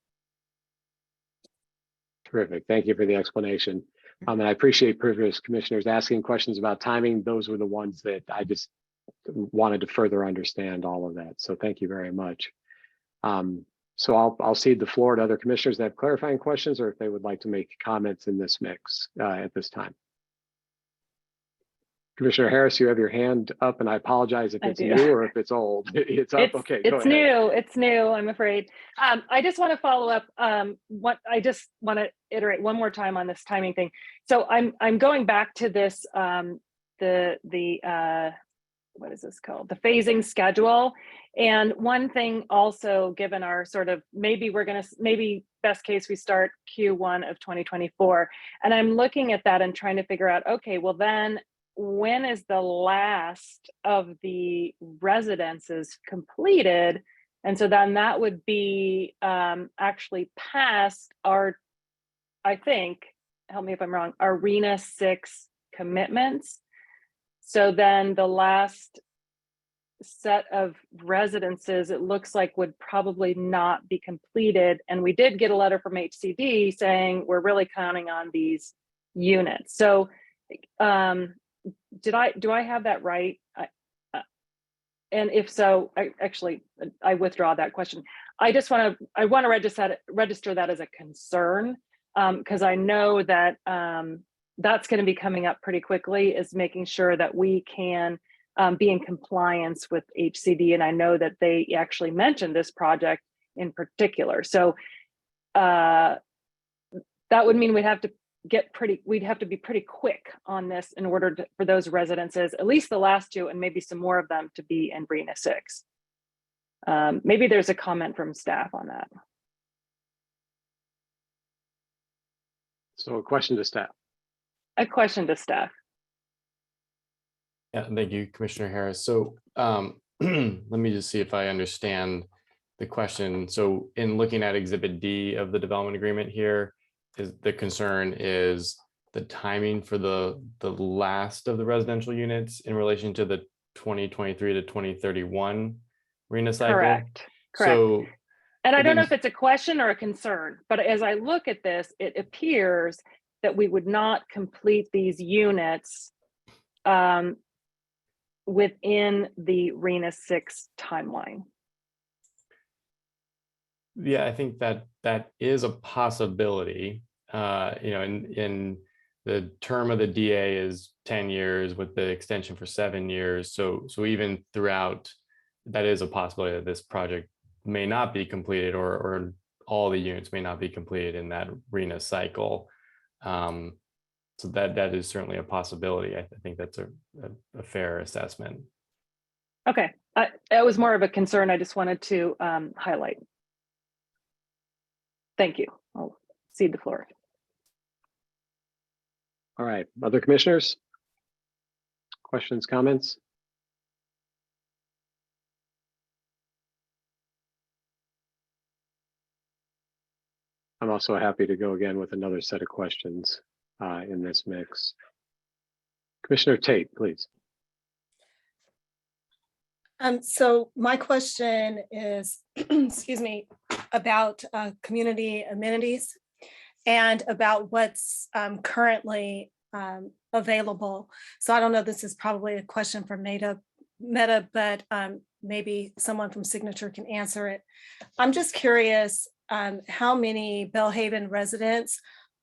Terrific. Thank you for the explanation. And I appreciate previous commissioners asking questions about timing. Those were the ones that I just wanted to further understand all of that. So thank you very much. So I'll cede the floor to other commissioners that have clarifying questions or if they would like to make comments in this mix at this time. Commissioner Harris, you have your hand up, and I apologize if I it's do. new or if it's old. It's up. Okay, go It's ahead. new. It's new, I'm afraid. I just want to follow up. What I just want to iterate one more time on this timing thing. So I'm going back to this what is this called? The phasing schedule. And one thing also, given our sort of maybe best case we start Q1 of 2024. And I'm looking at that and trying to figure out, okay, well then when is the last of the residences completed? And so then that would be actually past our, I think, help me if I'm wrong, our RENA 6 commitments. So then the last set of residences, it looks like, would probably not be completed. And we did get a letter from HCD saying we're really counting on these units. So do I have that right? And if so, I withdraw that question. I want to register that as a concern, because I know that that's going to be coming up pretty quickly, is making sure that we can be in compliance with HCD. And I know that they actually mentioned this project in particular. So that would mean we'd have to be pretty quick on this in order for those residences, at least the last two, and maybe some more of them, to be in RENA 6. Maybe there's a comment from staff on that. So a question to staff. A question to staff. Yeah, thank you, Commissioner Harris. So let me just see if I understand the question. So in looking at Exhibit D of the development agreement here, is the concern is the timing for the last of the residential units in relation to the 2023 to 2031 RENA cycle? Correct. So, and I don't know if it's a question or a concern, but as I look at this, it appears that we would not complete these units within the RENA 6 timeline. Yeah, I think that is a possibility. In the term of the DA is 10 years with the extension for 7 years. So even throughout, that is a possibility that this project may not be completed, or all the units may not be completed in that RENA cycle. So that is certainly a possibility. I think that's a fair assessment. Okay, it was more of a concern I just wanted to highlight. Thank you. I'll cede the floor. All right, other commissioners? Questions, comments? I'm also happy to go again with another set of questions in this mix. Commissioner Tate, please. So my question is, excuse me, about community amenities and about what's currently available. So I don't know, this is probably a question for Meta, but maybe someone from Signature can answer it. I'm just curious how many Belhaven residents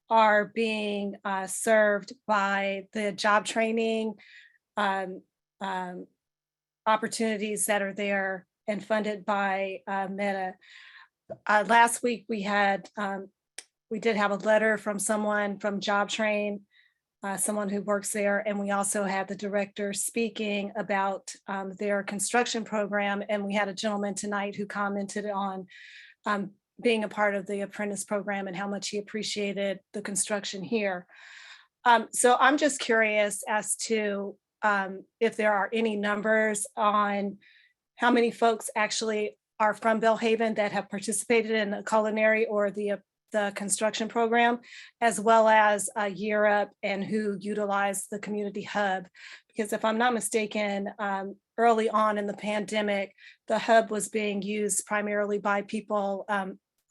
are being served by the job training opportunities that are there and funded by Meta. Last week we did have a letter from someone from Job Train, someone who works there, and we also had the director speaking about their construction program, and we had a gentleman tonight who commented on being a part of the apprentice program and how much he appreciated the construction here. So I'm just curious as to if there are any numbers on how many folks actually are from Belhaven that have participated in the culinary or the construction program, as well as Year Up and who utilize the community hub. Because if I'm not mistaken, early on in the pandemic, the hub was being used primarily by people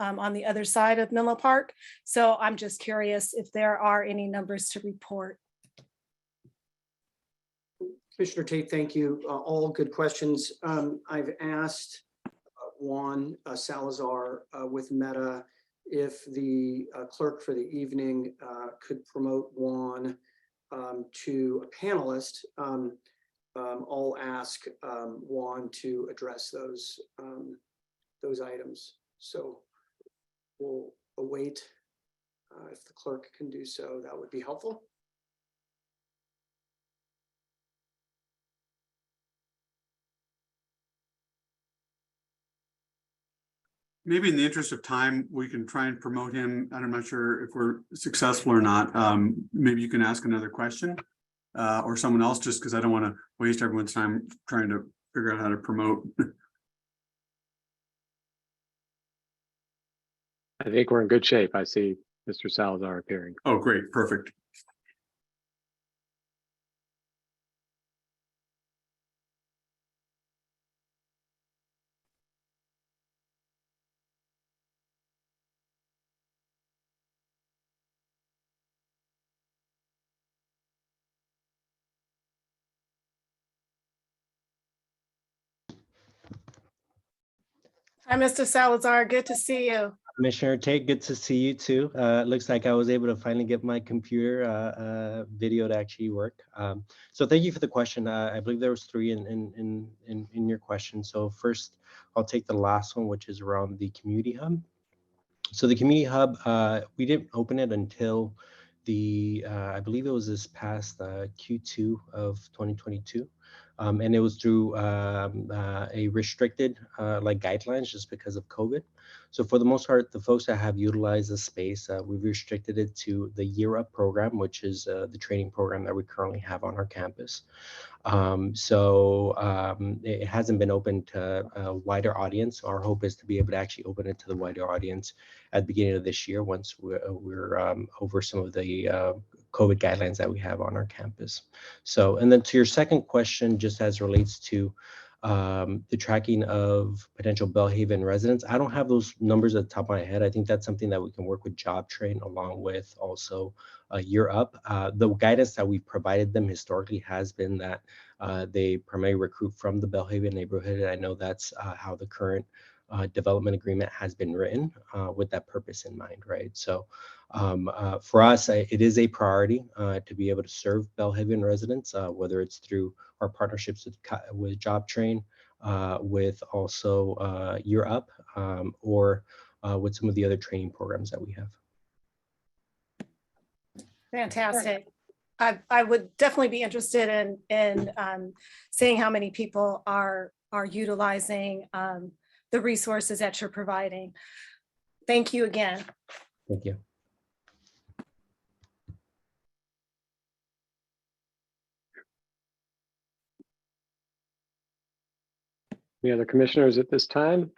on the other side of Menlo Park. So I'm just curious if there are any numbers to report. Commissioner Tate, thank you. All good questions. I've asked Juan Salazar with Meta if the clerk for the evening could promote Juan to a panelist, I'll ask Juan to address those items. So we'll await if the clerk can do so, that would be helpful. Maybe in the interest of time, we can try and promote him. And I'm not sure if we're successful or not. Maybe you can ask another question or someone else, just because I don't want to waste everyone's time trying to figure out how to promote. I think we're in good shape. I see Mr. Salazar appearing. Oh, great. Perfect. Hi, Mr. Salazar. Good to see you. Commissioner Tate, good to see you too. It looks like I was able to finally get my computer video to actually work. So thank you for the question. I believe there was three in your question. So first, I'll take the last one, which is around the community hub. So the community hub, we didn't open it until I believe it was this past Q2 of 2022. And it was through a restricted like guidelines just because of COVID. So for the most part, the folks that have utilized the space, we've restricted it to the Year Up program, which is the training program that we currently have on our campus. It hasn't been open to a wider audience. Our hope is to be able to actually open it to the wider audience at the beginning of this year once we're over some of the COVID guidelines that we have on our campus. So, and then to your second question, just as relates to the tracking of potential Belhaven residents, I don't have those numbers at the top of my head. I think that's something that we can work with JobTrain along with also Year Up. The guidance that we've provided them historically has been that they primarily recruit from the Belhaven neighborhood. And I know that's how the current development agreement has been written with that purpose in mind, right? So for us, it is a priority to be able to serve Belhaven residents, whether it's through our partnerships with JobTrain, with also Year Up, or with some of the other training programs that we have. Fantastic. I would definitely be interested in seeing how many people are utilizing the resources that you're providing. Thank you again. Thank you. Any other commissioners at this time?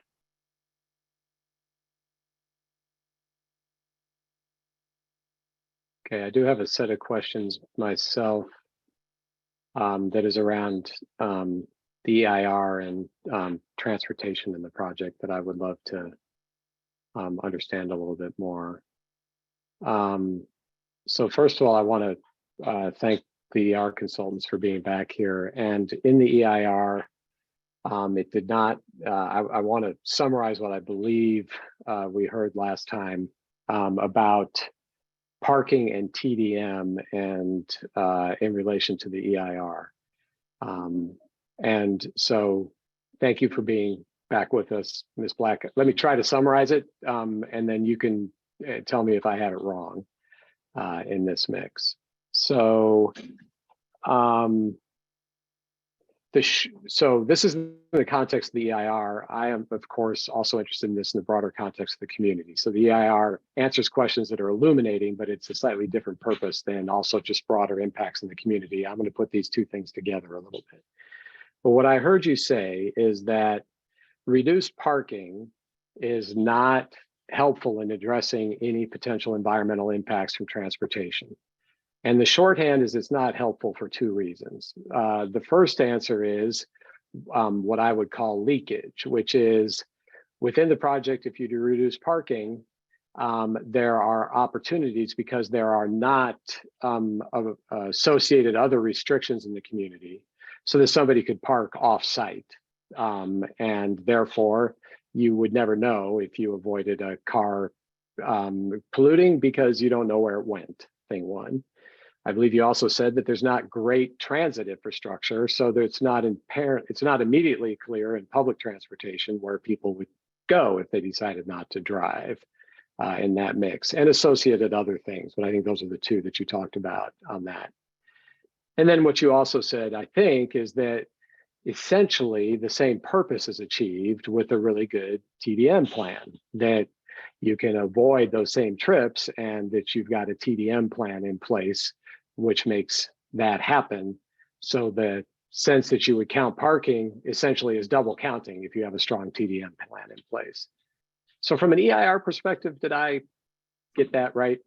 Okay, I do have a set of questions myself that is around the EIR and transportation in the project that I would love to understand a little bit more. So first of all, I want to thank the EIR consultants for being back here. And in the EIR, it did not, I want to summarize what I believe we heard last time about parking and TDM and in relation to the EIR. And so thank you for being back with us, Ms. Black. Let me try to summarize it, and then you can tell me if I have it wrong in this mix. So, so this is in the context of the EIR. I am, of course, also interested in this in the broader context of the community. So the EIR answers questions that are illuminating, but it's a slightly different purpose than also just broader impacts in the community. I'm going to put these two things together a little bit. But what I heard you say is that reduced parking is not helpful in addressing any potential environmental impacts from transportation. And the shorthand is it's not helpful for two reasons. The first answer is what I would call leakage, which is within the project, if you do reduce parking, there are opportunities because there are not associated other restrictions in the community so that somebody could park off-site. And therefore, you would never know if you avoided a car polluting because you don't know where it went, thing one. I believe you also said that there's not great transit infrastructure, so that it's not immediately clear in public transportation where people would go if they decided not to drive in that mix, and associated other things. But I think those are the two that you talked about on that. And then what you also said, I think, is that essentially the same purpose is achieved with a really good TDM plan, that you can avoid those same trips and that you've got a TDM plan in place, which makes that happen. So the sense that you would count parking essentially is double counting if you have a strong TDM plan in place. So from an EIR perspective, did I get that right?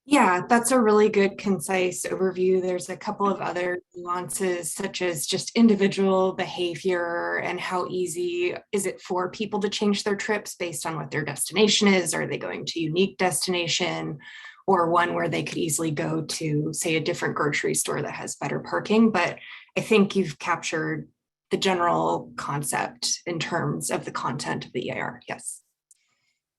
Yeah, that's a really good, concise overview. There's a couple of other nuances, such as just individual behavior and how easy is it for people to change their trips based on what their destination is. Are they going to a unique destination or one where they could easily go to, say, a different grocery store that has better parking? But I think you've captured the general concept in terms of the content of the EIR. Yes.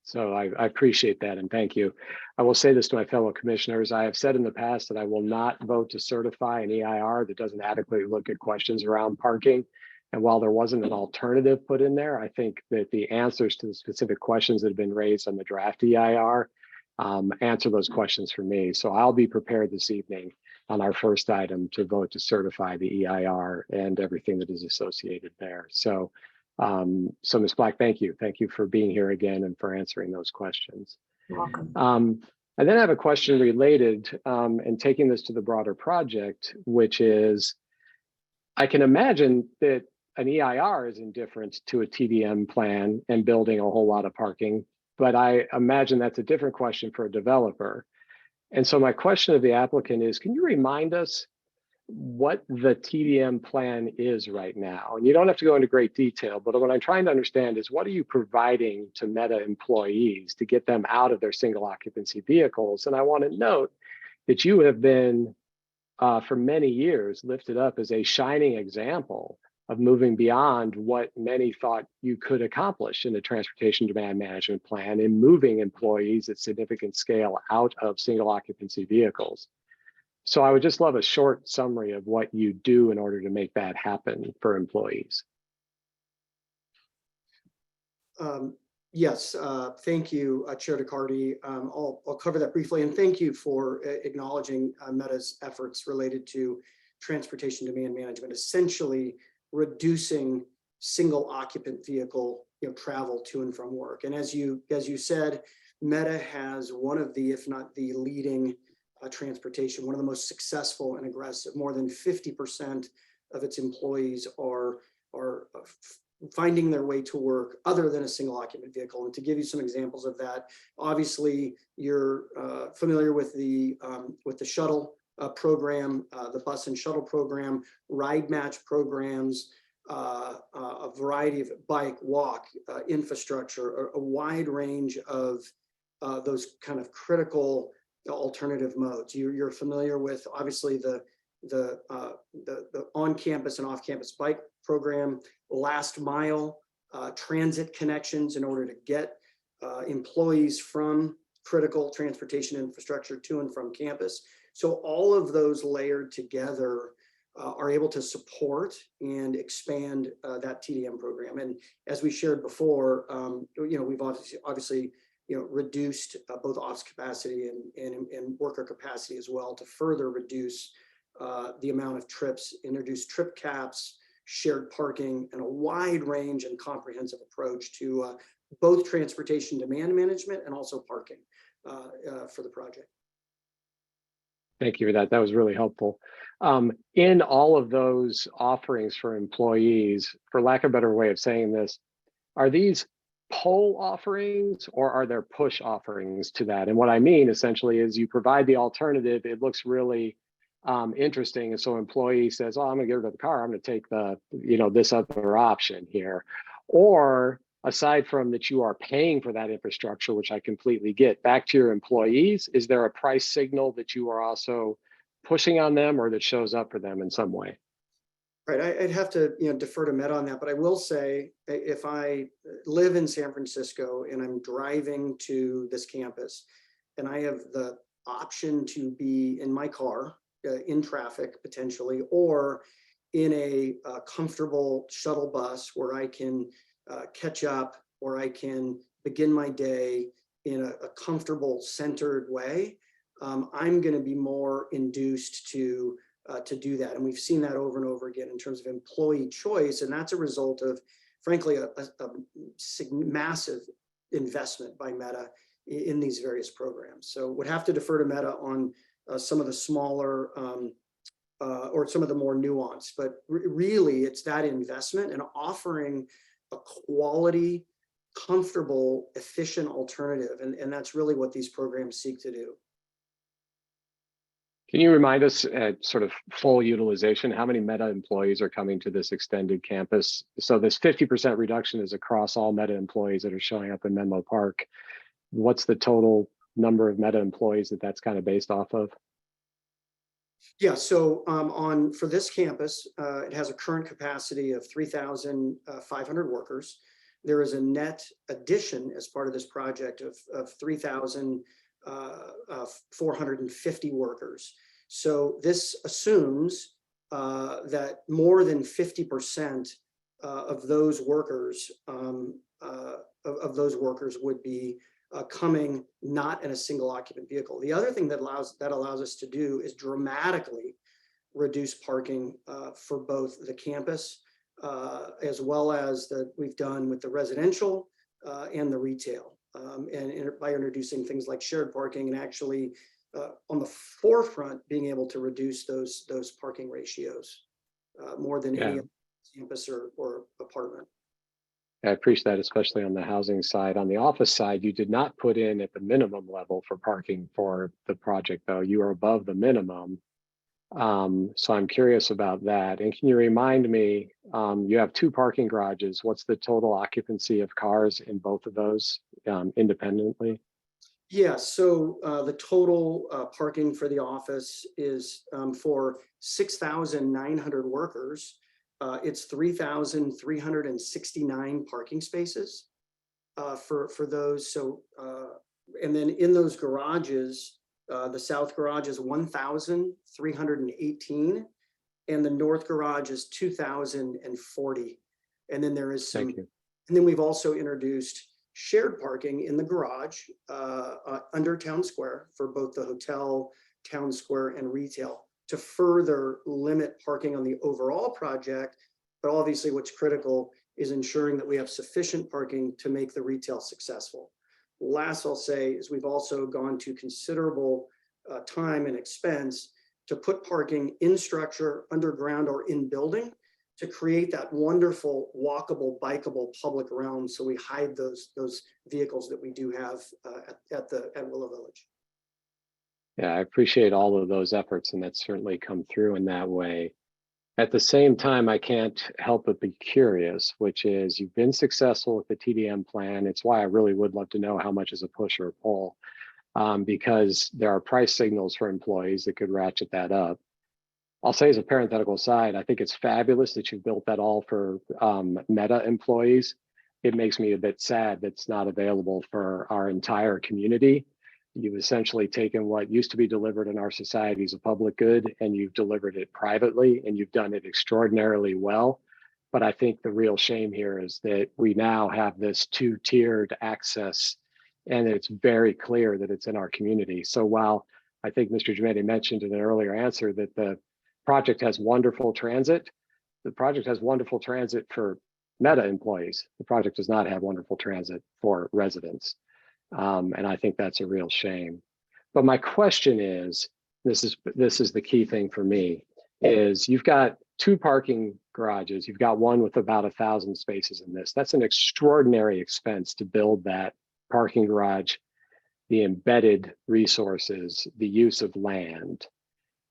So I appreciate that, and thank you. I will say this to my fellow commissioners. I have said in the past that I will not vote to certify an EIR that doesn't adequately look at questions around parking. And while there wasn't an alternative put in there, I think that the answers to the specific questions that have been raised on the draft EIR answer those questions for me. So I'll be prepared this evening on our first item to vote to certify the EIR and everything that is associated there. So Ms. Black, thank you. Thank you for being here again and for answering those questions. You're welcome. I then have a question related and taking this to the broader project, which is, I can imagine that an EIR is indifferent to a TDM plan and building a whole lot of parking, but I imagine that's a different question for a developer. And so my question of the applicant is, can you remind us what the TDM plan is right now? And you don't have to go into great detail, but what I'm trying to understand is, what are you providing to Meta employees to get them out of their single occupancy vehicles? And I want to note that you have been, for many years, lifted up as a shining example of moving beyond what many thought you could accomplish in the transportation demand management plan, in moving employees at significant scale out of single occupancy vehicles. So I would just love a short summary of what you do in order to make that happen for employees. Yes, thank you, Chair DeCarty. I'll cover that briefly, and thank you for acknowledging Meta's efforts related to transportation demand management, essentially reducing single occupant vehicle travel to and from work. And as you said, Meta has one of the, if not the leading transportation, one of the most successful and aggressive. More than 50% of its employees are finding their way to work other than a single occupant vehicle. And to give you some examples of that, obviously you're familiar with the shuttle program, the bus and shuttle program, ride match programs, a variety of bike, walk, infrastructure, a wide range of those kind of critical alternative modes. You're familiar with, obviously, the on-campus and off-campus bike program, last mile transit connections in order to get employees from critical transportation infrastructure to and from campus. So all of those layered together are able to support and expand that TDM program. And as we shared before, we've obviously reduced both office capacity and worker capacity as well, to further reduce the amount of trips, introduce trip caps, shared parking, and a wide range and comprehensive approach to both transportation demand management and also parking for the project. Thank you for that. That was really helpful. In all of those offerings for employees, for lack of a better way of saying this, are these pull offerings or are there push offerings to that? And what I mean essentially is, you provide the alternative, it looks really interesting, and so employee says, oh, I'm gonna get rid of the car, I'm gonna take the this other option here. Or aside from that, you are paying for that infrastructure, which I completely get, back to your employees, is there a price signal that you are also pushing on them or that shows up for them in some way? Right, I'd have to defer to Meta on that, but I will say, if I live in San Francisco and I'm driving to this campus and I have the option to be in my car in traffic potentially, or in a comfortable shuttle bus where I can catch up, or I can begin my day in a comfortable, centered way, I'm going to be more induced to do that. And we've seen that over and over again in terms of employee choice. And that's a result of, frankly, a massive investment by Meta in these various programs. So would have to defer to Meta on some of the smaller or some of the more nuanced, but really it's that investment and offering a quality, comfortable, efficient alternative. And that's really what these programs seek to do. Can you remind us at sort of full utilization, how many Meta employees are coming to this extended campus? So this 50% reduction is across all Meta employees that are showing up in Menlo Park. What's the total number of Meta employees that that's kind of based off of? Yeah, so for this campus, it has a current capacity of 3,500 workers. There is a net addition as part of this project of 3,450 workers. So this assumes that more than 50% of those workers would be coming not in a single occupant vehicle. The other thing that allows us to do is dramatically reduce parking for both the campus as well as we've done with the residential and the retail, and by introducing things like shared parking and actually on the forefront being able to reduce those parking ratios more than any campus or apartment. I appreciate that, especially on the housing side. On the office side, you did not put in at the minimum level for parking for the project, though. You are above the minimum. So I'm curious about that. And can you remind me, you have 2 parking garages. What's the total occupancy of cars in both of those independently? Yeah, so the total parking for the office is for 6,900 workers. It's 3,369 parking spaces for those. So, and then in those garages, the south garage is 1,318, and the north garage is 2,040. And then there is some, and then we've also introduced shared parking in the garage under Town Square for both the hotel, Town Square, and retail, to further limit parking on the overall project. But obviously what's critical is ensuring that we have sufficient parking to make the retail successful. Last I'll say is we've also gone to considerable time and expense to put parking in structure, underground, or in building to create that wonderful walkable, bikeable public realm. So we hide those vehicles that we do have at Willow Village. Yeah, I appreciate all of those efforts, and that's certainly come through in that way. At the same time, I can't help but be curious, which is you've been successful with the TDM plan. It's why I really would love to know how much is a push or a pull, because there are price signals for employees that could ratchet that up. I'll say as a parenthetical side, I think it's fabulous that you've built that all for Meta employees. It makes me a bit sad that's not available for our entire community. You've essentially taken what used to be delivered in our society as a public good, and you've delivered it privately, and you've done it extraordinarily well. But I think the real shame here is that we now have this 2-tiered access, and it's very clear that it's in our community. So while I think Mr. Gimetti mentioned in an earlier answer that the project has wonderful transit, the project has wonderful transit for Meta employees. The project does not have wonderful transit for residents. And I think that's a real shame. But my question is, this is the key thing for me, is you've got 2 parking garages. You've got one with about 1,000 spaces in this. That's an extraordinary expense to build that parking garage, the embedded resources, the use of land.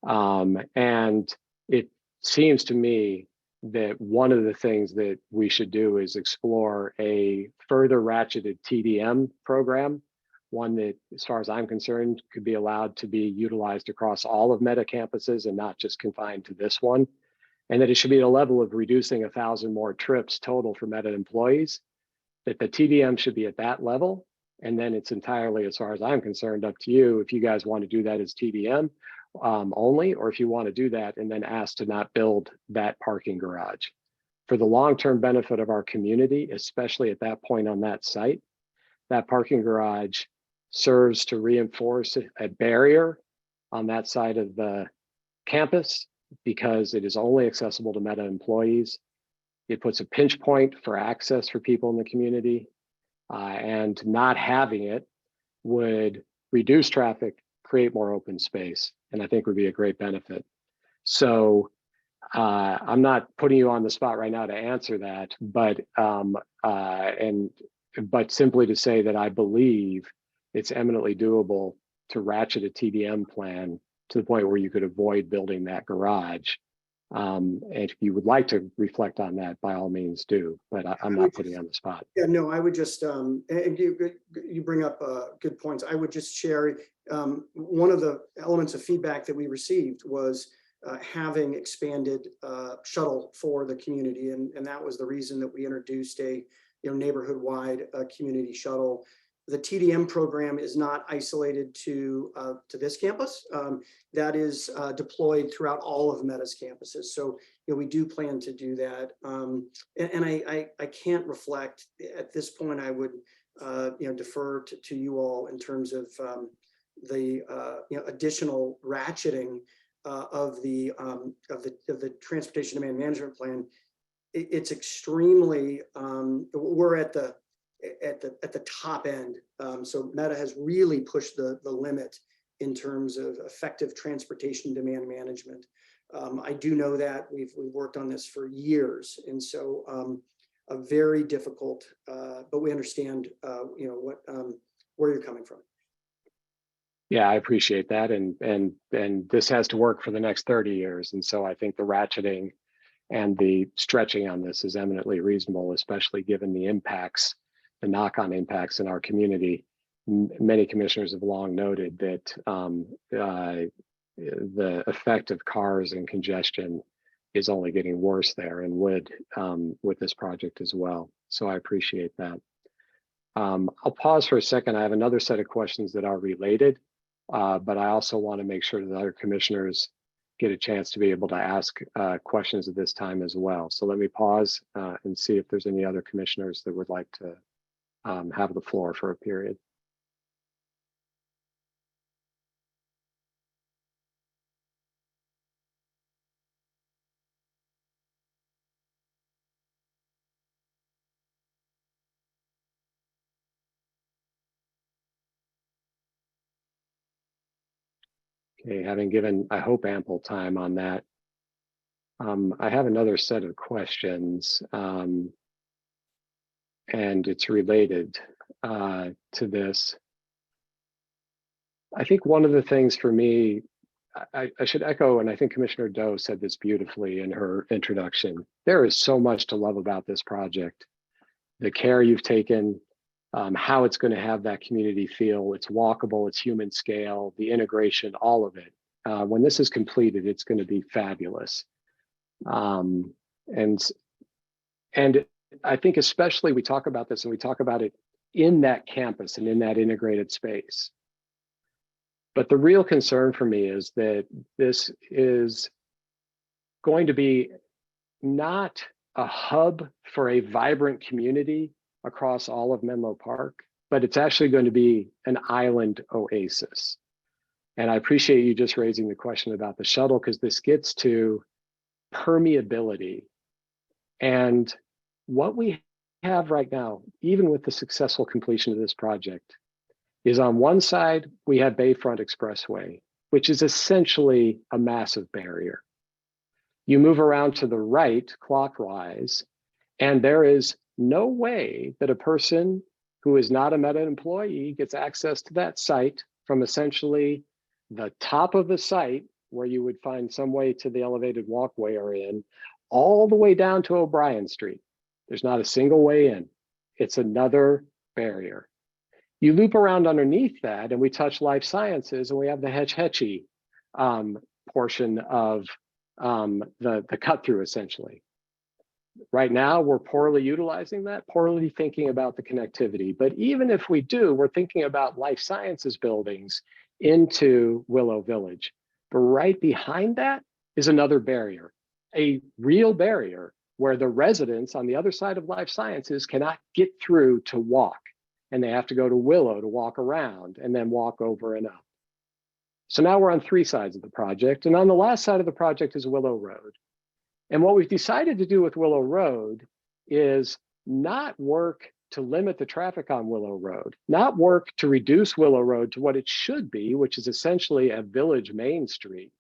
And it seems to me that one of the things that we should do is explore a further ratcheted TDM program, one that, as far as I'm concerned, could be allowed to be utilized across all of Meta campuses and not just confined to this one. And that it should be at a level of reducing 1,000 more trips total for Meta employees, that the TDM should be at that level, And then it's entirely, as far as I'm concerned, up to you if you guys want to do that as TDM only, or if you want to do that and then ask to not build that parking garage. For the long-term benefit of our community, especially at that point on that site, that parking garage serves to reinforce a barrier on that side of the campus because it is only accessible to Meta employees. It puts a pinch point for access for people in the community, and not having it would reduce traffic, create more open space, and I think would be a great benefit. So I'm not putting you on the spot right now to answer that, but simply to say that I believe it's eminently doable to ratchet a TDM plan to the point where you could avoid building that garage. And if you would like to reflect on that, by all means do, but I'm not putting you on the spot. Yeah, no, I would just, and you bring up good points. I would just share one of the elements of feedback that we received was having expanded shuttle for the community. And that was the reason that we introduced a neighborhood-wide community shuttle. The TDM program is not isolated to this campus. That is deployed throughout all of Meta's campuses. So we do plan to do that. And I can't reflect at this point. I would defer to you all in terms of the additional ratcheting of the transportation demand management plan. It's extremely we're at the top end. So Meta has really pushed the limit in terms of effective transportation demand management. I do know that we've worked on this for years, and so a very difficult, but we understand where you're coming from. Yeah, I appreciate that, and this has to work for the next 30 years, and so I think the ratcheting and the stretching on this is eminently reasonable, especially given the impacts, the knock-on impacts in our community. Many commissioners have long noted that the effect of cars and congestion is only getting worse there, and would with this project as well. So I appreciate that. I'll pause for a second. I have another set of questions that are related, but I also want to make sure that other commissioners get a chance to be able to ask questions at this time as well. So let me pause and see if there's any other commissioners that would like to have the floor for a period. Okay, having given, I hope, ample time on that, I have another set of questions, and it's related to this. I think one of the things for me, I should echo, and I think Commissioner Doe said this beautifully in her introduction, there is so much to love about this project. The care you've taken, how it's going to have that community feel, it's walkable, it's human scale, the integration, all of it. When this is completed, it's going to be fabulous. And I think especially we talk about this and we talk about it in that campus and in that integrated space. But the real concern for me is that this is going to be not a hub for a vibrant community across all of Menlo Park, but it's actually going to be an island oasis. And I appreciate you just raising the question about the shuttle, because this gets to permeability. And what we have right now, even with the successful completion of this project, is on one side, we have Bayfront Expressway, which is essentially a massive barrier. You move around to the right clockwise, and there is no way that a person who is not a Meta employee gets access to that site from essentially the top of the site, where you would find some way to the elevated walkway or in, all the way down to O'Brien Street. There's not a single way in. It's another barrier. You loop around underneath that and we touch life sciences, and we have the Hetch Hetchy portion of the cut through essentially. Right now, we're poorly utilizing that, poorly thinking about the connectivity. But even if we do, we're thinking about life sciences buildings into Willow Village. But right behind that is another barrier, a real barrier where the residents on the other side of life sciences cannot get through to walk. And they have to go to Willow to walk around and then walk over and up. So now we're on 3 sides of the project. And on the last side of the project is Willow Road. And what we've decided to do with Willow Road is not work to limit the traffic on Willow Road, not work to reduce Willow Road to what it should be, which is essentially a village main street.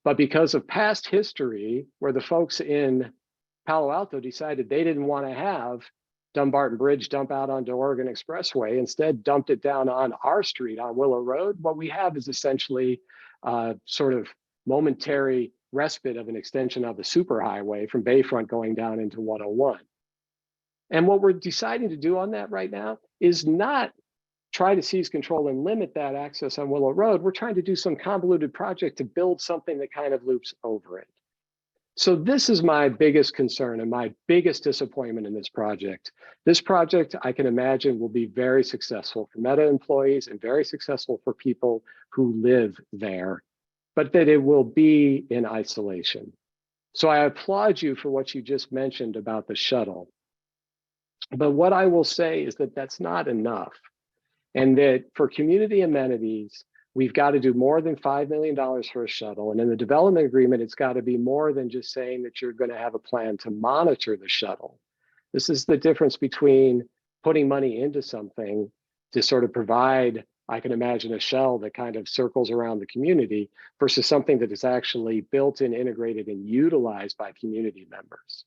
But because of past history, where the folks in Palo Alto decided they didn't want to have Dumbarton Bridge dump out onto Oregon Expressway, instead dumped it down on our street on Willow Road, what we have is essentially sort of momentary respite of an extension of the superhighway from Bayfront going down into 101. And what we're deciding to do on that right now is not try to seize control and limit that access on Willow Road. We're trying to do some convoluted project to build something that kind of loops over it. So this is my biggest concern and my biggest disappointment in this project. This project, I can imagine, will be very successful for Meta employees and very successful for people who live there, but that it will be in isolation. So I applaud you for what you just mentioned about the shuttle. But what I will say is that that's not enough. And that for community amenities, we've got to do more than $5 million for a shuttle. And in the development agreement, it's got to be more than just saying that you're going to have a plan to monitor the shuttle. This is the difference between putting money into something to sort of provide, I can imagine, a shell that kind of circles around the community versus something that is actually built in, integrated, and utilized by community members.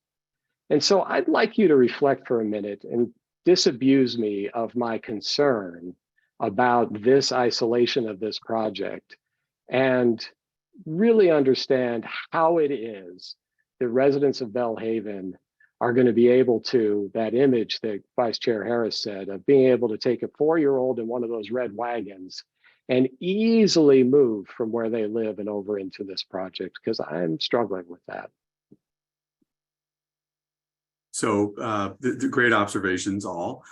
And so I'd like you to reflect for a minute and disabuse me of my concern about this isolation of this project and really understand how it is that residents of Belhaven are going to be able to, that image that Vice Chair Harris said, of being able to take a 4-year-old in one of those red wagons and easily move from where they live and over into this project, because I'm struggling with that. So the great observations all.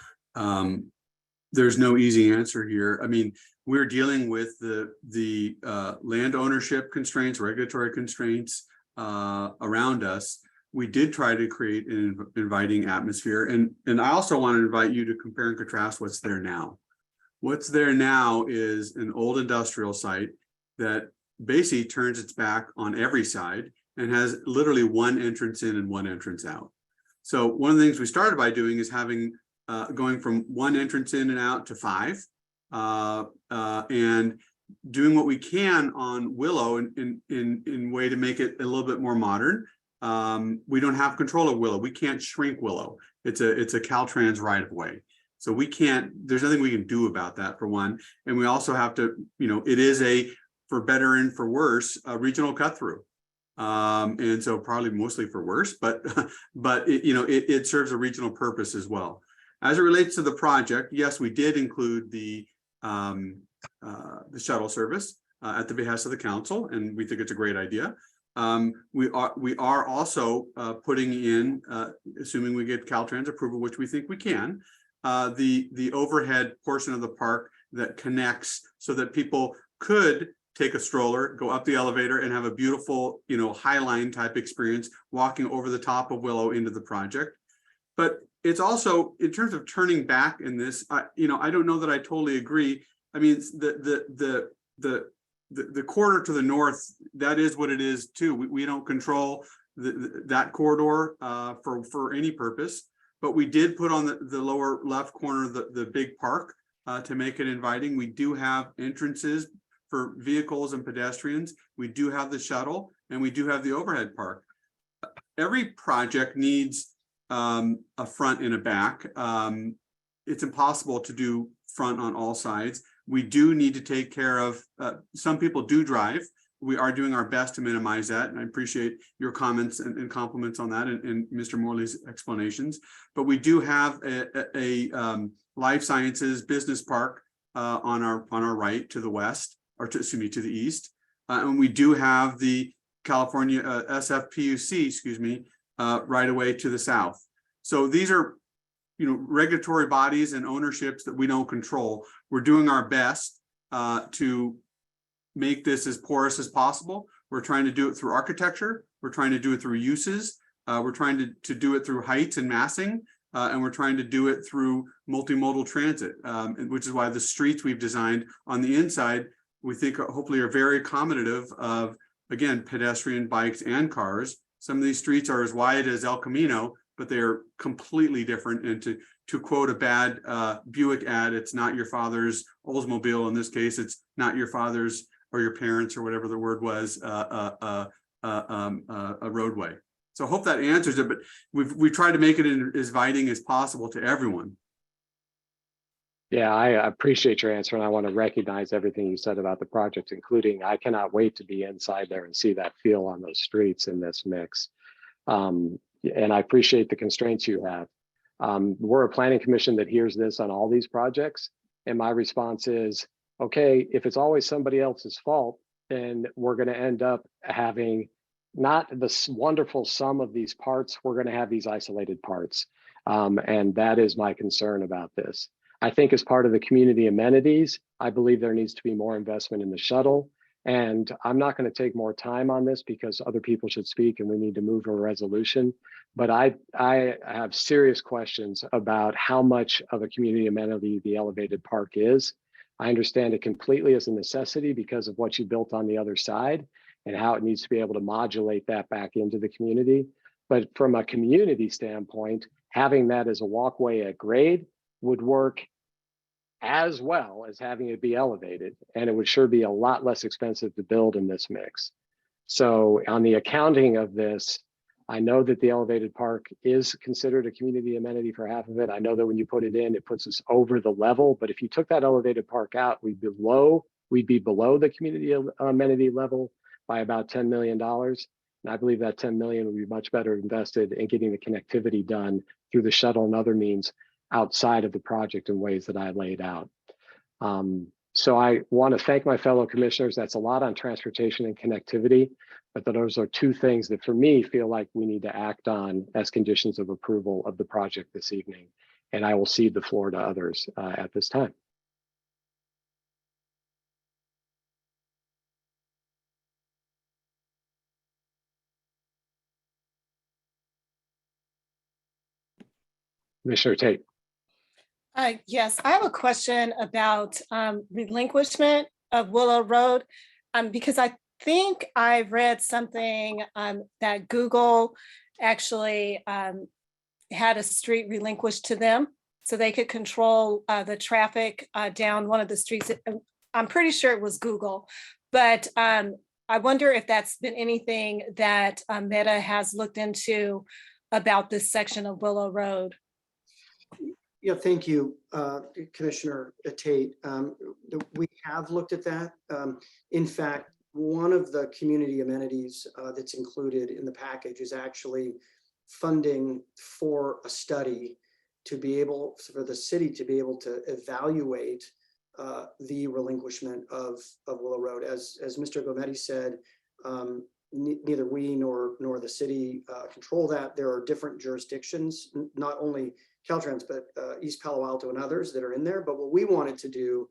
There's no easy answer here. I mean, we're dealing with the land ownership constraints, regulatory constraints around us. We did try to create an inviting atmosphere. And I also want to invite you to compare and contrast what's there now. What's there now is an old industrial site that basically turns its back on every side and has literally one entrance in and one entrance out. So one of the things we started by doing is having going from one entrance in and out to 5, and doing what we can on Willow in way to make it a little bit more modern. We don't have control of Willow. We can't shrink Willow. It's a Caltrans right of way. So we can't, there's nothing we can do about that, for one. And we also have to, it is a, for better and for worse, a regional cut through. And so probably mostly for worse, but it serves a regional purpose as well. As it relates to the project, yes, we did include the shuttle service at the behest of the council, and we think it's a great idea. We are also putting in, assuming we get Caltrans approval, which we think we can, the overhead portion of the park that connects so that people could take a stroller, go up the elevator, and have a beautiful, Highline type experience walking over the top of Willow into the project. But it's also, in terms of turning back in this, I don't know that I totally agree. I mean, the corridor to the north, that is what it is too. We don't control that corridor for any purpose, but we did put on the lower left corner the big park to make it inviting. We do have entrances for vehicles and pedestrians. We do have the shuttle, and we do have the overhead park. Every project needs a front and a back. It's impossible to do front on all sides. We do need to take care of, some people do drive. We are doing our best to minimize that. And I appreciate your comments and compliments on that and Mr. Morley's explanations. But we do have a life sciences business park on our right to the west, or to the east. And we do have the California SFPUC, right away to the south. So these are, regulatory bodies and ownerships that we don't control. We're doing our best to make this as porous as possible. We're trying to do it through architecture. We're trying to do it through uses. We're trying to do it through heights and massing. And we're trying to do it through multimodal transit, which is why the streets we've designed on the inside, we think hopefully are very accommodative of, again, pedestrian, bikes, and cars. Some of these streets are as wide as El Camino, but they're completely different. And to quote a bad Buick ad, it's not your father's Oldsmobile. In this case, it's not your father's or your parents or whatever the word was, a roadway. So I hope that answers it, but we've tried to make it as inviting as possible to everyone. Yeah, I appreciate your answer, and I want to recognize everything you said about the project, including I cannot wait to be inside there and see that feel on those streets in this mix. And I appreciate the constraints you have. We're a planning commission that hears this on all these projects, and my response is, okay, if it's always somebody else's fault, then we're going to end up having not the wonderful sum of these parts. We're going to have these isolated parts. And that is my concern about this. I think as part of the community amenities, I believe there needs to be more investment in the shuttle. And I'm not going to take more time on this because other people should speak and we need to move to a resolution. But I have serious questions about how much of a community amenity the elevated park is. I understand it completely as a necessity because of what you built on the other side and how it needs to be able to modulate that back into the community. But from a community standpoint, having that as a walkway at grade would work as well as having it be elevated. And it would sure be a lot less expensive to build in this mix. So on the accounting of this, I know that the elevated park is considered a community amenity for half of it. I know that when you put it in, it puts us over the level, but if you took that elevated park out, we'd be below the community amenity level by about $10 million. And I believe that 10 million would be much better invested in getting the connectivity done through the shuttle and other means outside of the project in ways that I laid out. So I want to thank my fellow commissioners. That's a lot on transportation and connectivity, but those are two things that for me feel like we need to act on as conditions of approval of the project this evening. And I will cede the floor to others at this time. Commissioner Tate. Yes, I have a question about relinquishment of Willow Road, because I think I read something that Google actually had a street relinquished to them so they could control the traffic down one of the streets. I'm pretty sure it was Google, but I wonder if that's been anything that Meta has looked into about this section of Willow Road. Yeah, thank you, Commissioner Tate. We have looked at that. In fact, one of the community amenities that's included in the package is actually funding for a study to be able, for the city to be able to evaluate the relinquishment of Willow Road. As Mr. Gometti said, neither we nor the city control that. There are different jurisdictions, not only Caltrans, but East Palo Alto and others that are in there. But what we wanted to do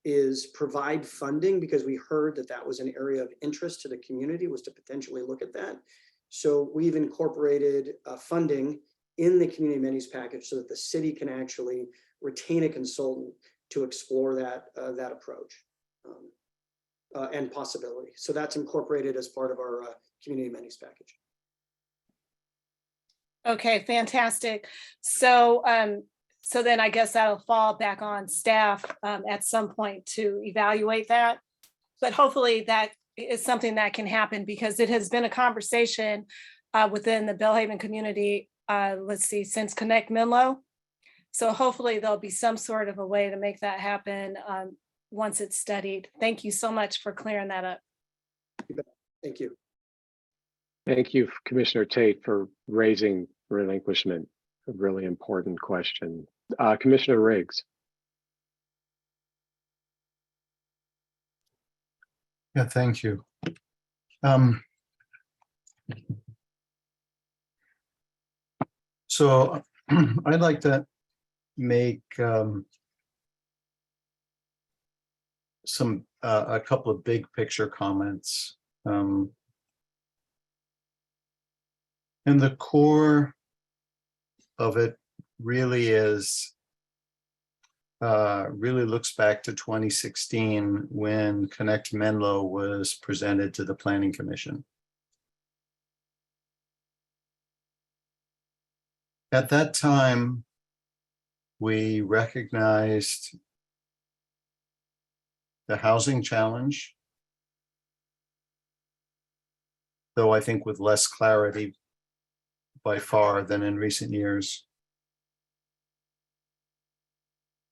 is provide funding because we heard that that was an area of interest to the community, was to potentially look at that. So we've incorporated funding in the community amenities package so that the city can actually retain a consultant to explore that approach and possibility. So that's incorporated as part of our community amenities package. Okay, fantastic. So, so then I guess that'll fall back on staff at some point to evaluate that. But hopefully that is something that can happen because it has been a conversation within the Belhaven community, let's see, since Connect Menlo. So hopefully there'll be some sort of a way to make that happen once it's studied. Thank you so much for clearing that up. Thank you. Thank you, Commissioner Tate, for raising relinquishment, a really important question. Commissioner Riggs. Yeah, thank you. So I'd like to make a couple of big picture comments. And the core of it really is really looks back to 2016 when Connect Menlo was presented to the Planning Commission. At that time, we recognized the housing challenge, though I think with less clarity by far than in recent years.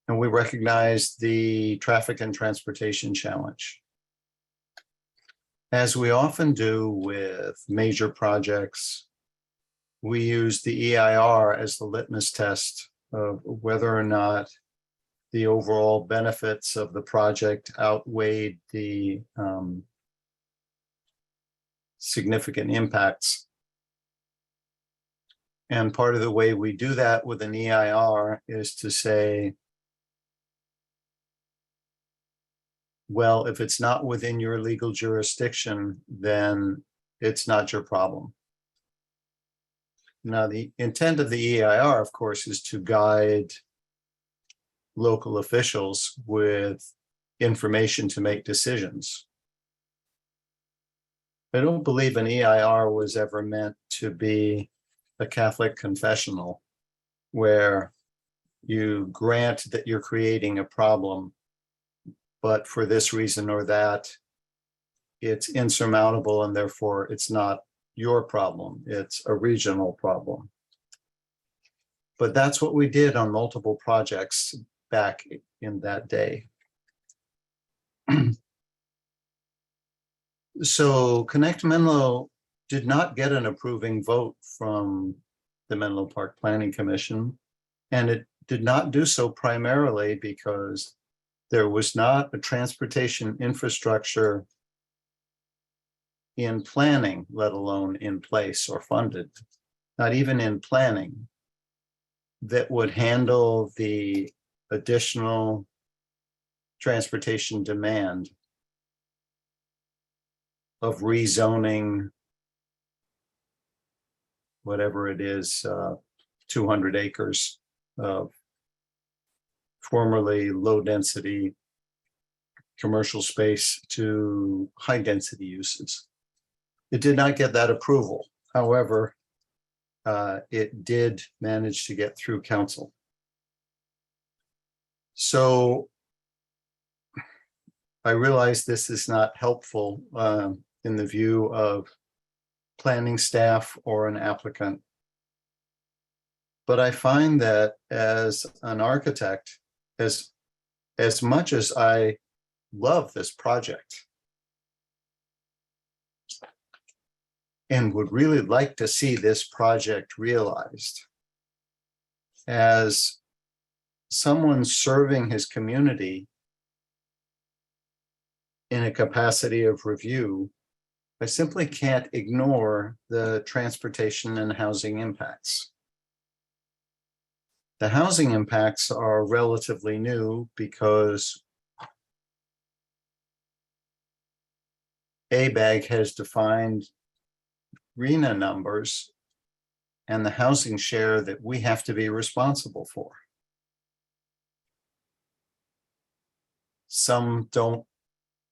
And we recognized the traffic and transportation challenge. As we often do with major projects, we use the EIR as the litmus test of whether or not the overall benefits of the project outweighed the significant impacts. And part of the way we do that with an EIR is to say, well, if it's not within your legal jurisdiction, then it's not your problem. Now, the intent of the EIR, of course, is to guide local officials with information to make decisions. I don't believe an EIR was ever meant to be a Catholic confessional where you grant that you're creating a problem, but for this reason or that, it's insurmountable and therefore it's not your problem, it's a regional problem. But that's what we did on multiple projects back in that day. So Connect Menlo did not get an approving vote from the Menlo Park Planning Commission, and it did not do so primarily because there was not a transportation infrastructure in planning, let alone in place or funded, not even in planning, that would handle the additional transportation demand of rezoning whatever it is, 200 acres of formerly low density commercial space to high density uses. It did not get that approval. However, it did manage to get through council. So I realize this is not helpful in the view of planning staff or an applicant. But I find that as an architect, as much as I love this project and would really like to see this project realized, as someone serving his community in a capacity of review, I simply can't ignore the transportation and housing impacts. The housing impacts are relatively new because ABAG has defined RHNA numbers and the housing share that we have to be responsible for. Some don't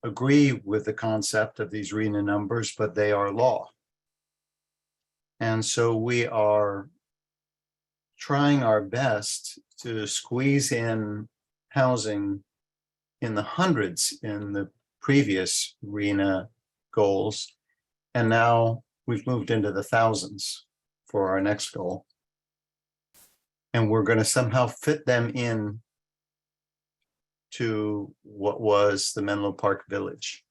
agree with the concept of these RHNA numbers, but they are law. And so we are trying our best to squeeze in housing in the hundreds in the previous RHNA goals. And now we've moved into the thousands for our next goal. And we're going to somehow fit them in to what was the Menlo Park Village.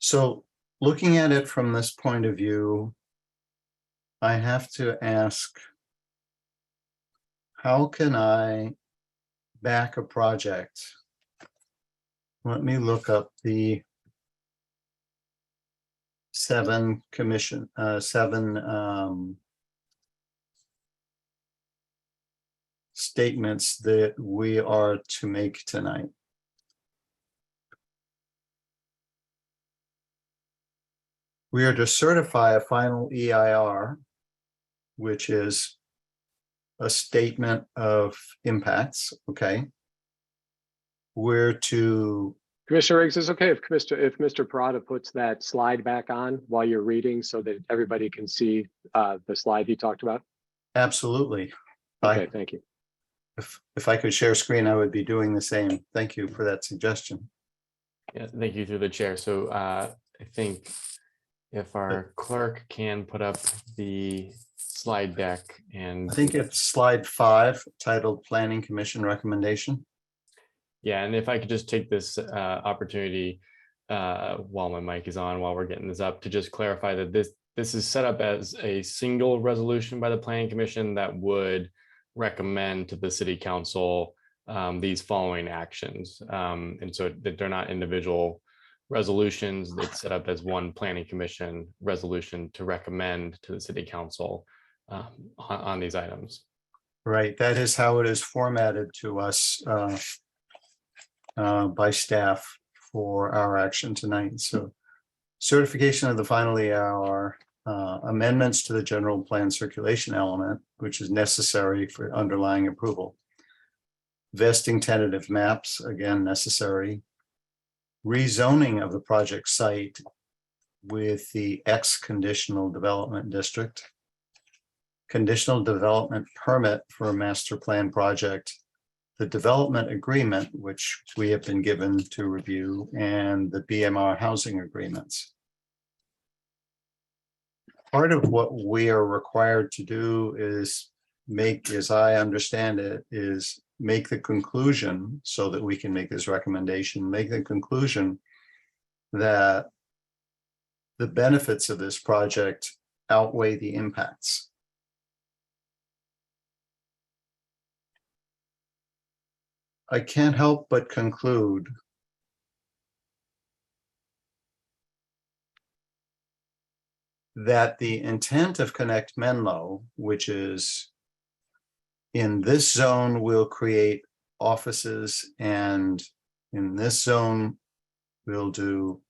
So looking at it from this point of view, I have to ask, how can I back a project? Let me look up the seven statements that we are to make tonight. We are to certify a final EIR, which is a statement of impacts, okay? We're to, Commissioner Riggs, is it okay if Mr. Parada puts that slide back on while you're reading so that everybody can see the slide he talked about? absolutely. Okay, thank you. If I could share screen, I would be doing the same. Thank you for that suggestion. Yeah, thank you through the chair. So I think if our clerk can put up the slide deck and I think it's slide 5 titled Planning Commission Recommendation. yeah, and if I could just take this opportunity while my mic is on, while we're getting this up, to just clarify that this is set up as a single resolution by the Planning Commission that would recommend to the City Council these following actions. And so that they're not individual resolutions. It's set up as one Planning Commission resolution to recommend to the City Council on these items. Right, that is how it is formatted to us by staff for our action tonight. So certification of the final EIR, amendments to the general plan circulation element, which is necessary for underlying approval. Vesting tentative maps, again, necessary. Rezoning of the project site with the X conditional development district. Conditional development permit for a master plan project. The development agreement, which we have been given to review, and the BMR housing agreements. Part of what we are required to do is make, as I understand it, is make the conclusion so that we can make this recommendation, make the conclusion that the benefits of this project outweigh the impacts. I can't help but conclude that the intent of Connect Menlo, which is in this zone, we'll create offices, and in this zone, we'll do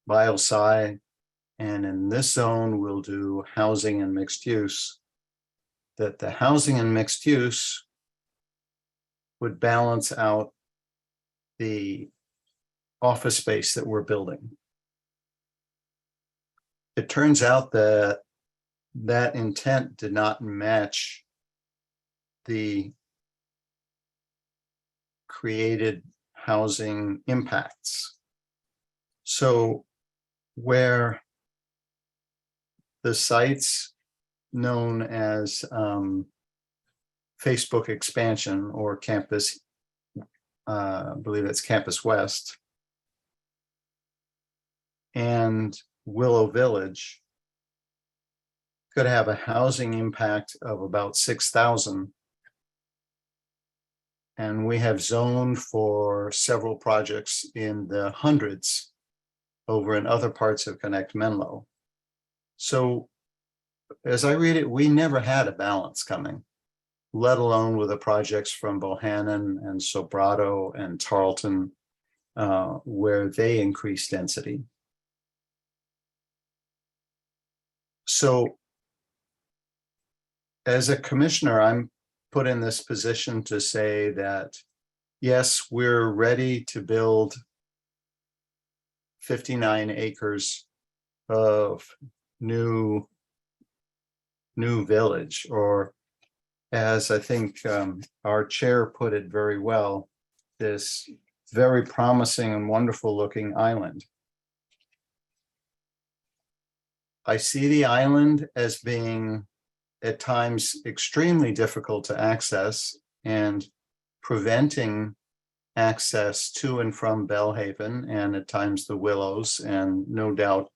biosci, and in this zone, we'll do housing and mixed use, that the housing and mixed use would balance out the office space that we're building. It turns out that that intent did not match the created housing impacts. So where the sites known as Facebook expansion or campus, I believe it's Campus West, and Willow Village could have a housing impact of about 6,000. And we have zoned for several projects in the hundreds over in other parts of Connect Menlo. So as I read it, we never had a balance coming, let alone with the projects from Bohannon and Sobrato and Tarleton, where they increased density. So as a commissioner, I'm put in this position to say that, yes, we're ready to build 59 acres of new village, or as I think our chair put it very well, this very promising and wonderful looking island. I see the island as being at times extremely difficult to access and preventing access to and from Bellhaven and at times the Willows, and no doubt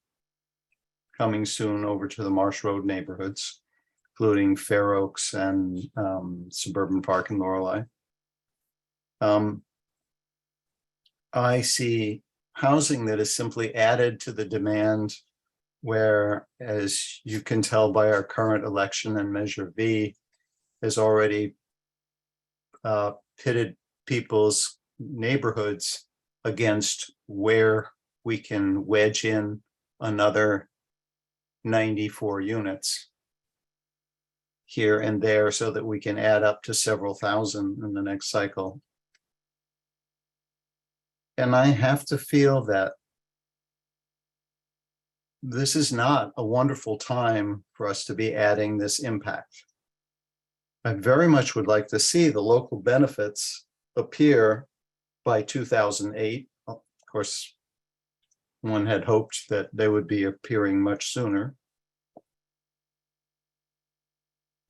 coming soon over to the Marsh Road neighborhoods, including Fair Oaks and Suburban Park and Lorelei. I see housing that is simply added to the demand, where, as you can tell by our current election and Measure V, has already pitted people's neighborhoods against where we can wedge in another 94 units here and there so that we can add up to several thousand in the next cycle. And I have to feel that this is not a wonderful time for us to be adding this impact. I very much would like to see the local benefits appear by 2008. Of course, one had hoped that they would be appearing much sooner.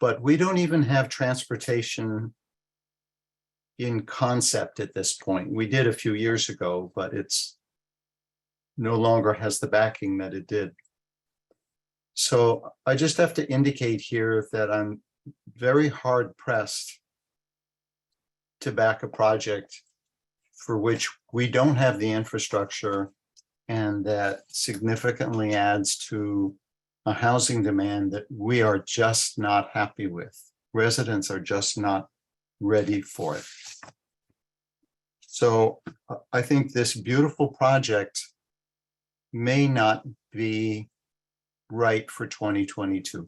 But we don't even have transportation in concept at this point. We did a few years ago, but it's no longer has the backing that it did. So I just have to indicate here that I'm very hard pressed to back a project for which we don't have the infrastructure and that significantly adds to a housing demand that we are just not happy with. Residents are just not ready for it. So I think this beautiful project may not be right for 2022.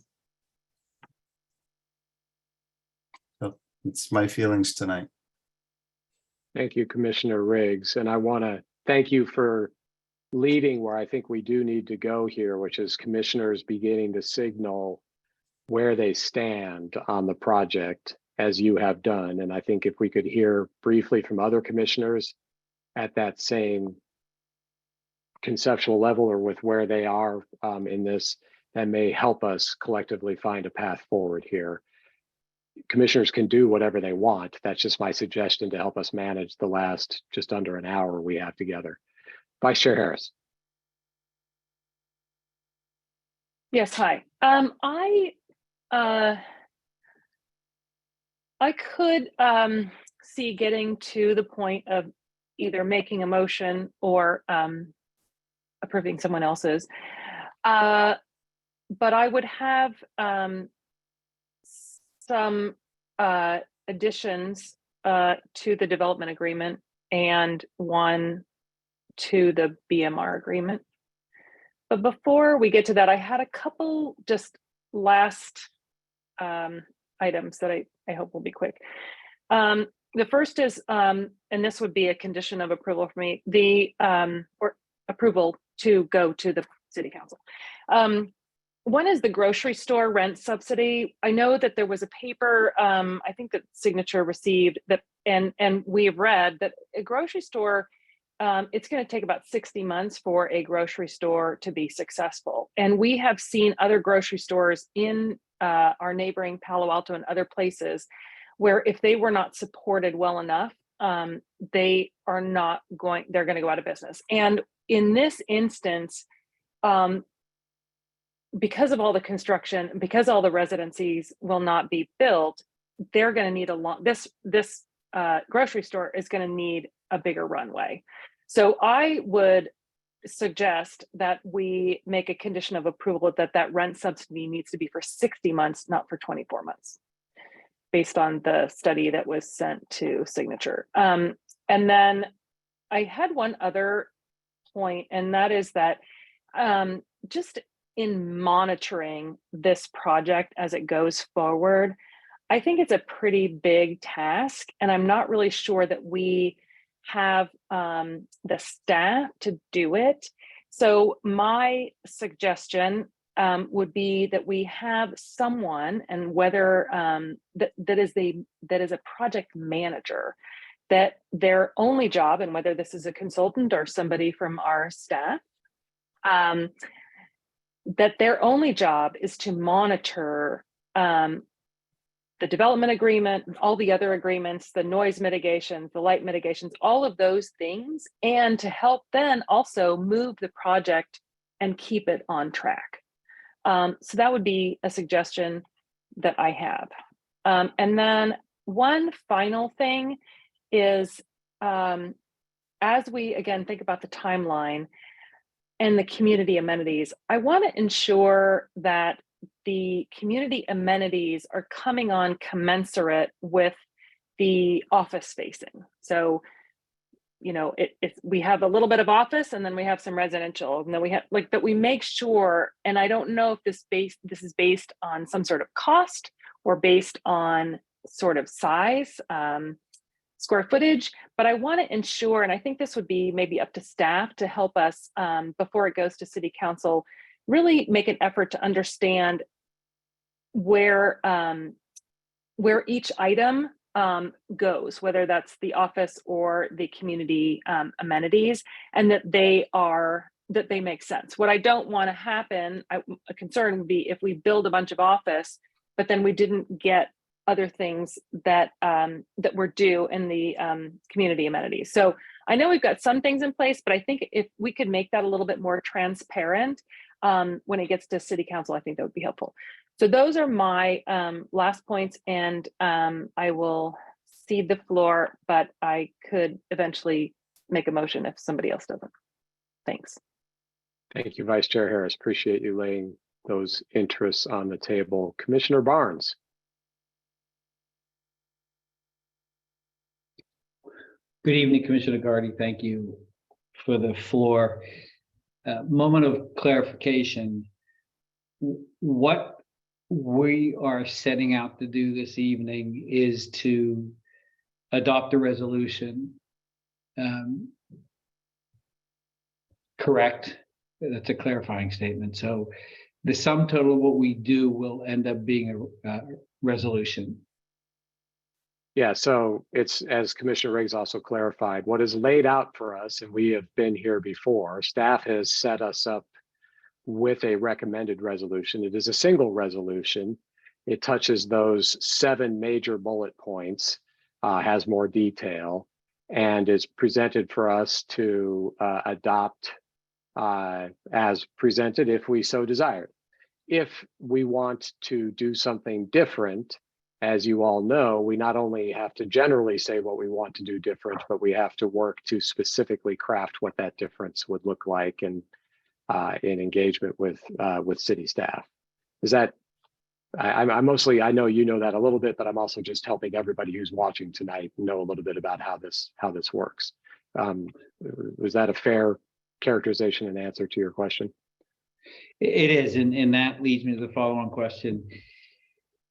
So it's my feelings tonight. Thank you, Commissioner Riggs. And I want to thank you for leading where I think we do need to go here, which is commissioners beginning to signal where they stand on the project as you have done. And I think if we could hear briefly from other commissioners at that same conceptual level or with where they are in this, that may help us collectively find a path forward here. Commissioners can do whatever they want. That's just my suggestion to help us manage the last just under an hour we have together. Vice Chair Harris. Yes, hi. I could see getting to the point of either making a motion or approving someone else's. But I would have some additions to the development agreement and one to the BMR agreement. But before we get to that, I had a couple just last items that I hope will be quick. The first is, and this would be a condition of approval for me, the or approval to go to the City Council. One is the grocery store rent subsidy. I know that there was a paper, I think that Signature received that, and we've read that a grocery store, it's going to take about 60 months for a grocery store to be successful. And we have seen other grocery stores in our neighboring Palo Alto and other places where if they were not supported well enough, they are not going, they're going to go out of business. And in this instance, because of all the construction, because all the residencies will not be built, they're going to need a long, this grocery store is going to need a bigger runway. So I would suggest that we make a condition of approval that rent subsidy needs to be for 60 months, not for 24 months, based on the study that was sent to Signature. And then I had one other point, and that is that just in monitoring this project as it goes forward, I think it's a pretty big task, and I'm not really sure that we have the staff to do it. So my suggestion would be that we have someone, and whether that is a project manager, that their only job, and whether this is a consultant or somebody from our staff, that their only job is to monitor the development agreement, all the other agreements, the noise mitigations, the light mitigations, all of those things, and to help then also move the project and keep it on track. So that would be a suggestion that I have. And then one final thing is as we, again, think about the timeline and the community amenities, I want to ensure that the community amenities are coming on commensurate with the office facing. So, you know, we have a little bit of office, and then we have some residential, and then we have like that. We make sure, and I don't know if this is based on some sort of cost or based on sort of size, square footage, but I want to ensure, and I think this would be maybe up to staff to help us before it goes to City Council, really make an effort to understand where each item goes, whether that's the office or the community amenities, and that they make sense. What I don't want to happen, a concern would be if we build a bunch of office, but then we didn't get other things that that were due in the community amenities. So I know we've got some things in place, but I think if we could make that a little bit more transparent when it gets to City Council, I think that would be helpful. So those are my last points, and I will cede the floor, but I could eventually make a motion if somebody else doesn't. Thanks. Thank you, Vice Chair Harris. Appreciate you laying those interests on the table. Commissioner Barnes. Good evening, Commissioner Gardy. Thank you for the floor. Moment of clarification. What we are setting out to do this evening is to adopt a resolution. Correct? That's a clarifying statement. So the sum total of what we do will end up being a resolution. Yeah, so it's, as Commissioner Riggs also clarified, what is laid out for us, and we have been here before, staff has set us up with a recommended resolution. It is a single resolution. It touches those 7 major bullet points, has more detail, and is presented for us to adopt as presented if we so desire. If we want to do something different, as you all know, we not only have to generally say what we want to do different, but we have to work to specifically craft what that difference would look like and in engagement with city staff. Is that, I'm mostly, I know you know that a little bit, but I'm also just helping everybody who's watching tonight know a little bit about how this works. Was that a fair characterization and answer to your question? It is, and that leads me to the follow-on question.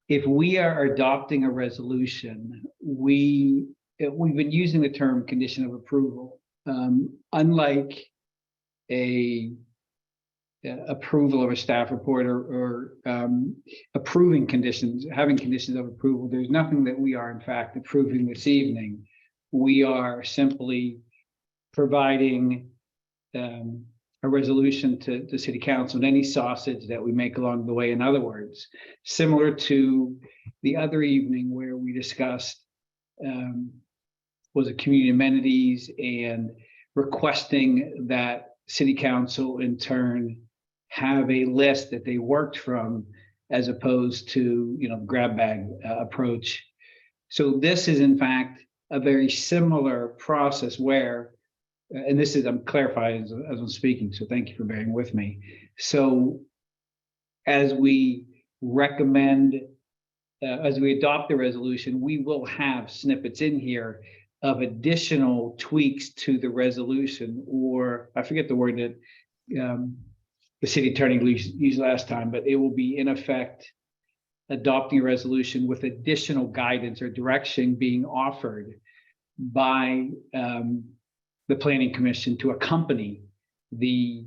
If we are adopting a resolution, we've been using the term condition of approval. Unlike a approval of a staff report or approving conditions, having conditions of approval, there's nothing that we are in fact approving this evening. We are simply providing a resolution to City Council and any sausage that we make along the way. In other words, similar to the other evening where we discussed was it community amenities and requesting that City Council in turn have a list that they worked from, as opposed to, you know, grab bag approach. So this is in fact a very similar process where, and this is, I'm clarifying as I'm speaking, so thank you for bearing with me. So as we recommend, as we adopt the resolution, we will have snippets in here of additional tweaks to the resolution, or I forget the word that the city attorney used last time, but it will be in effect adopting a resolution with additional guidance or direction being offered by the Planning Commission to accompany the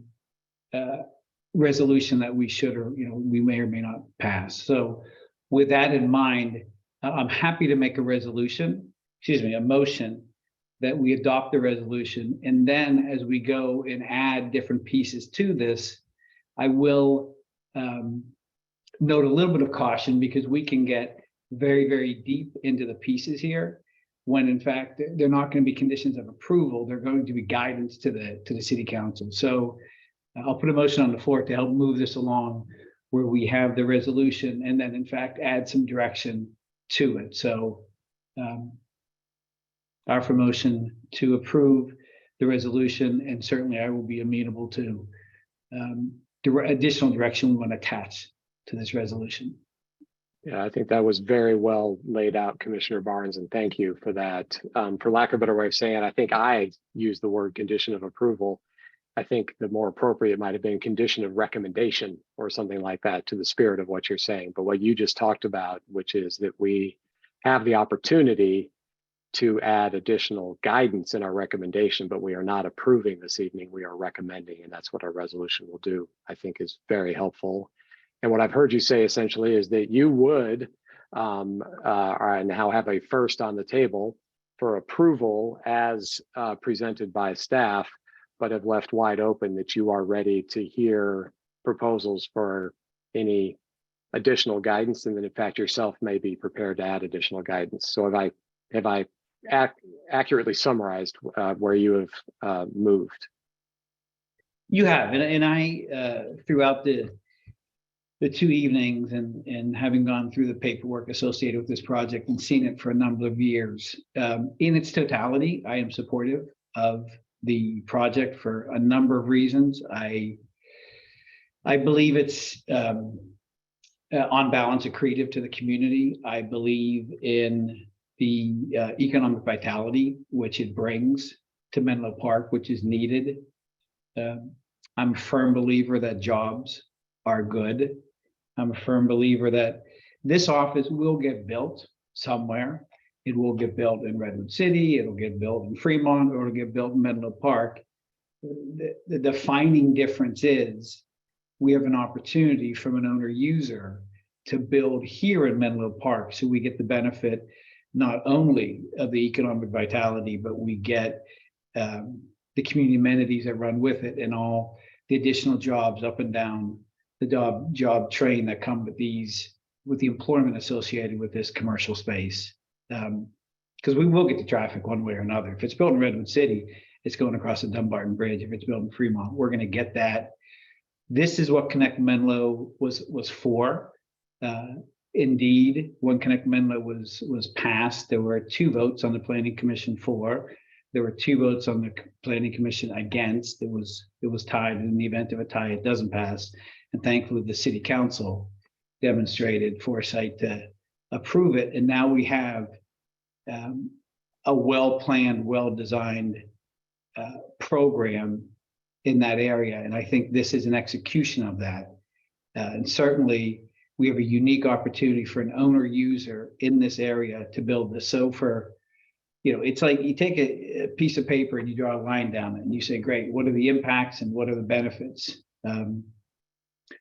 resolution that we should, or we may or may not pass. So with that in mind, I'm happy to make a motion that we adopt the resolution. And then as we go and add different pieces to this, I will note a little bit of caution, because we can get very, very deep into the pieces here, when in fact they're not going to be conditions of approval. They're going to be guidance to the City Council. So I'll put a motion on the floor to help move this along, where we have the resolution and then in fact add some direction to it. So our motion to approve the resolution, and certainly I will be amenable to additional direction we want to attach to this resolution. Yeah, I think that was very well laid out, Commissioner Barnes, and thank you for that. For lack of a better way of saying it, I think I used the word condition of approval. I think the more appropriate might have been condition of recommendation or something like that, to the spirit of what you're saying. But what you just talked about, which is that we have the opportunity to add additional guidance in our recommendation, but we are not approving this evening, we are recommending, and that's what our resolution will do, I think is very helpful. And what I've heard you say essentially is that you would now have a first on the table for approval as presented by staff, but have left wide open that you are ready to hear proposals for any additional guidance, and that in fact yourself may be prepared to add additional guidance. So have I accurately summarized where you have moved? You have, and I throughout the 2 evenings and having gone through the paperwork associated with this project and seen it for a number of years, in its totality, I am supportive of the project for a number of reasons. I believe it's on balance accretive to the community. I believe in the economic vitality which it brings to Menlo Park, which is needed. I'm a firm believer that jobs are good. I'm a firm believer that this office will get built somewhere. It will get built in Redwood City, it'll get built in Fremont, or it'll get built in Menlo Park. The defining difference is we have an opportunity from an owner user to build here in Menlo Park, so we get the benefit not only of the economic vitality, but we get the community amenities that run with it and all the additional jobs up and down the job train that come with the employment associated with this commercial space. Because we will get the traffic one way or another. If it's built in Redwood City, it's going across the Dumbarton Bridge. If it's built in Fremont, we're going to get that. This is what Connect Menlo was for. Indeed, when Connect Menlo was passed, there were 2 votes on the Planning Commission for. There were 2 votes on the Planning Commission against. It was tied. In the event of a tie, it doesn't pass. And thankfully, the City Council demonstrated foresight to approve it. And now we have a well-planned, well-designed program in that area. And I think this is an execution of that. And certainly we have a unique opportunity for an owner user in this area to build this. So for, it's like you take a piece of paper and you draw a line down it and you say, great, what are the impacts and what are the benefits?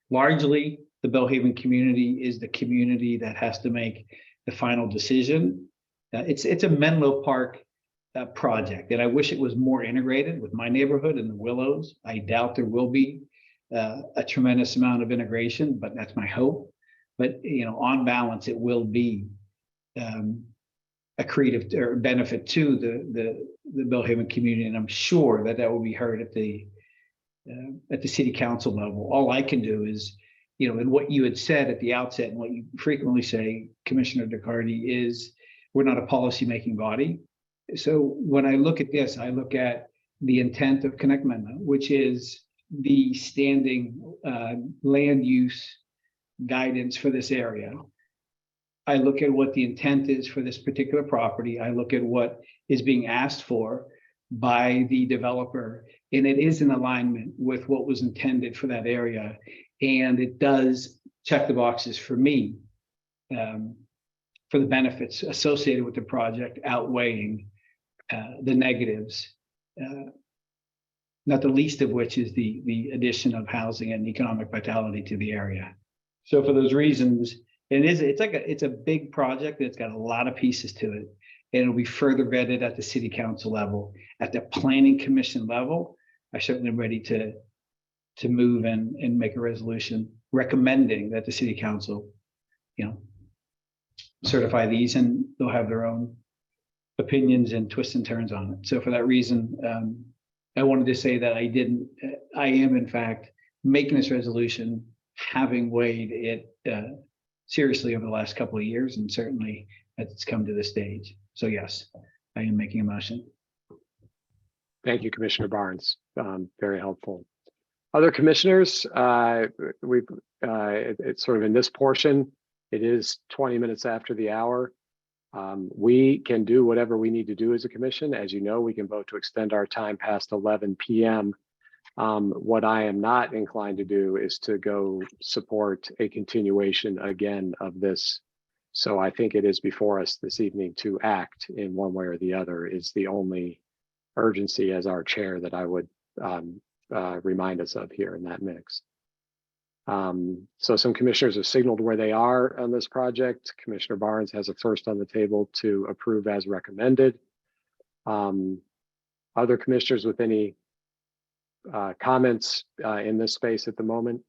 Largely, the Belhaven community is the community that has to make the final decision. It's a Menlo Park project, and I wish it was more integrated with my neighborhood and the Willows. I doubt there will be a tremendous amount of integration, but that's my hope. But on balance, it will be accretive or benefit to the Belhaven community, and I'm sure that will be heard at the City Council level. All I can do is, and what you had said at the outset, and what you frequently say, Commissioner Decardi, is we're not a policymaking body. So when I look at this, I look at the intent of Connect Menlo, which is the standing land use guidance for this area. I look at what the intent is for this particular property. I look at what is being asked for by the developer, and it is in alignment with what was intended for that area. And it does check the boxes for me for the benefits associated with the project outweighing the negatives, not the least of which is the addition of housing and economic vitality to the area. So for those reasons, it's a big project. It's got a lot of pieces to it, and it'll be further vetted at the City Council level. At the Planning Commission level, I certainly am ready to move and make a resolution recommending that the City Council, certify these, and they'll have their own opinions and twists and turns on it. So for that reason, I wanted to say that I am in fact making this resolution, having weighed it seriously over the last couple of years, and certainly as it's come to this stage. So yes, I am making a motion. Thank you, Commissioner Barnes. Very helpful. Other commissioners, it's sort of in this portion, it is 20 minutes after the hour. We can do whatever we need to do as a commission. As you know, we can vote to extend our time past 11 p.m. What I am not inclined to do is to go support a continuation again of this. So I think it is before us this evening to act in one way or the other is the only urgency as our chair that I would remind us of here in that mix. So some commissioners have signaled where they are on this project. Commissioner Barnes has a first on the table to approve as recommended. Other commissioners with any comments in this space at the moment?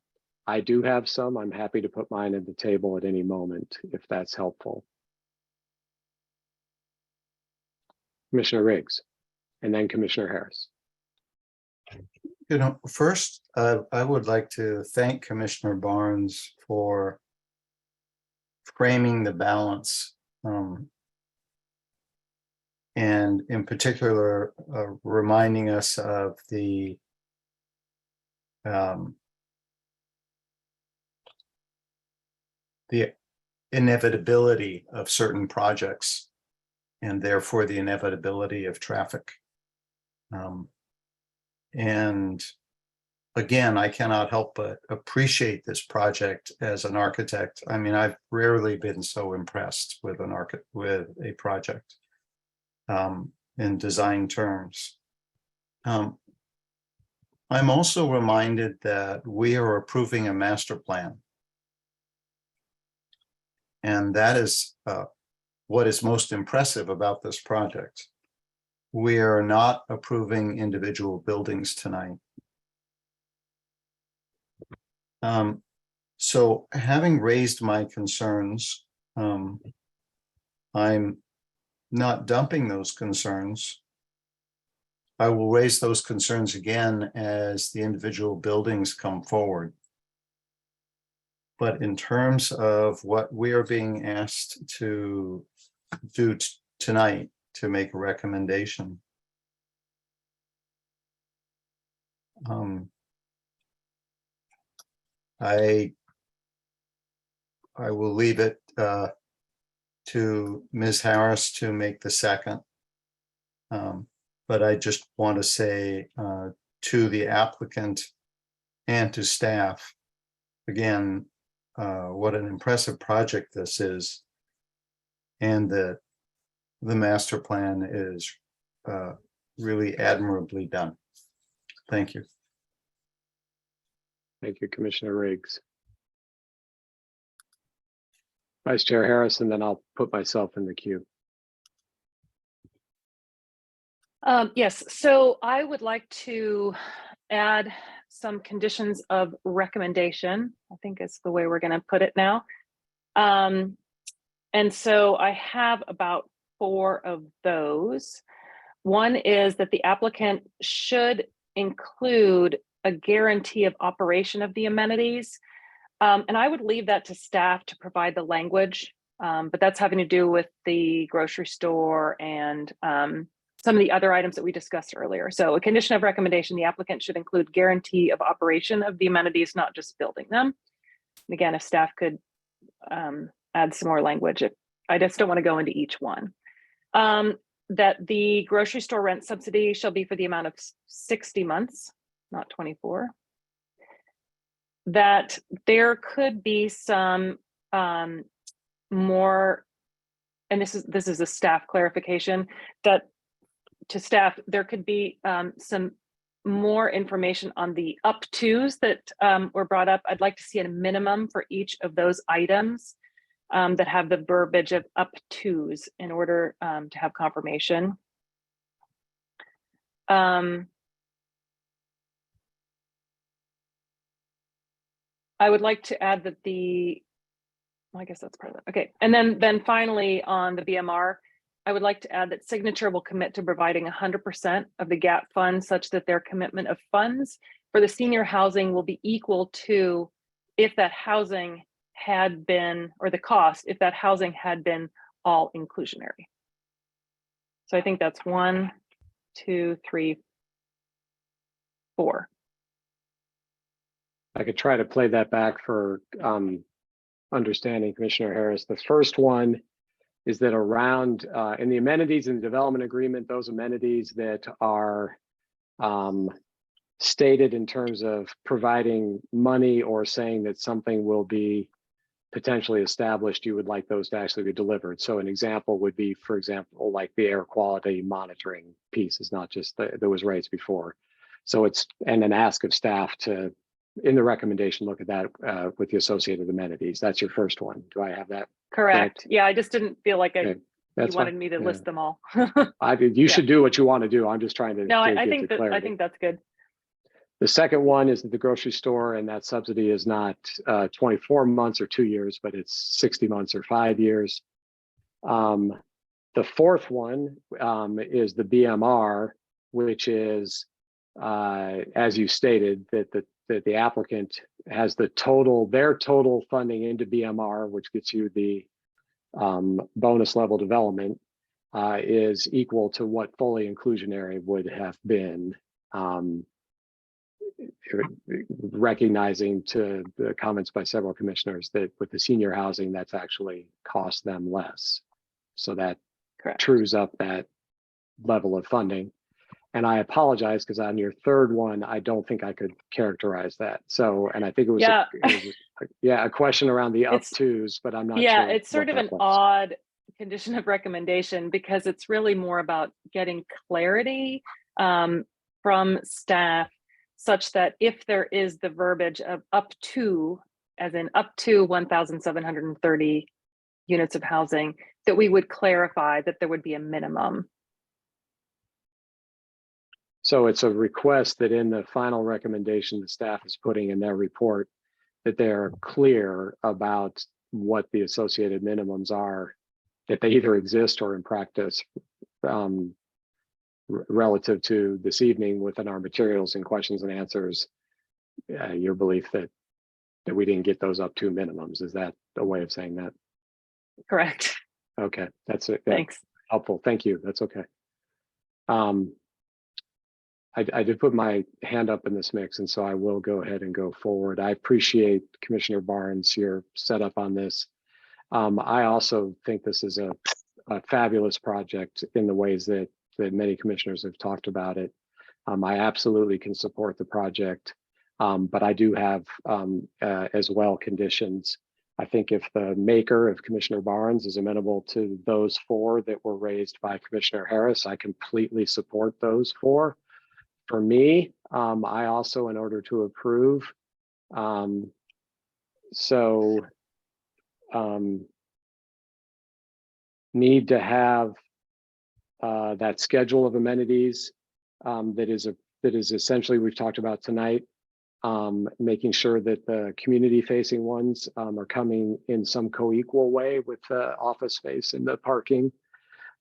I do have some. I'm happy to put mine at the table at any moment if that's helpful. Commissioner Riggs, and then Commissioner Harris. You know, first, I would like to thank Commissioner Barnes for framing the balance, and in particular, reminding us of the inevitability of certain projects, and therefore the inevitability of traffic. And again, I cannot help but appreciate this project as an architect. I mean, I've rarely been so impressed with a project in design terms. I'm also reminded that we are approving a master plan. And that is what is most impressive about this project. We are not approving individual buildings tonight. So having raised my concerns, I'm not dumping those concerns. I will raise those concerns again as the individual buildings come forward. But in terms of what we are being asked to do tonight, to make a recommendation, I will leave it to Ms. Harris to make the second. But I just want to say to the applicant and to staff, again, what an impressive project this is, and that the master plan is really admirably done. Thank you. Thank you, Commissioner Riggs. Vice Chair Harris, and then I'll put myself in the queue. Yes, so I would like to add some conditions of recommendation, I think is the way we're going to put it now. And so I have about 4 of those. One is that the applicant should include a guarantee of operation of the amenities. And I would leave that to staff to provide the language, but that's having to do with the grocery store and some of the other items that we discussed earlier. So a condition of recommendation, the applicant should include guarantee of operation of the amenities, not just building them. And again, if staff could add some more language, I just don't want to go into each one. That the grocery store rent subsidy shall be for the amount of 60 months, not 24. That there could be some more, and this is a staff clarification, that to staff, there could be some more information on the up tos that were brought up. I'd like to see a minimum for each of those items that have the verbiage of up tos in order to have confirmation. I would like to add that I guess that's part of it. Okay, and then finally on the BMR, I would like to add that Signature will commit to providing 100% of the GAP funds such that their commitment of funds for the senior housing will be equal to if that housing had been, or the cost, if that housing had been all inclusionary. So I think that's 1, 2, 3, 4. I could try to play that back for understanding Commissioner Harris. The first one is that around in the amenities and development agreement, those amenities that are stated in terms of providing money or saying that something will be potentially established, you would like those to actually be delivered. So an example would be, for example, like the air quality monitoring piece is not just that was raised before. So it's, and an ask of staff to, in the recommendation, look at that with the associated amenities. That's your first one. Do I have that? Correct. Yeah, I just didn't feel like Okay, you that's wanted fine. me to Yeah. list them all. You should do what you want to do. I'm just trying to No, to I get think to that clarity. I think that's good. The second one is that the grocery store, and that subsidy is not 24 months or 2 years, but it's 60 months or 5 years. The fourth one is the BMR, which is, as you stated, that the applicant has their total funding into BMR, which gets you the bonus level development, is equal to what fully inclusionary would have been. Recognizing to the comments by several commissioners that with the senior housing, that's actually cost them less. So that trues up that level of funding. And I apologize because on your third one, I don't think I could characterize that. So, and I think it was, a question around the up twos, but I'm not sure. Yeah, it's sort what of that an was. odd condition of recommendation because it's really more about getting clarity from staff such that if there is the verbiage of up to, as in up to 1,730 units of housing, that we would clarify that there would be a minimum. So it's a request that in the final recommendation the staff is putting in their report, that they're clear about what the associated minimums are, that they either exist or in practice, relative to this evening within our materials and questions and answers, your belief that we didn't get those up to minimums. Is that a way of saying that? Correct. Okay, that's it. Thanks. Helpful. Thank you. That's okay. I did put my hand up in this mix, and so I will go ahead and go forward. I appreciate Commissioner Barnes, your setup on this. I also think this is a fabulous project in the ways that many commissioners have talked about it. I absolutely can support the project, but I do have as well conditions. I think if the maker of Commissioner Barnes is amenable to those 4 that were raised by Commissioner Harris, I completely support those 4. For me, I also, in order to approve, need to have that schedule of amenities that is essentially, we've talked about tonight, making sure that the community facing ones are coming in some co-equal way with the office space and the parking.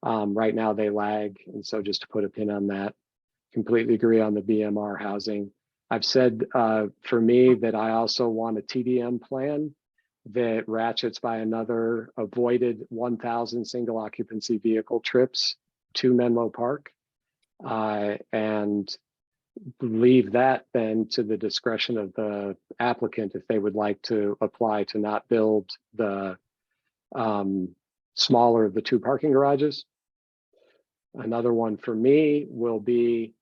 Right now they lag, and so just to put a pin on that, completely agree on the BMR housing. I've said for me that I also want a TDM plan that ratchets by another avoided 1,000 single occupancy vehicle trips to Menlo Park, and leave that then to the discretion of the applicant if they would like to apply to not build the smaller of the 2 parking garages. Another one for me will be,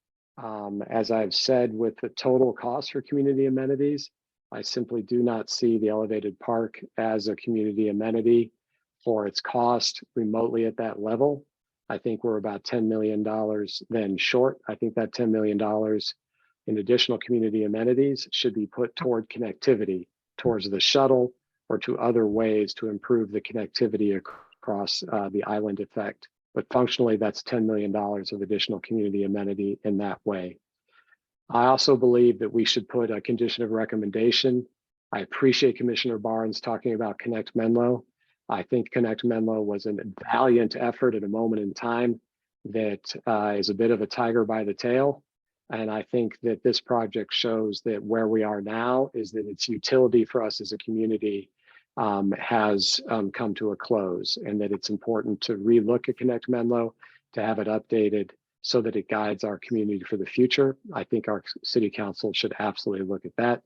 as I've said, with the total cost for community amenities, I simply do not see the elevated park as a community amenity for its cost remotely at that level. I think we're about $10 million then short. I think that $10 million in additional community amenities should be put toward connectivity, towards the shuttle, or to other ways to improve the connectivity across the island effect. But functionally, that's $10 million of additional community amenity in that way. I also believe that we should put a condition of recommendation. I appreciate Commissioner Barnes talking about Connect Menlo. I think Connect Menlo was a valiant effort at a moment in time that is a bit of a tiger by the tail. And I think that this project shows that where we are now is that its utility for us as a community has come to a close, and that it's important to relook at Connect Menlo, to have it updated, so that it guides our community for the future. I think our city council should absolutely look at that.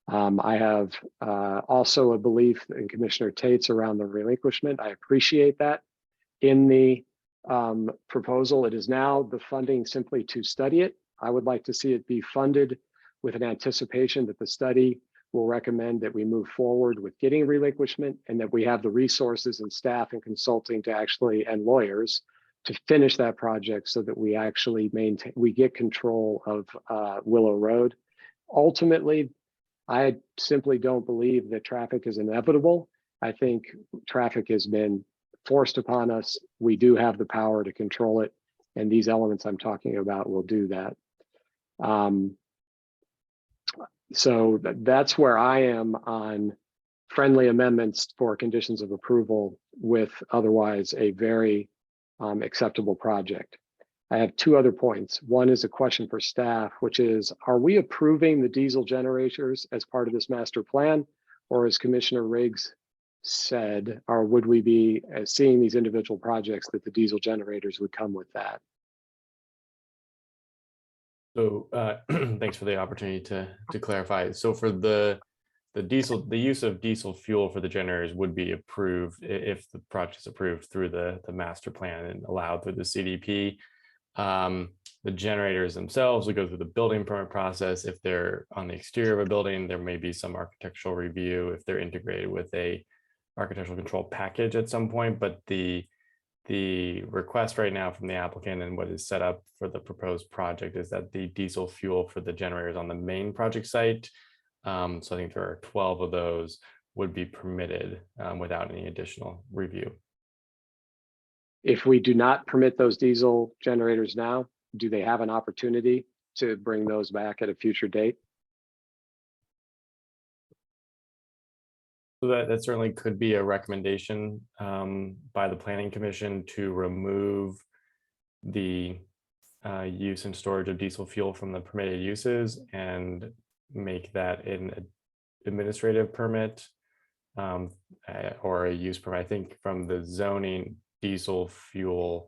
I have also a belief in Commissioner Tate's around the relinquishment. I appreciate that. In the proposal, it is now the funding simply to study it. I would like to see it be funded with an anticipation that the study will recommend that we move forward with getting relinquishment and that we have the resources and staff and consulting to actually, and lawyers, to finish that project so that we actually we get control of Willow Road. Ultimately, I simply don't believe that traffic is inevitable. I think traffic has been forced upon us. We do have the power to control it, and these elements I'm talking about will do that. So that's where I am on friendly amendments for conditions of approval with otherwise a very acceptable project. I have two other points. One is a question for staff, which is, are we approving the diesel generators as part of this master plan? Or as Commissioner Riggs said, or would we be seeing these individual projects that the diesel generators would come with that? So thanks for the opportunity to clarify. So for the use of diesel fuel for the generators would be approved if the project is approved through the master plan and allowed through the CDP. The generators themselves would go through the building permit process. If they're on the exterior of a building, there may be some architectural review if they're integrated with a architectural control package at some point. But the request right now from the applicant and what is set up for the proposed project is that the diesel fuel for the generators on the main project site, so I think there are 12 of those, would be permitted without any additional review. If we do not permit those diesel generators now, do they have an opportunity to bring those back at a future date? So that certainly could be a recommendation by the Planning Commission to remove the use and storage of diesel fuel from the permitted uses and make that an administrative permit or a use permit. I think from the zoning, diesel fuel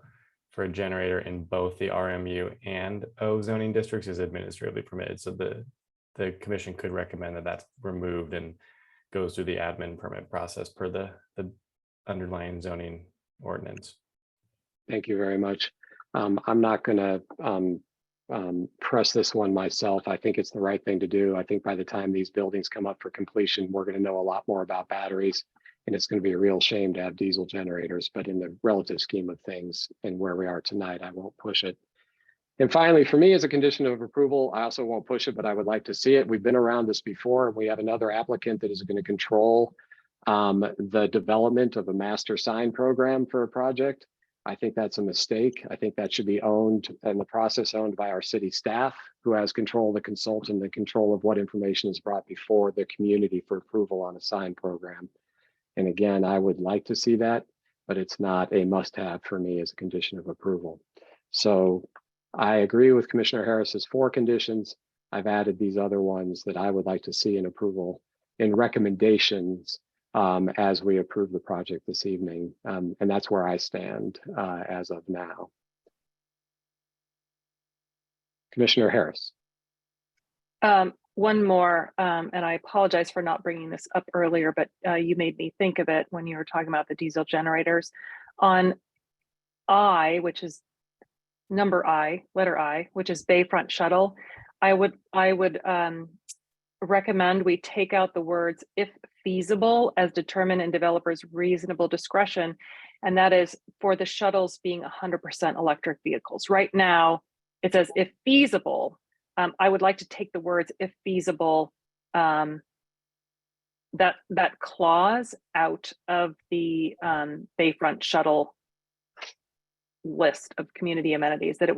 for a generator in both the RMU and O zoning districts is administratively permitted. So the commission could recommend that that's removed and goes through the admin permit process per the underlying zoning ordinance. Thank you very much. I'm not going to press this one myself. I think it's the right thing to do. I think by the time these buildings come up for completion, we're going to know a lot more about batteries, and it's going to be a real shame to have diesel generators. But in the relative scheme of things and where we are tonight, I won't push it. And finally, for me, as a condition of approval, I also won't push it, but I would like to see it. We've been around this before, and we have another applicant that is going to control the development of a master sign program for a project. I think that's a mistake. I think that should be owned and the process owned by our city staff, who has control of the consultant and control of what information is brought before the community for approval on a sign program. And again, I would like to see that, but it's not a must-have for me as a condition of approval. So I agree with Commissioner Harris's 4 conditions. I've added these other ones that I would like to see in approval in recommendations as we approve the project this evening. And that's where I stand as of now. Commissioner Harris. One more, and I apologize for not bringing this up earlier, but you made me think of it when you were talking about the diesel generators. On I, which is number I, letter I, which is Bayfront Shuttle, I would recommend we take out the words "if feasible" as determined in developer's reasonable discretion, and that is for the shuttles being 100% electric vehicles. Right now, it says "if feasible." I would like to take the words "if feasible," that clause out of the Bayfront Shuttle list of community amenities, that it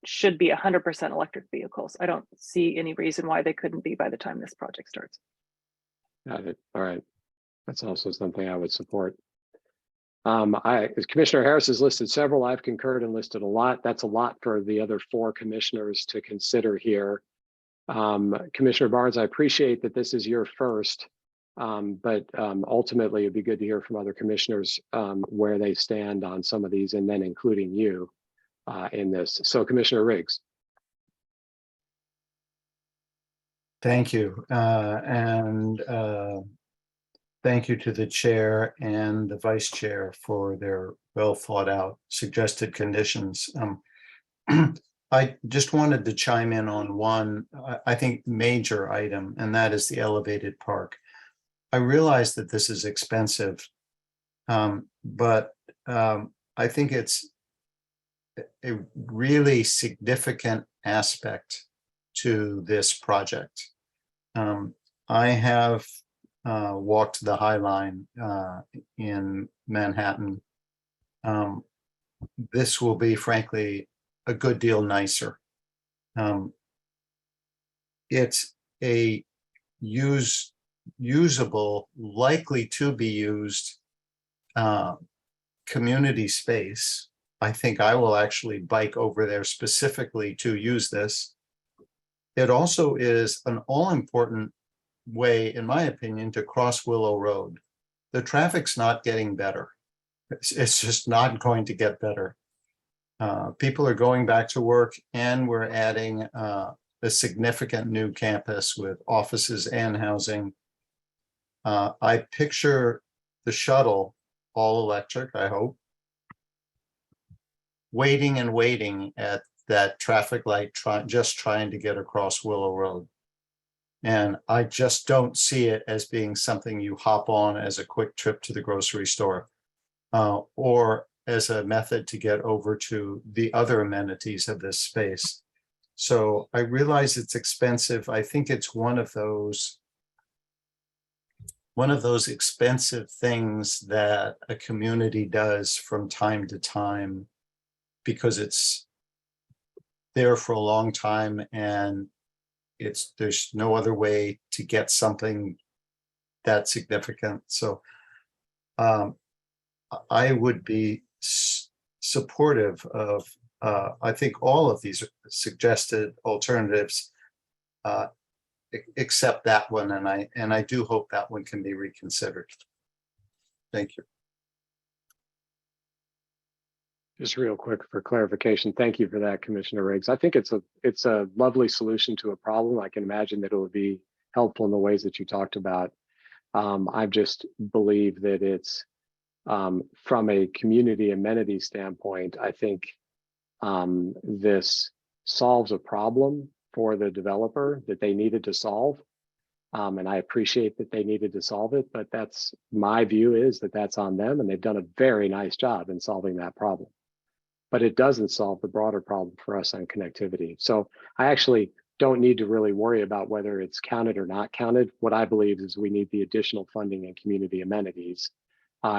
should be 100% electric vehicles. I don't see any reason why they couldn't be by the time this project starts. Got it. All right. That's also something I would support. As Commissioner Harris has listed several, I've concurred and listed a lot. That's a lot for the other 4 commissioners to consider here. Commissioner Barnes, I appreciate that this is your first, but ultimately it'd be good to hear from other commissioners where they stand on some of these, and then including you. in this. So Commissioner Riggs. Thank you. Thank you to the chair and the vice chair for their well thought out suggested conditions. I just wanted to chime in on one, I think, major item, and that is the elevated park. I realize that this is expensive, but I think it's a really significant aspect to this project. I have walked the High Line in Manhattan. This will be, frankly, a good deal nicer. It's a usable, likely to be used community space. I think I will actually bike over there specifically to use this. It also is an all-important way, in my opinion, to cross Willow Road. The traffic's not getting better. It's just not going to get better. People are going back to work, and we're adding a significant new campus with offices and housing. I picture the shuttle, all electric, I hope, waiting and waiting at that traffic light, just trying to get across Willow Road. And I just don't see it as being something you hop on as a quick trip to the grocery store, or as a method to get over to the other amenities of this space. So I realize it's expensive. I think it's one of those expensive things that a community does from time to time because it's there for a long time and there's no other way to get something that significant. So I would be supportive of, I think, all of these suggested alternatives, except that one, and I do hope that one can be reconsidered. Thank you. Just real quick for clarification, thank you for that, Commissioner Riggs. I think it's a lovely solution to a problem. I can imagine that it will be helpful in the ways that you talked about. I just believe that it's from a community amenity standpoint, I think this solves a problem for the developer that they needed to solve. And I appreciate that they needed to solve it, but that's my view, is that that's on them, and they've done a very nice job in solving that problem. But it doesn't solve the broader problem for us on connectivity. So I actually don't need to really worry about whether it's counted or not counted. What I believe is we need the additional funding in community amenities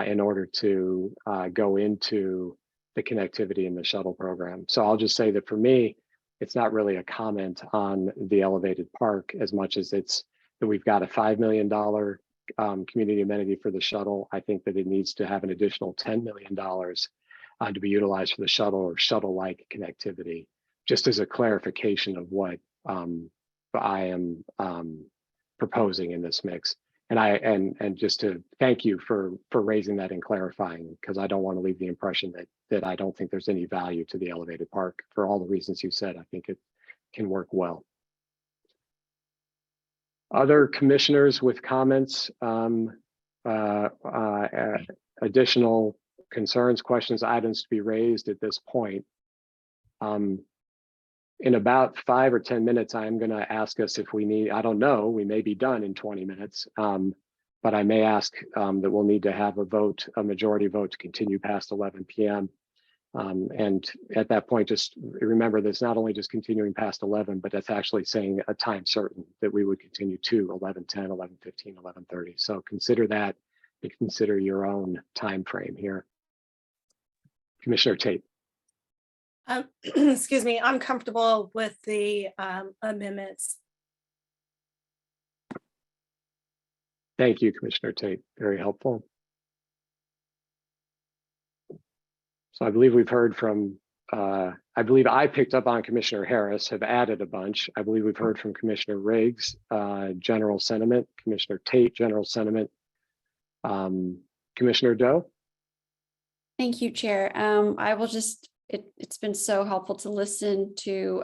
in order to go into the connectivity in the shuttle program. So I'll just say that for me, it's not really a comment on the elevated park as much as it's that we've got a $5 million community amenity for the shuttle. I think that it needs to have an additional $10 million to be utilized for the shuttle or shuttle-like connectivity, just as a clarification of what I am proposing in this mix. And just to thank you for raising that and clarifying, because I don't want to leave the impression that I don't think there's any value to the elevated park. For all the reasons you said, I think it can work well. Other commissioners with comments, additional concerns, questions, items to be raised at this point. In about 5 or 10 minutes, I'm going to ask us if we need, I don't know, we may be done in 20 minutes, but I may ask that we'll need to have a vote, a majority vote to continue past 11 p.m. And at that point, just remember that's not only just continuing past 11, but that's actually saying a time certain that we would continue to 11:10, 11:15, 11:30. So consider that and consider your own time frame here. Commissioner Tate. Excuse me, I'm comfortable with the amendments. Thank you, Commissioner Tate. Very helpful. So I believe we've heard from, I believe I picked up on Commissioner Harris, have added a bunch. I believe we've heard from Commissioner Riggs, general sentiment, Commissioner Tate, general sentiment. Commissioner Doe? Thank you, Chair. I will just it's been so helpful to listen to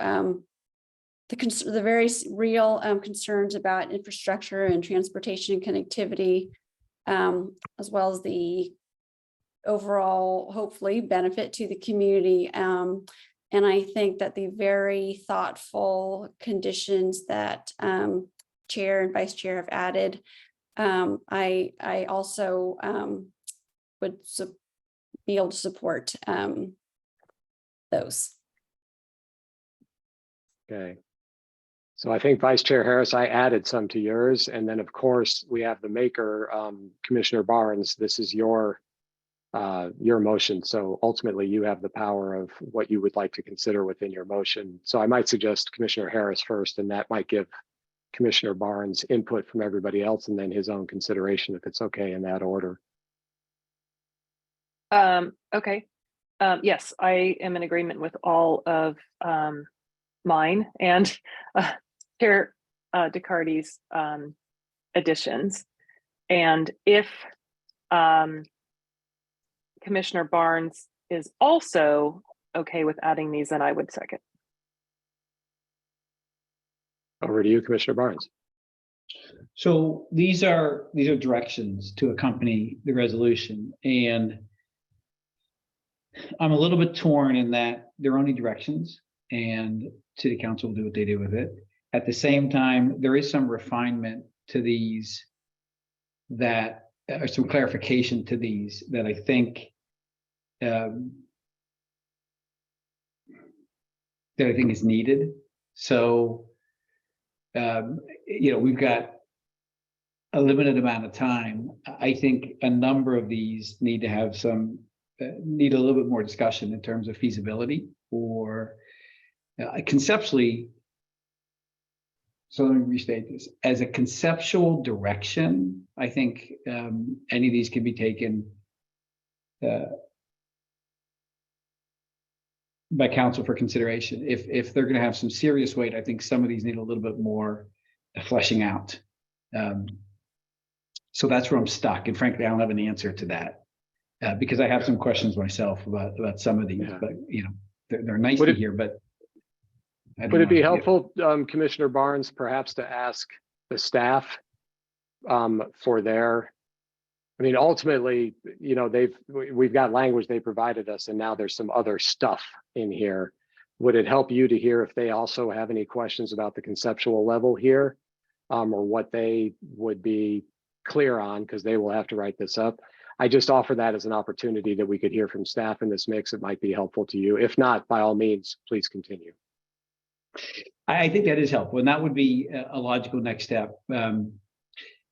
the very real concerns about infrastructure and transportation and connectivity, as well as the overall, hopefully, benefit to the community. And I think that the very thoughtful conditions that Chair and Vice Chair have added, I also would be able to support those. Okay. So I think Vice Chair Harris, I added some to yours. And then of course we have the maker, Commissioner Barnes, this is your motion. So ultimately you have the power of what you would like to consider within your motion. So I might suggest Commissioner Harris first, and that might give Commissioner Barnes input from everybody else and then his own consideration, if it's okay in that order. Okay. Yes, I am in agreement with all of mine and Chair DeCardy's additions. And if Commissioner Barnes is also okay with adding these, then I would second. Over to you, Commissioner Barnes. So these are directions to accompany the resolution, and I'm a little bit torn in that they're only directions and City Council will do what they do with it. At the same time, there is some refinement to these that, or some clarification to these that I think is needed. So, we've got a limited amount of time. I think a number of these need to have need a little bit more discussion in terms of feasibility or conceptually. So let me restate this. As a conceptual direction, I think any of these can be taken by council for consideration. If they're going to have some serious weight, I think some of these need a little bit more fleshing out. So that's where I'm stuck. And frankly, I don't have an answer to that because I have some questions myself about some of these, but they're nice to hear, but. Would it be helpful, Commissioner Barnes, perhaps to ask the staff for their, I mean, ultimately, we've got language they provided us and now there's some other stuff in here. Would it help you to hear if they also have any questions about the conceptual level here or what they would be clear on, because they will have to write this up? I just offer that as an opportunity that we could hear from staff in this mix. It might be helpful to you. If not, by all means, please continue. I think that is helpful, and that would be a logical next step.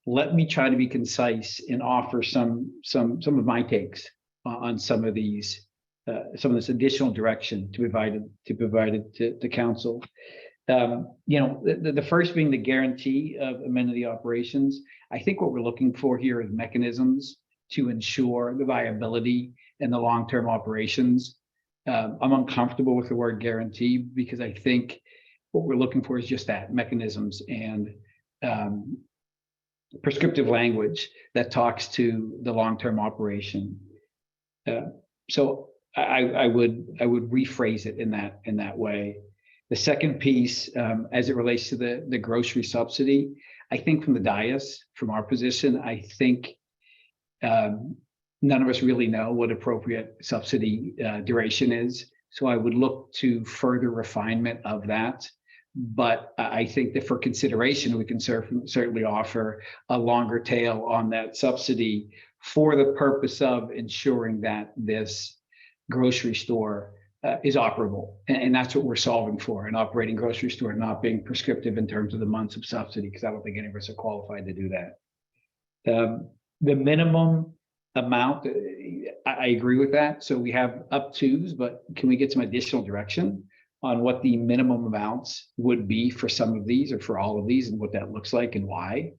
Let me try to be concise and offer some of my takes on some of these, some of this additional direction to provide it to council. The first being the guarantee of amenity operations. I think what we're looking for here is mechanisms to ensure the viability and the long-term operations. I'm uncomfortable with the word guarantee because I think what we're looking for is just that, mechanisms and prescriptive language that talks to the long-term operation. So I would rephrase it in that way. The second piece, as it relates to the grocery subsidy, I think from the dais, from our position, I think none of us really know what appropriate subsidy duration is. So I would look to further refinement of that. But I think that for consideration, we can certainly offer a longer tail on that subsidy for the purpose of ensuring that this grocery store is operable. And that's what we're solving for, an operating grocery store, not being prescriptive in terms of the months of subsidy, because I don't think any of us are qualified to do that. The minimum amount, I agree with that. So we have up tos, but can we get some additional direction on what the minimum amounts would be for some of these or for all of these and what that looks like and why?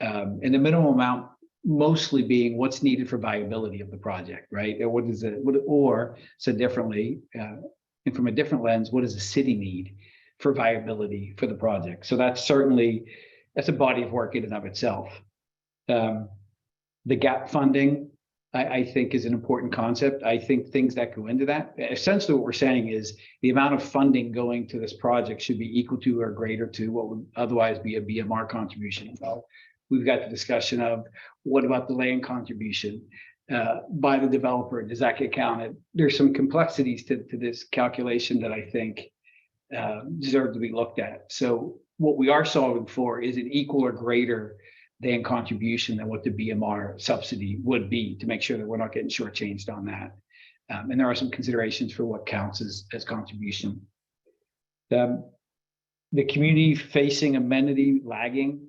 And the minimum amount mostly being what's needed for viability of the project, right? And what is it, or said differently, and from a different lens, what does the city need for viability for the project? So that's a body of work in and of itself. The gap funding, I think is an important concept. I think things that go into that, essentially what we're saying is the amount of funding going to this project should be equal to or greater to what would otherwise be a BMR contribution. Well, we've got the discussion of what about the land contribution by the developer? Does that get counted? There's some complexities to this calculation that I think deserve to be looked at. So what we are solving for is an equal or greater than contribution than what the BMR subsidy would be, to make sure that we're not getting shortchanged on that. And there are some considerations for what counts as contribution. The community facing amenity lagging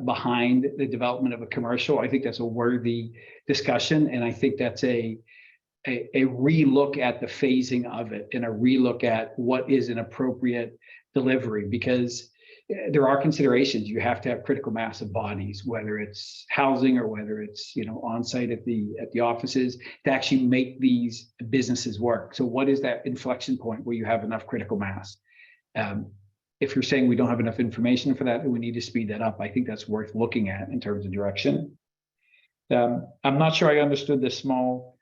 behind the development of a commercial, I think that's a worthy discussion. And I think that's a relook at the phasing of it and a relook at what is an appropriate delivery, because there are considerations. You have to have critical mass of bodies, whether it's housing or whether it's, you know, on site at the offices, to actually make these businesses work. So what is that inflection point where you have enough critical mass? If you're saying we don't have enough information for that, and we need to speed that up, I think that's worth looking at in terms of direction. I'm not sure I understood the small,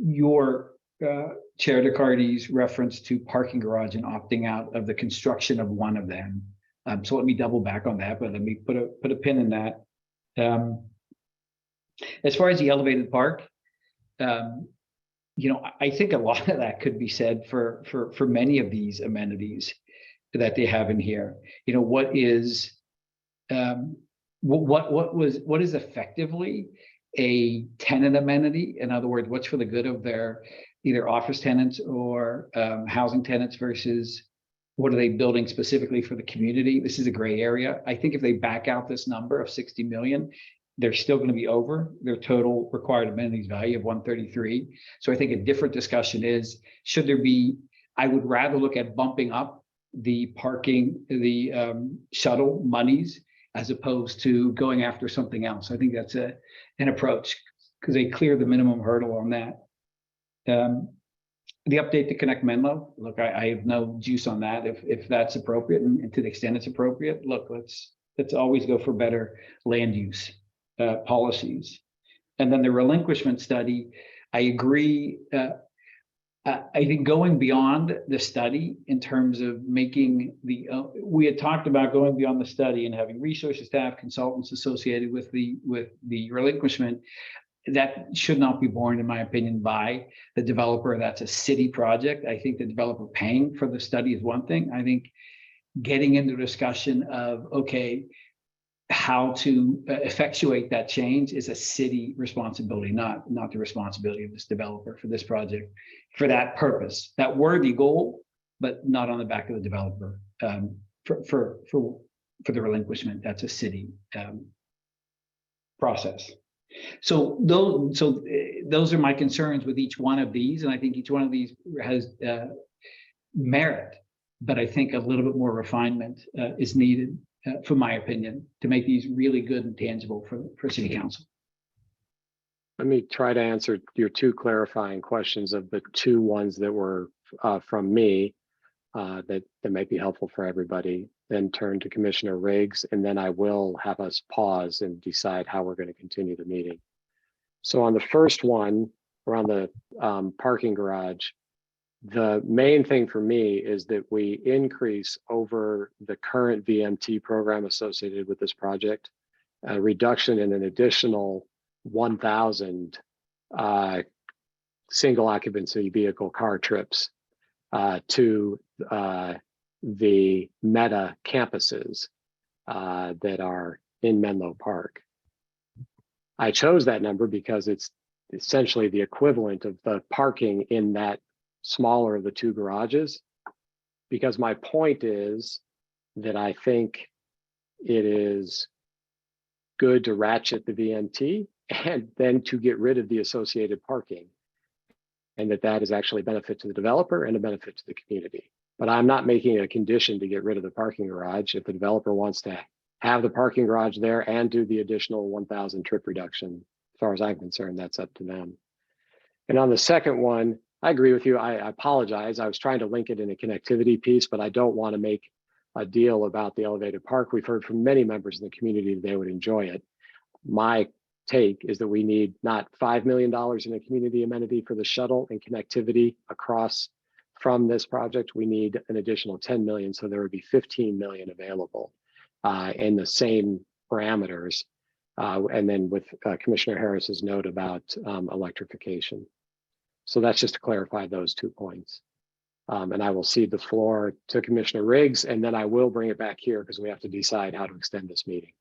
your Chair DeCardy's reference to parking garage and opting out of the construction of one of them. So let me double back on that, but let me put a pin in that. As far as the elevated park, you know, I think a lot of that could be said for many of these amenities that they have in here. You know, what is effectively a tenant amenity? In other words, what's for the good of their either office tenants or housing tenants versus what are they building specifically for the community? This is a gray area. I think if they back out this number of 60 million, they're still going to be over their total required amenities value of 133. So I think a different discussion is, should there be, I would rather look at bumping up the parking, the shuttle monies, as opposed to going after something else. I think that's an approach, because they clear the minimum hurdle on that. The update to Connect Menlo, look, I have no juice on that. If that's appropriate, and to the extent it's appropriate, look, let's always go for better land use policies. And then the relinquishment study, I agree. I think going beyond the study in terms of making we had talked about going beyond the study and having resources, staff, consultants associated with the relinquishment. That should not be borne, in my opinion, by the developer. That's a city project. I think the developer paying for the study is one thing. I think getting into a discussion of, okay, how to effectuate that change is a city responsibility, not the responsibility of this developer for this project, for that purpose, that worthy goal, but not on the back of the developer for the relinquishment. That's a city process. So those are my concerns with each one of these, and I think each one of these has merit, but I think a little bit more refinement is needed, for my opinion, to make these really good and tangible for City Council. Let me try to answer your two clarifying questions of the two ones that were from me that might be helpful for everybody. Then turn to Commissioner Riggs, and then I will have us pause and decide how we're going to continue the meeting. So on the first one, around the parking garage, the main thing for me is that we increase over the current VMT program associated with this project, a reduction in an additional 1,000 single occupancy vehicle car trips to the Meta campuses that are in Menlo Park. I chose that number because it's essentially the equivalent of the parking in that smaller of the two garages, because my point is that I think it is good to ratchet the VMT and then to get rid of the associated parking, and that is actually a benefit to the developer and a benefit to the community. But I'm not making a condition to get rid of the parking garage. If the developer wants to have the parking garage there and do the additional 1,000 trip reduction, as far as I'm concerned, that's up to them. And on the second one, I agree with you. I apologize. I was trying to link it in a connectivity piece, but I don't want to make a deal about the elevated park. We've heard from many members in the community that they would enjoy it. My take is that we need not $5 million in a community amenity for the shuttle and connectivity across from this project. We need an additional 10 million, so there would be 15 million available in the same parameters. And then with Commissioner Harris's note about electrification. So that's just to clarify those 2 points. And I will cede the floor to Commissioner Riggs, and then I will bring it back here because we have to decide how to extend this meeting.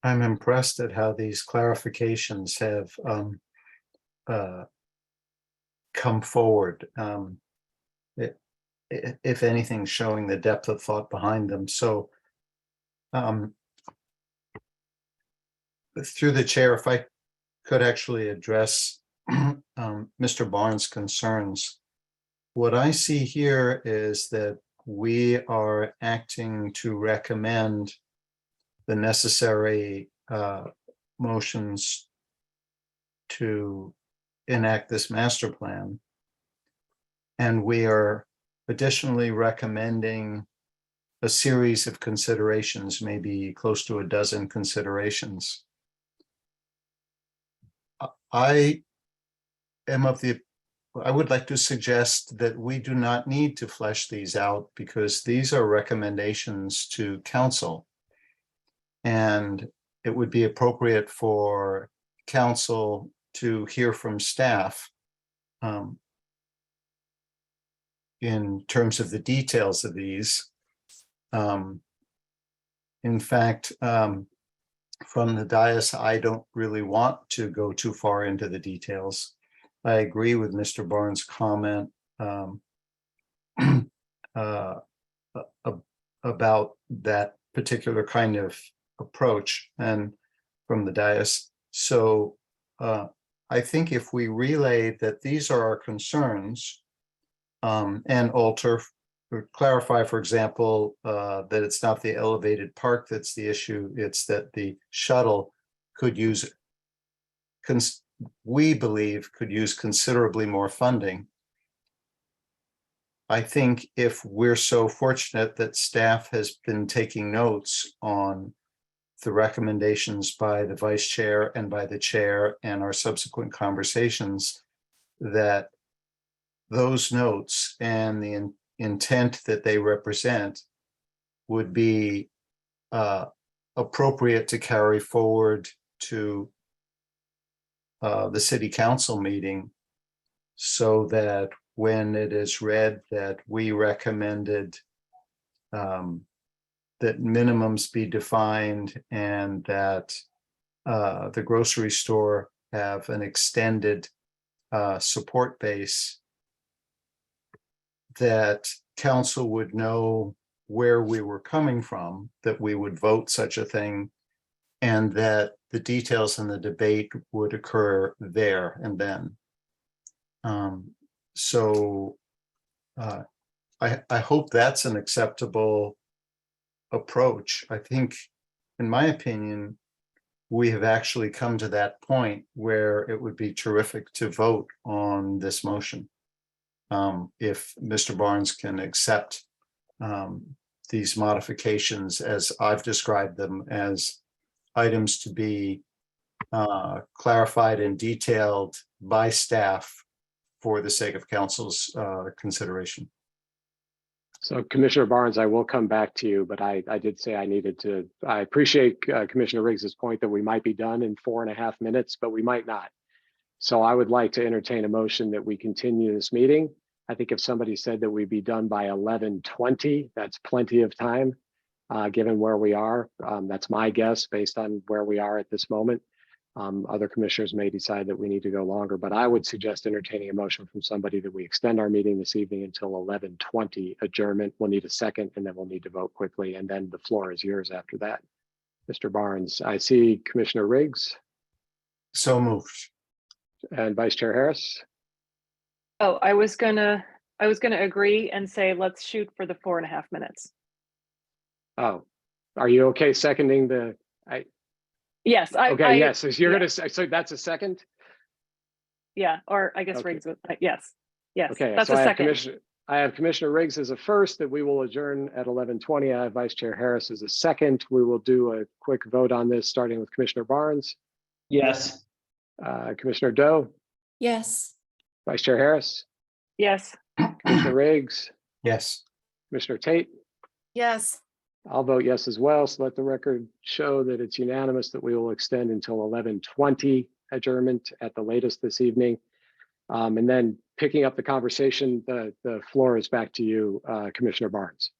I'm impressed at how these clarifications have come forward. If anything, showing the depth of thought behind them. So through the chair, if I could actually address Mr. Barnes' concerns. What I see here is that we are acting to recommend the necessary motions to enact this master plan. And we are additionally recommending a series of considerations, maybe close to a dozen considerations. I would like to suggest that we do not need to flesh these out because these are recommendations to council. And it would be appropriate for council to hear from staff in terms of the details of these. In fact, from the dais, I don't really want to go too far into the details. I agree with Mr. Barnes' comment about that particular kind of approach and from the dais. So I think if we relay that these are our concerns and alter or clarify, for example, that it's not the elevated park that's the issue, it's that the shuttle could use, we believe, could use considerably more funding. I think if we're so fortunate that staff has been taking notes on the recommendations by the vice chair and by the chair and our subsequent conversations, that those notes and the intent that they represent would be appropriate to carry forward to the city council meeting, so that when it is read that we recommended that minimums be defined and that the grocery store have an extended support base, that council would know where we were coming from, that we would vote such a thing, and that the details in the debate would occur there and then. So I hope that's an acceptable approach. I think, in my opinion, we have actually come to that point where it would be terrific to vote on this motion. If Mr. Barnes can accept these modifications as I've described them as items to be clarified and detailed by staff for the sake of council's consideration. So Commissioner Barnes, I will come back to you, but I did say I needed to, I appreciate Commissioner Riggs's point that we might be done in 4.5 minutes, but we might not. So I would like to entertain a motion that we continue this meeting. I think if somebody said that we'd be done by 11:20, that's plenty of time, given where we are. That's my guess based on where we are at this moment. Other commissioners may decide that we need to go longer, but I would suggest entertaining a motion from somebody that we extend our meeting this evening until 11:20 adjournment. We'll need a second and then we'll need to vote quickly, and then the floor is yours after that. Mr. Barnes, I see Commissioner Riggs. So moved. And Vice Chair Harris. Oh, I was gonna agree and say, let's shoot for the 4.5 minutes. Oh, are you okay seconding the, Yes. okay, yes, so you're gonna say, so that's a second? Yeah, or I guess Okay. Riggs, yes, Okay, that's so a I have second. I have Commissioner Riggs as a first, that we will adjourn at 11:20. I have Vice Chair Harris as a second. We will do a quick vote on this, starting with Commissioner Barnes, Yes. Commissioner Doe, Yes. Vice Chair Harris, Yes. Commissioner Riggs, Yes. Commissioner Tate. Yes. I'll vote yes as well. So let the record show that it's unanimous that we will extend until 11:20 adjournment at the latest this evening. And then picking up the conversation, the floor is back to you, Commissioner Barnes.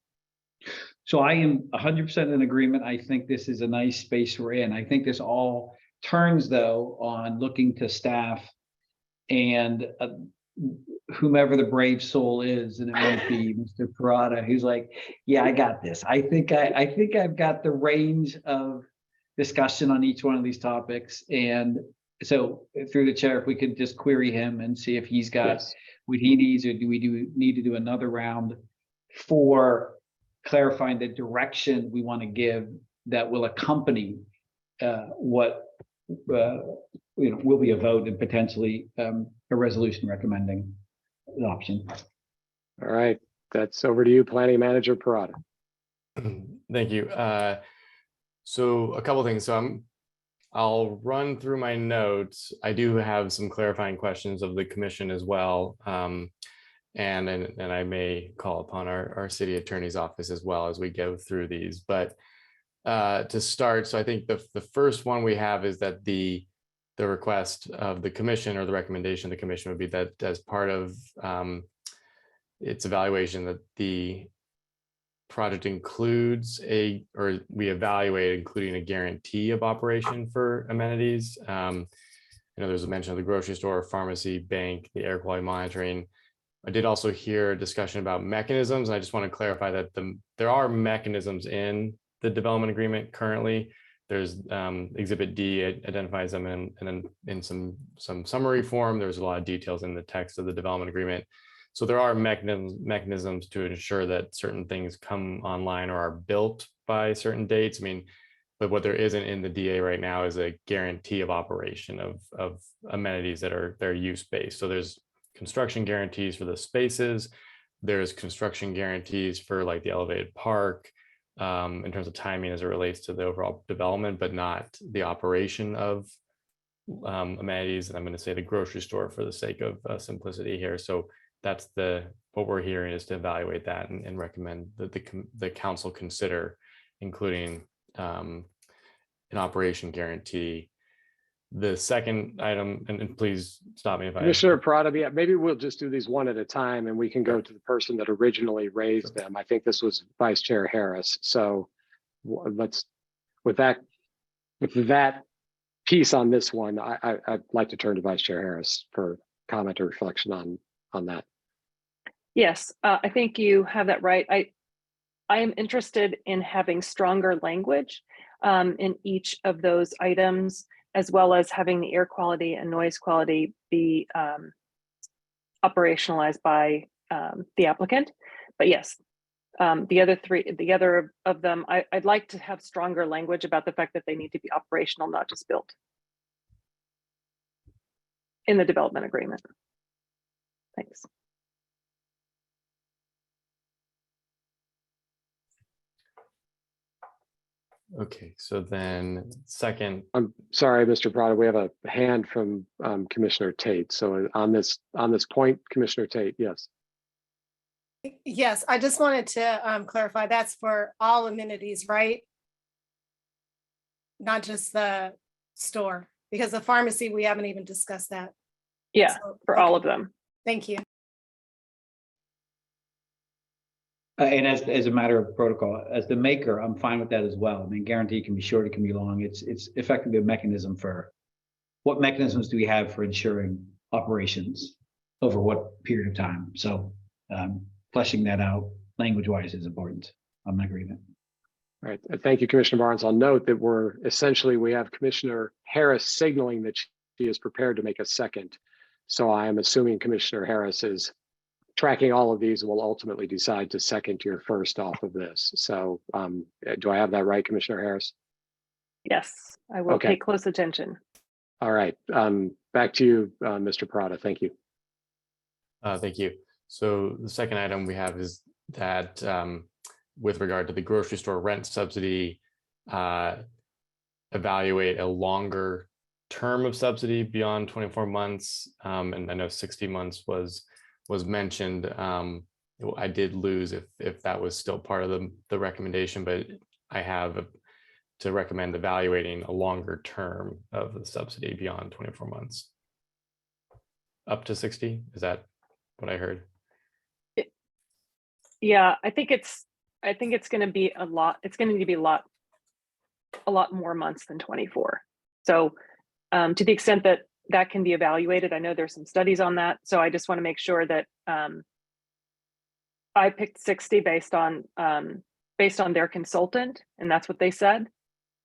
So I am 100% in agreement. I think this is a nice space we're in. I think this all turns though on looking to staff and whomever the brave soul is, and it might be Mr. Parada, who's like, yeah, I got this. I think I've got the range of discussion on each one of these topics. And so through the chair, if we could just query him and see if he's got Yes. what he needs, or do we need to do another round for clarifying the direction we want to give that will accompany what will be a vote and potentially a resolution recommending adoption. All right, that's over to you, Planning Manager Parada. Thank you. So a couple things. So I'll run through my notes. I do have some clarifying questions of the commission as well. And I may call upon our city attorney's office as well as we go through these. But to start, so I think the first one we have is that the request of the commission, or the recommendation of the commission, would be that as part of its evaluation, that the project includes we evaluate including a guarantee of operation for amenities. There's a mention of the grocery store, pharmacy, bank, the air quality monitoring. I did also hear a discussion about mechanisms. And I just want to clarify that there are mechanisms in the development agreement currently. There's Exhibit D identifies them, and then in some summary form, there's a lot of details in the text of the development agreement. So there are mechanisms to ensure that certain things come online or are built by certain dates. I mean, but what there isn't in the DA right now is a guarantee of operation of amenities that are use-based. So there's construction guarantees for the spaces. There's construction guarantees for like the elevated park in terms of timing as it relates to the overall development, but not the operation of amenities. And I'm going to say the grocery store for the sake of simplicity here. So that's what we're hearing, is to evaluate that and recommend that the council consider including an operation guarantee. The second item, and please stop me if Commissioner Parada, yeah, maybe we'll just do these one at a time, and we can go to the person that originally raised them. I think this was Vice Chair Harris. So let's, with that piece on this one, I'd like to turn to Vice Chair Harris for comment or reflection on that. Yes, I think you have that right. I am interested in having stronger language in each of those items, as well as having the air quality and noise quality be operationalized by the applicant. But yes, the other of them, I'd like to have stronger language about the fact that they need to be operational, not just built in the development agreement. Thanks. Okay, so then second. I'm sorry, Mr. Parada, we have a hand from Commissioner Tate. So on this point, Commissioner Tate, yes. Yes, I just wanted to clarify, that's for all amenities, right? Not just the store, because the pharmacy, we haven't even discussed that. Yeah, So, for all of them. Thank you. And as a matter of protocol, as the maker, I'm fine with that as well. I mean, guarantee can be short, it can be long. It's effectively a mechanism for, what mechanisms do we have for ensuring operations over what period of time? So fleshing that out language-wise is important. I'm in agreement. All right, thank you, Commissioner Barnes. I'll note that we have Commissioner Harris signaling that she is prepared to make a second. So I am assuming Commissioner Harris is tracking all of these and will ultimately decide to second your first off of this. So do I have that right, Commissioner Harris? Yes, I will Okay. pay close attention. All right, back to you, Mr. Parada. Thank you. Thank you. So the second item we have is that with regard to the grocery store rent subsidy, evaluate a longer term of subsidy beyond 24 months. And I know 60 months was mentioned. I did lose if that was still part of the recommendation, but I have to recommend evaluating a longer term of the subsidy beyond 24 months. Up to 60, is that what I heard? Yeah, I think it's going to be a lot. It's going to need to be a lot more months than 24. So to the extent that that can be evaluated, I know there's some studies on that. So I just want to make sure that I picked 60 based on their consultant, and that's what they said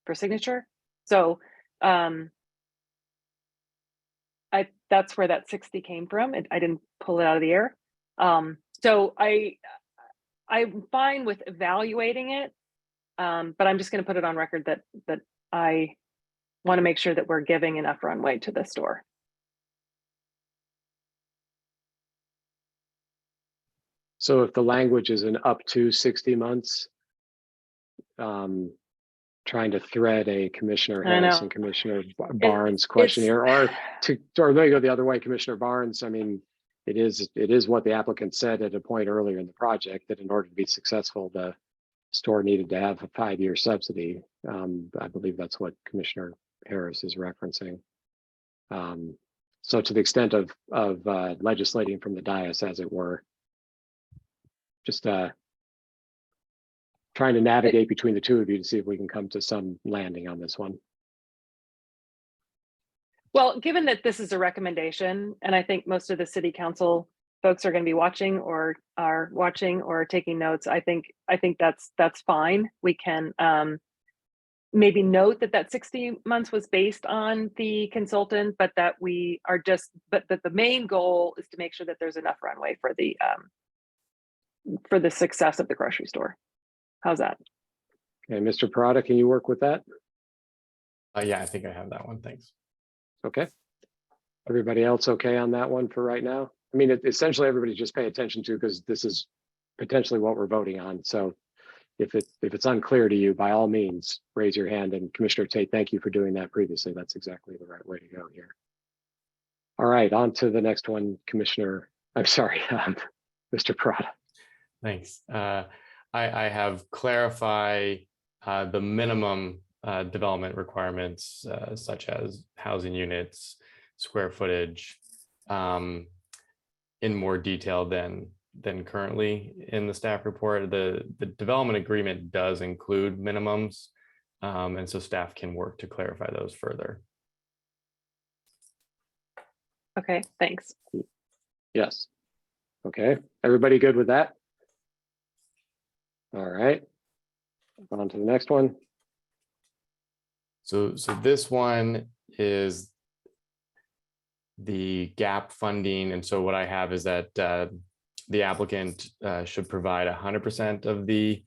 for signature. So that's where that 60 came from. I didn't pull it out of the air. So I'm fine with evaluating it, but I'm just going to put it on record that I want to make sure that we're giving enough runway to the store. So if the language is an up to 60 months, trying to thread a Commissioner Harris and Commissioner Barnes question here, or let me go the other way, Commissioner Barnes. I mean, it is what the applicant said at a point earlier in the project, that in order to be successful, the store needed to have a 5-year subsidy. I believe that's what Commissioner Harris is referencing. So to the extent of legislating from the dais, as it were, just trying to navigate between the two of you to see if we can come to some landing on this one. Well, given that this is a recommendation, and I think most of the city council folks are going to be watching or are watching or taking notes, I think that's fine. We can maybe note that 60 months was based on the consultant, but that we are but the main goal is to make sure that there's enough runway for the success of the grocery store. How's that? Okay, Mr. Parada, can you work with that? Yeah, I think I have that one. Thanks. Okay. Everybody else okay on that one for right now? I mean, essentially everybody just pay attention to, because this is potentially what we're voting on. So if it's unclear to you, by all means, raise your hand. And Commissioner Tate, thank you for doing that previously. That's exactly the right way to go here. All right, on to the next one, Commissioner. I'm sorry, Mr. Parada. Thanks. I have clarified the minimum development requirements, such as housing units, square footage, in more detail than currently in the staff report. The development agreement does include minimums, and so staff can work to clarify those further. Okay, thanks. Yes. Okay, everybody good with that? All right, on to the next one. So this one is the gap funding. And so what I have is that the applicant should provide 100% of the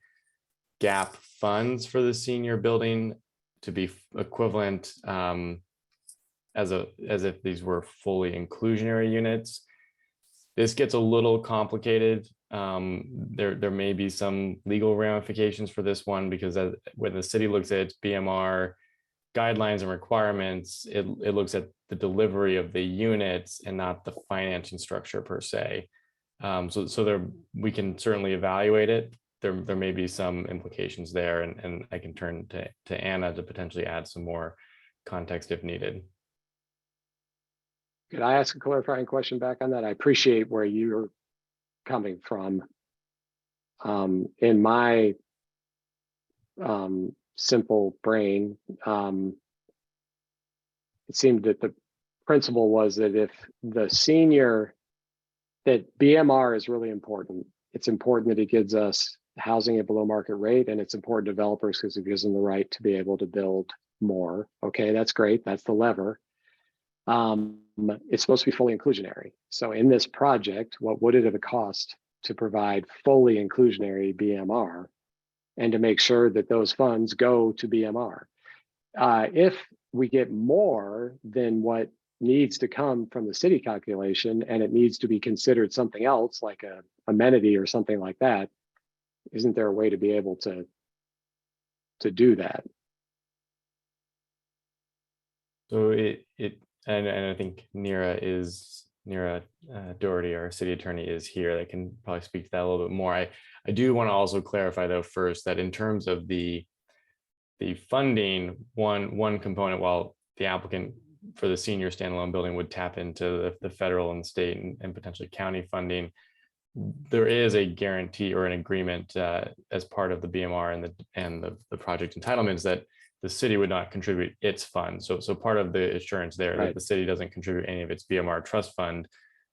gap funds for the senior building to be equivalent as if these were fully inclusionary units. This gets a little complicated. There may be some legal ramifications for this one, because when the city looks at BMR guidelines and requirements, it looks at the delivery of the units and not the financing structure per se. So there, we can certainly evaluate it. There may be some implications there, and I can turn to Anna to potentially add some more context if needed. Could I ask a clarifying question back on that? I appreciate where you're coming from. In my simple brain, it seemed that the principle was that if the senior, that BMR is really important. It's important that it gives us housing at below market rate, and it's important to developers because it gives them the right to be able to build more. Okay, that's great. That's the lever. It's supposed to be fully inclusionary. So in this project, what would it have cost to provide fully inclusionary BMR and to make sure that those funds go to BMR? If we get more than what needs to come from the city calculation and it needs to be considered something else like a amenity or something like that, isn't there a way to be able to do that? So and I think Neera Doherty, our city attorney, is here. That can probably speak to that a little bit more. I do want to also clarify though first that in terms of the funding, one component, while the applicant for the senior standalone building would tap into the federal and state and potentially county funding, there is a guarantee or an agreement as part of the BMR and the project entitlements that the city would not contribute its funds. So part of the assurance there that the city doesn't contribute any of its BMR trust fund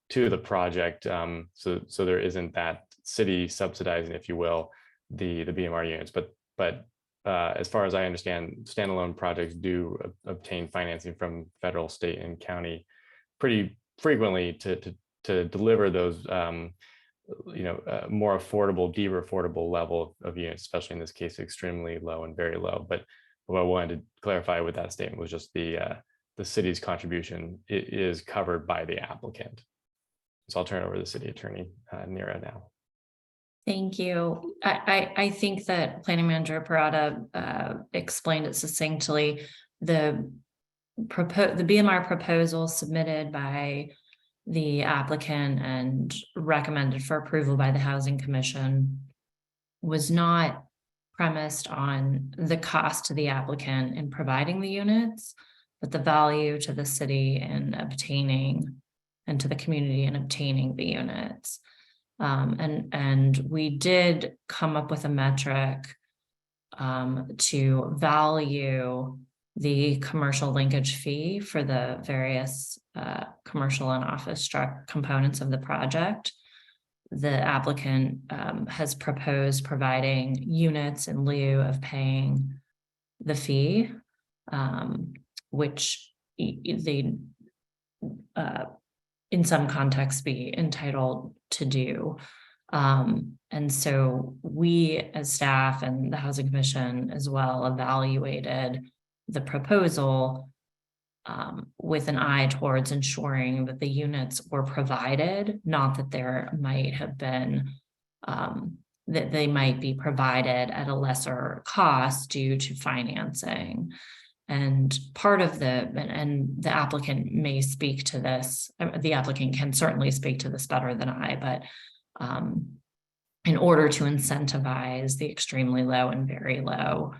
to the project. So there isn't that city subsidizing, if you will, the BMR units. But as far as I understand, standalone projects do obtain financing from federal, state, and county pretty frequently to deliver those more affordable, deeper affordable level of units, especially in this case, extremely low and very low. But what I wanted to clarify with that statement was just the city's contribution is covered by the applicant. So I'll turn it over to the city attorney, Neera, now. Thank you. I think that Planning Manager Parada explained it succinctly. The BMR proposal submitted by the applicant and recommended for approval by the Housing Commission was not premised on the cost to the applicant in providing the units, but the value to the city in obtaining and to the community in obtaining the units. And we did come up with a metric to value the commercial linkage fee for the various commercial and office structure components of the project. The applicant has proposed providing units in lieu of paying the fee, which they in some contexts be entitled to do. And so we as staff and the Housing Commission as well evaluated the proposal with an eye towards ensuring that the units were provided, not that there might have been, that they might be provided at a lesser cost due to financing. And part of and the applicant may speak to this, the applicant can certainly speak to this better than I, but in order to incentivize the extremely low and very low,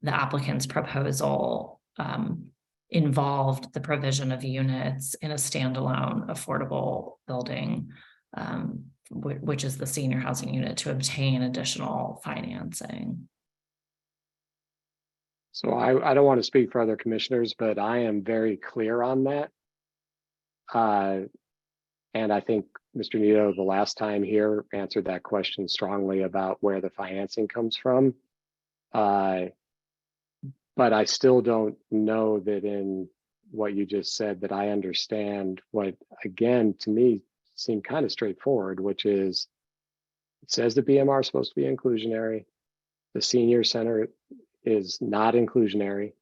the applicant's proposal involved the provision of units in a standalone affordable building, which is the senior housing unit, to obtain additional financing. So I don't want to speak for other commissioners, but I am very clear on that. And I think Mr. Nito, the last time here, answered that question strongly about where the financing comes from. But I still don't know that in what you just said that I understand what, again, to me seemed kind of straightforward, which is it says the BMR is supposed to be inclusionary. The senior center is not inclusionary.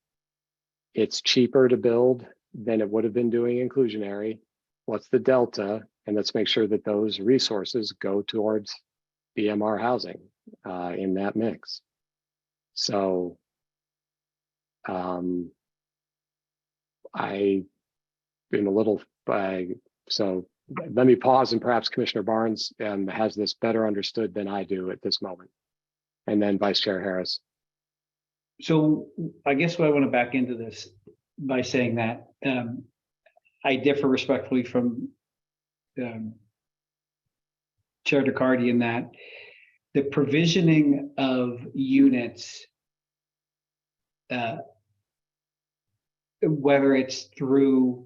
It's cheaper to build than it would have been doing inclusionary. What's the delta? And let's make sure that those resources go towards BMR housing in that mix. So I am a little, so let me pause, and perhaps Commissioner Barnes has this better understood than I do at this moment. And then Vice Chair Harris. So I guess what I want to back into this by saying that I differ respectfully from Chair DeCardi in that the provisioning of units, whether it's through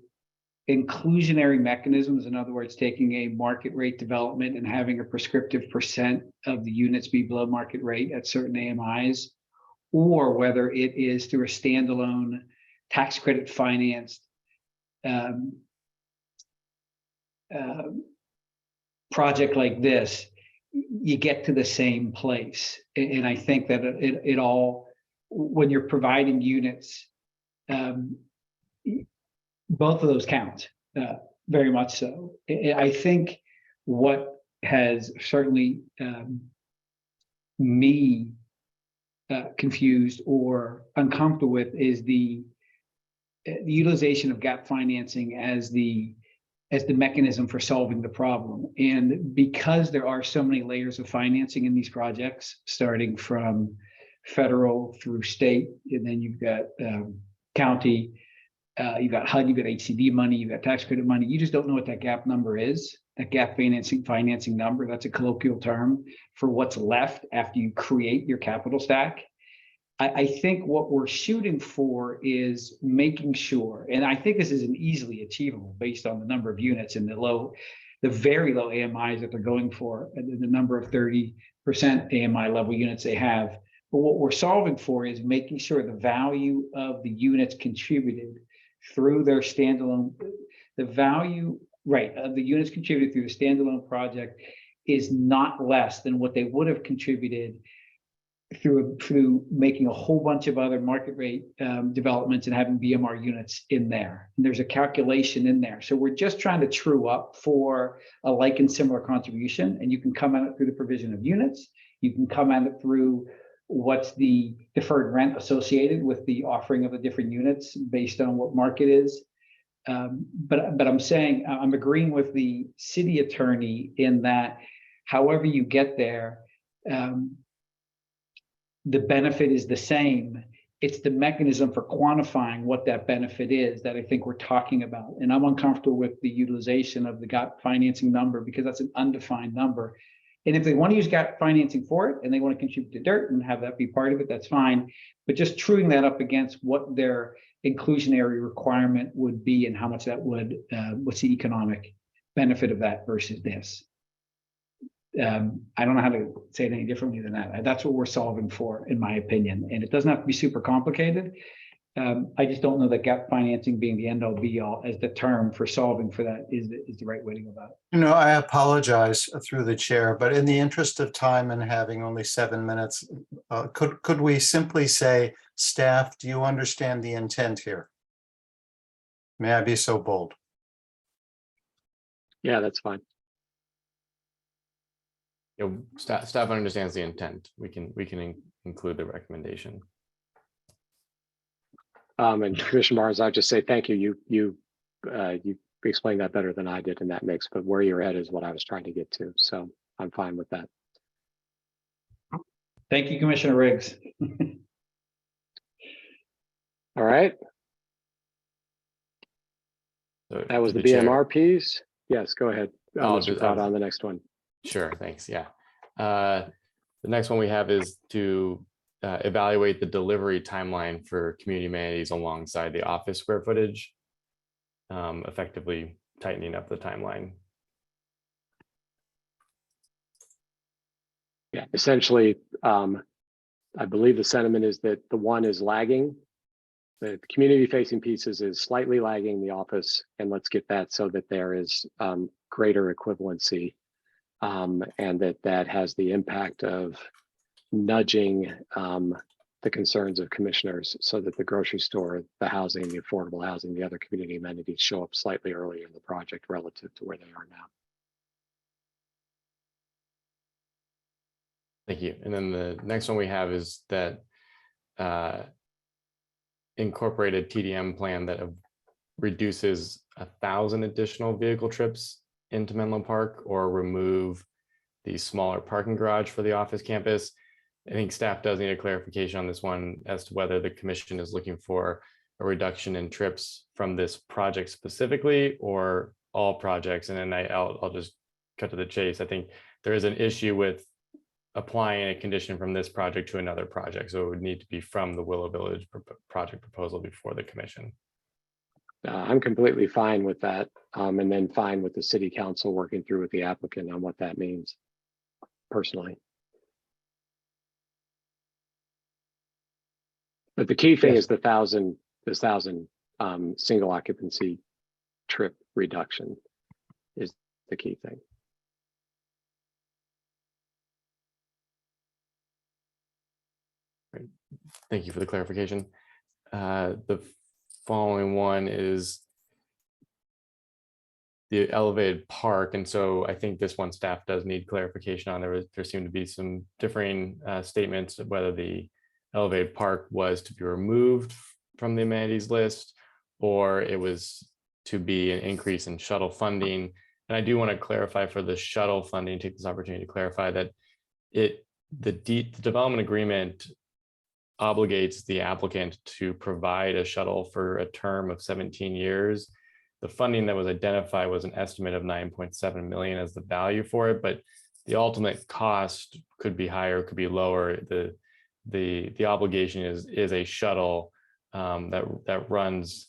inclusionary mechanisms, in other words, taking a market rate development and having a prescriptive percent of the units be below market rate at certain AMIs, or whether it is through a standalone tax credit financed project like this, you get to the same place. And I think that it all, when you're providing units, both of those count, very much so. I think what has certainly me confused or uncomfortable with is the utilization of gap financing as the mechanism for solving the problem. And because there are so many layers of financing in these projects, starting from federal through state, and then you've got county, you've got HUD, you've got HCD money, you've got tax credit money. You just don't know what that gap number is. That gap financing number, that's a colloquial term for what's left after you create your capital stack. I think what we're shooting for is making sure, and I think this is an easily achievable based on the number of units and the very low AMIs that they're going for, and the number of 30% AMI level units they have. But what we're solving for is making sure the value of the units contributed through their standalone, the value, right, of the units contributed through the standalone project is not less than what they would have contributed through making a whole bunch of other market rate developments and having BMR units in there. And there's a calculation in there. So we're just trying to true up for a like and similar contribution. And you can come at it through the provision of units. You can come at it through what's the deferred rent associated with the offering of the different units based on what market is. But I'm saying, I'm agreeing with the city attorney in that however you get there, the benefit is the same. It's the mechanism for quantifying what that benefit is that I think we're talking about. And I'm uncomfortable with the utilization of the gap financing number because that's an undefined number. And if they want to use gap financing for it and they want to contribute to dirt and have that be part of it, that's fine. But just truing that up against what their inclusionary requirement would be and how much that would, what's the economic benefit of that versus this. I don't know how to say it any differently than that. That's what we're solving for, in my opinion. And it doesn't have to be super complicated. I just don't know that gap financing being the end all be all as the term for solving for that is the right way to go about it. You know, I apologize through the chair, but in the interest of time and having only 7 minutes, could we simply say, staff, do you understand the intent here? May I be so bold? Yeah, that's fine. You know, staff understands the intent. We can include the recommendation. And Commissioner Barnes, I'll just say thank you. You explained that better than I did in that mix, but where you're at is what I was trying to get to. So I'm fine with that. Thank you, Commissioner Riggs. All right. So that was the chair. BMR piece. Yes, go ahead. Mr. Pratt on the next one. Sure, thanks. Yeah. The next one we have is to evaluate the delivery timeline for community amenities alongside the office square footage, effectively tightening up the timeline. Yeah, essentially, I believe the sentiment is that the one is lagging. The community facing pieces is slightly lagging the office, and let's get that so that there is greater equivalency. And that has the impact of nudging the concerns of commissioners so that the grocery store, the housing, the affordable housing, the other community amenities show up slightly earlier in the project relative to where they are now. Thank you. And then the next one we have is that incorporated TDM plan that reduces 1,000 additional vehicle trips into Menlo Park or remove the smaller parking garage for the office campus. I think staff does need a clarification on this one as to whether the commission is looking for a reduction in trips from this project specifically or all projects. And then I'll just cut to the chase. I think there is an issue with applying a condition from this project to another project. So it would need to be from the Willow Village project proposal before the commission. I'm completely fine with that, and then fine with the city council working through with the applicant on what that means, personally. But the key thing is the 1,000 single occupancy trip reduction is the key thing. Great. Thank you for the clarification. The following one is the elevated park. And so I think this one staff does need clarification on. There seemed to be some differing statements of whether the elevated park was to be removed from the amenities list, or it was to be an increase in shuttle funding. And I do want to clarify for the shuttle funding, take this opportunity to clarify that the development agreement obligates the applicant to provide a shuttle for a term of 17 years. The funding that was identified was an estimate of 9.7 million as the value for it, but the ultimate cost could be higher, could be lower. The obligation is a shuttle that runs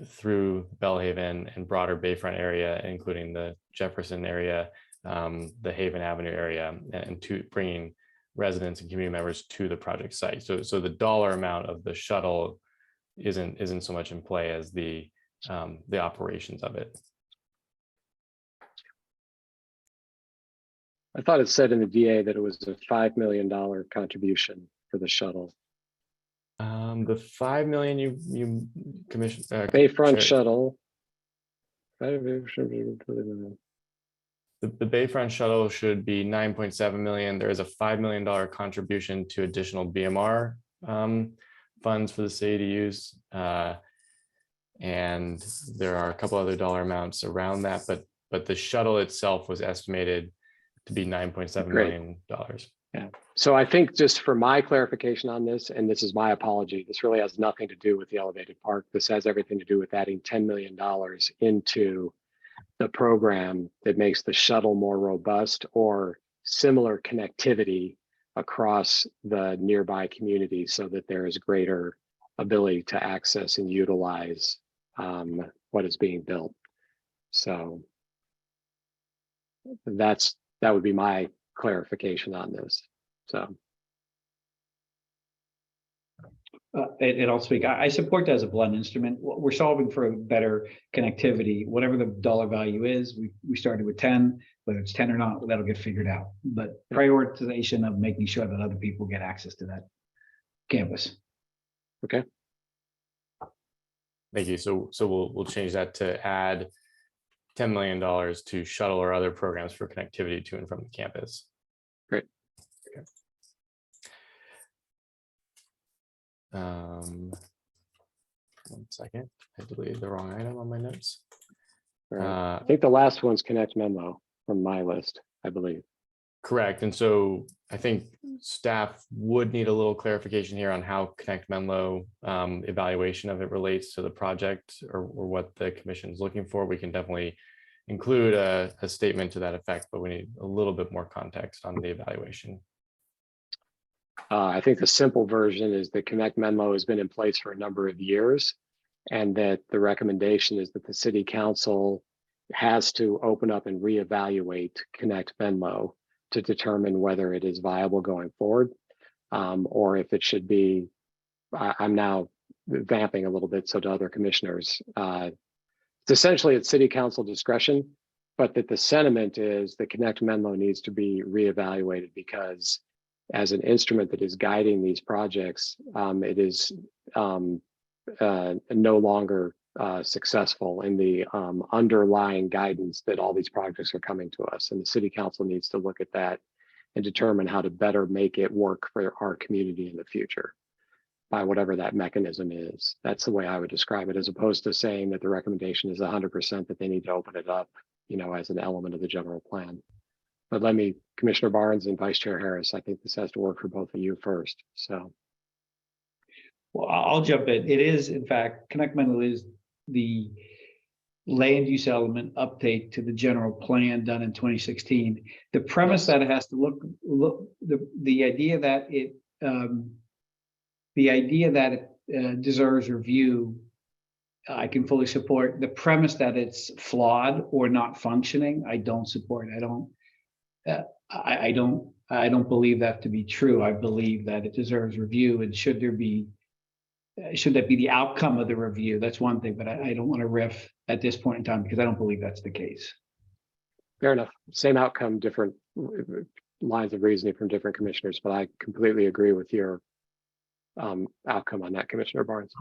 through Bellhaven and broader Bayfront area, including the Jefferson area, the Haven Avenue area, and to bringing residents and community members to the project site. So the dollar amount of the shuttle isn't so much in play as the operations of it. I thought it said in the DA that it was a $5 million contribution for the shuttle. The 5 million you commissioned. Bayfront shuttle. The Bayfront shuttle should be 9.7 million. There is a $5 million contribution to additional BMR funds for the city to use. And there are a couple other dollar amounts around that, but the shuttle itself was estimated to be $9.7 million. Yeah. So I think just for my clarification on this, and this is my apology, this really has nothing to do with the elevated park. This has everything to do with adding $10 million into the program that makes the shuttle more robust or similar connectivity across the nearby community so that there is greater ability to access and utilize what is being built. So that would be my clarification on this. So and I'll speak. I support that as a blunt instrument. We're solving for a better connectivity. Whatever the dollar value is, we started with 10, whether it's 10 or not, that'll get figured out. But prioritization of making sure that other people get access to that campus. Okay. Thank you. So we'll change that to add $10 million to shuttle or other programs for connectivity to and from the campus. Great. Okay. 1 second. I deleted the wrong item on my notes. Right. I think the last one's Connect Memo from my list, I believe. Correct. And so I think staff would need a little clarification here on how Connect Menlo evaluation of it relates to the project or what the commission is looking for. We can definitely include a statement to that effect, but we need a little bit more context on the evaluation. I think the simple version is that Connect Menlo has been in place for a number of years, and that the recommendation is that the city council has to open up and reevaluate Connect Menlo to determine whether it is viable going forward, or if it should be, I'm now vamping a little bit so to other commissioners. It's essentially at city council discretion, but that the sentiment is that Connect Menlo needs to be reevaluated because as an instrument that is guiding these projects, it is no longer successful in the underlying guidance that all these projects are coming to us. And the city council needs to look at that and determine how to better make it work for our community in the future by whatever that mechanism is. That's the way I would describe it, as opposed to saying that the recommendation is 100% that they need to open it up, as an element of the general plan. But let me, Commissioner Barnes and Vice Chair Harris, I think this has to work for both of you first. So. Well, I'll jump in. It is, in fact, Connect Menlo is the land use element update to the general plan done in 2016. The premise that it has to look the idea that it deserves review, I can fully support. The premise that it's flawed or not functioning, I don't support. I don't believe that to be true. I believe that it deserves review, and should that be the outcome of the review, that's one thing, but I don't want to riff at this point in time because I don't believe that's the case. Fair enough. Same outcome, different lines of reasoning from different commissioners, but I completely agree with your outcome on that, Commissioner Barnes.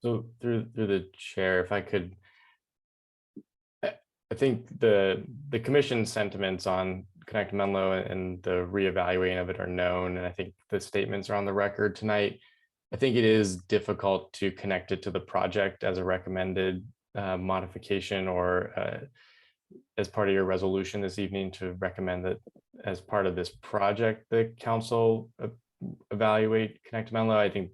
So through the chair, if I could, I think the commission sentiments on Connect Menlo and the reevaluating of it are known, and I think the statements are on the record tonight. I think it is difficult to connect it to the project as a recommended modification or as part of your resolution this evening to recommend that as part of this project, the council evaluate Connect Menlo. I think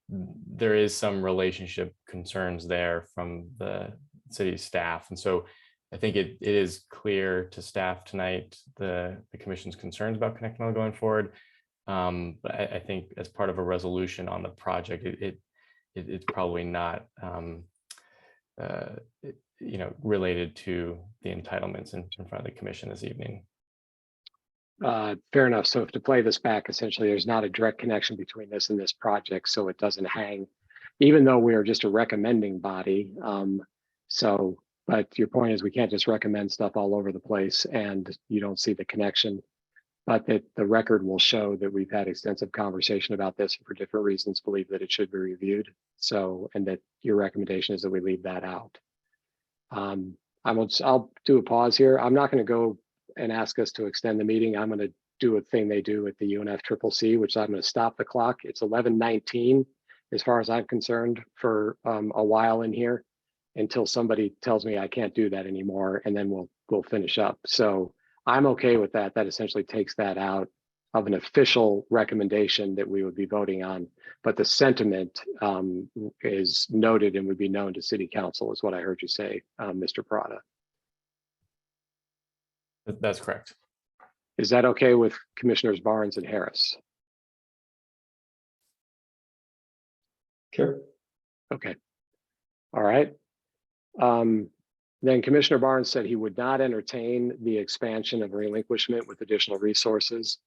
there is some relationship concerns there from the city staff. And so I think it is clear to staff tonight, the commission's concerns about Connect Menlo going forward. But I think as part of a resolution on the project, it's probably not related to the entitlements in front of the commission this evening. Fair enough. So if to play this back, essentially, there's not a direct connection between this and this project, so it doesn't hang, even though we are just a recommending body. But your point is we can't just recommend stuff all over the place and you don't see the connection. But that the record will show that we've had extensive conversation about this and for different reasons believe that it should be reviewed. So, and that your recommendation is that we leave that out. I'll do a pause here. I'm not going to go and ask us to extend the meeting. I'm going to do a thing they do at the UNFCCC, which I'm going to stop the clock. It's 11:19 as far as I'm concerned for a while in here until somebody tells me I can't do that anymore, and then we'll finish up. So I'm okay with that. That essentially takes that out of an official recommendation that we would be voting on, but the sentiment is noted and would be known to City Council, is what I heard you say, Mr. Prada. That's correct. Is that okay with Commissioners Barnes and Harris? Sure. Okay. All right. Then Commissioner Barnes said he would not entertain the expansion of relinquishment with additional resources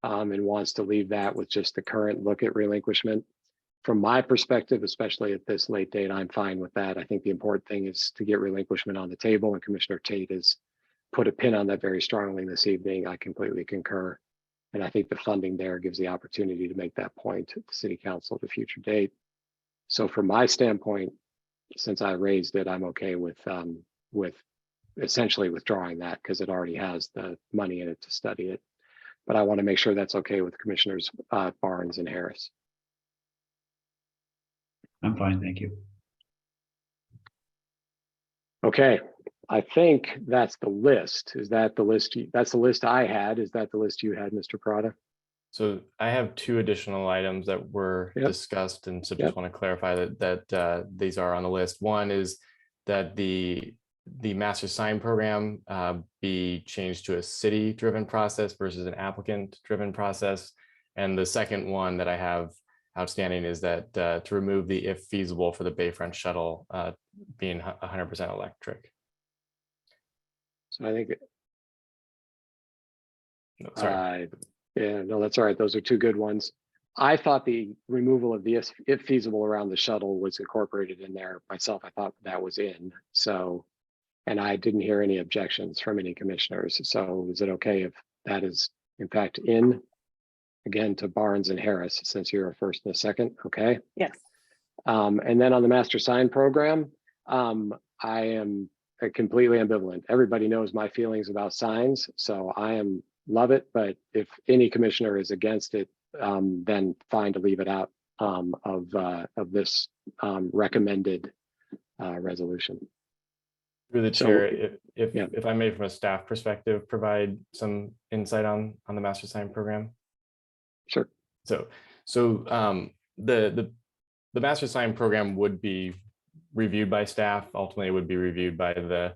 and wants to leave that with just the current look at relinquishment. From my perspective, especially at this late date, I'm fine with that. I think the important thing is to get relinquishment on the table, and Commissioner Tate has put a pin on that very strongly this evening. I completely concur. And I think the funding there gives the opportunity to make that point to the City Council at a future date. So from my standpoint, since I raised it, I'm okay with essentially withdrawing that because it already has the money in it to study it. But I want to make sure that's okay with Commissioners Barnes and Harris. I'm fine, thank you. Okay, I think that's the list. Is that the list? That's the list I had. Is that the list you had, Mr. Prada? So I have two additional items that were discussed, and so just want to clarify that these are on the list. One is that the master sign program be changed to a city-driven process versus an applicant-driven process. And the second one that I have outstanding is that to remove the if feasible for the Bayfront shuttle being 100% electric. So I think. No, sorry. Yeah, no, that's all right. Those are two good ones. I thought the removal of the if feasible around the shuttle was incorporated in there myself. I thought that was in. So, and I didn't hear any objections from any commissioners. So is it okay if that is in fact in? Again, to Barnes and Harris, since you're a first and a second, okay? Yes. And then on the master sign program, I am completely ambivalent. Everybody knows my feelings about signs, so I love it. But if any commissioner is against it, then fine to leave it out of this recommended resolution. Through the chair, if I may, from a staff perspective, provide some insight on the master sign program. Sure. So the master sign program would be reviewed by staff. Ultimately, it would be reviewed by the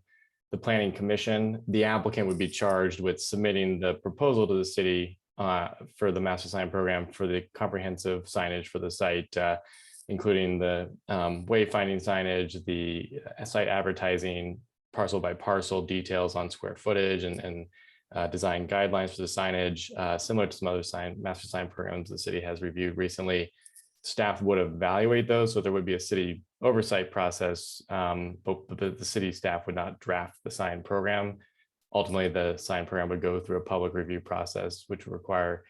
planning commission. The applicant would be charged with submitting the proposal to the city for the master sign program for the comprehensive signage for the site, including the wayfinding signage, the site advertising, parcel by parcel details on square footage, and design guidelines for the signage, similar to some other master sign programs the city has reviewed recently. Staff would evaluate those, so there would be a city oversight process, but the city staff would not draft the sign program. Ultimately, the sign program would go through a public review process, which would require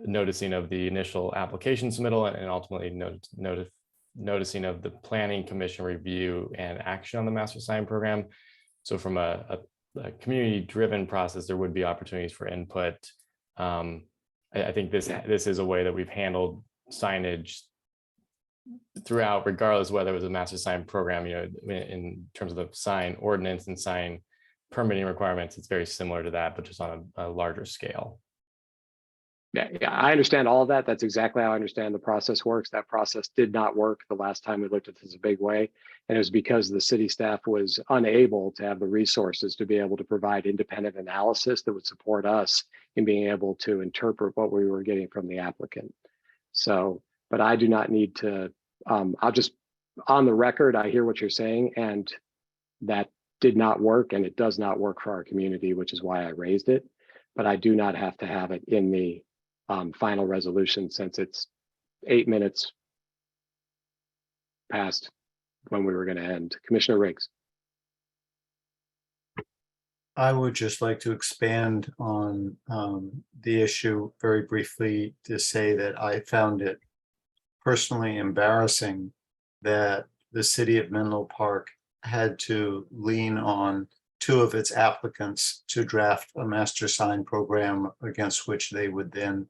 noticing of the initial application submittal and ultimately noticing of the planning commission review and action on the master sign program. So from a a community-driven process, there would be opportunities for input. I think this is a way that we've handled signage throughout, regardless of whether it was a master sign program, in terms of the sign ordinance and sign permitting requirements, it's very similar to that, but just on a larger scale. Yeah, I understand all of that. That's exactly how I understand the process works. That process did not work the last time we looked at this a big way. And it was because the city staff was unable to have the resources to be able to provide independent analysis that would support us in being able to interpret what we were getting from the applicant. So, but I do not need to, I'll just, on the record, I hear what you're saying, and that did not work, and it does not work for our community, which is why I raised it. But I do not have to have it in the final resolution, since it's 8 minutes past when we were going to end. Commissioner Riggs. I would just like to expand on the issue very briefly to say that I found it personally embarrassing that the city of Menlo Park had to lean on 2 of its applicants to draft a master sign program against which they would then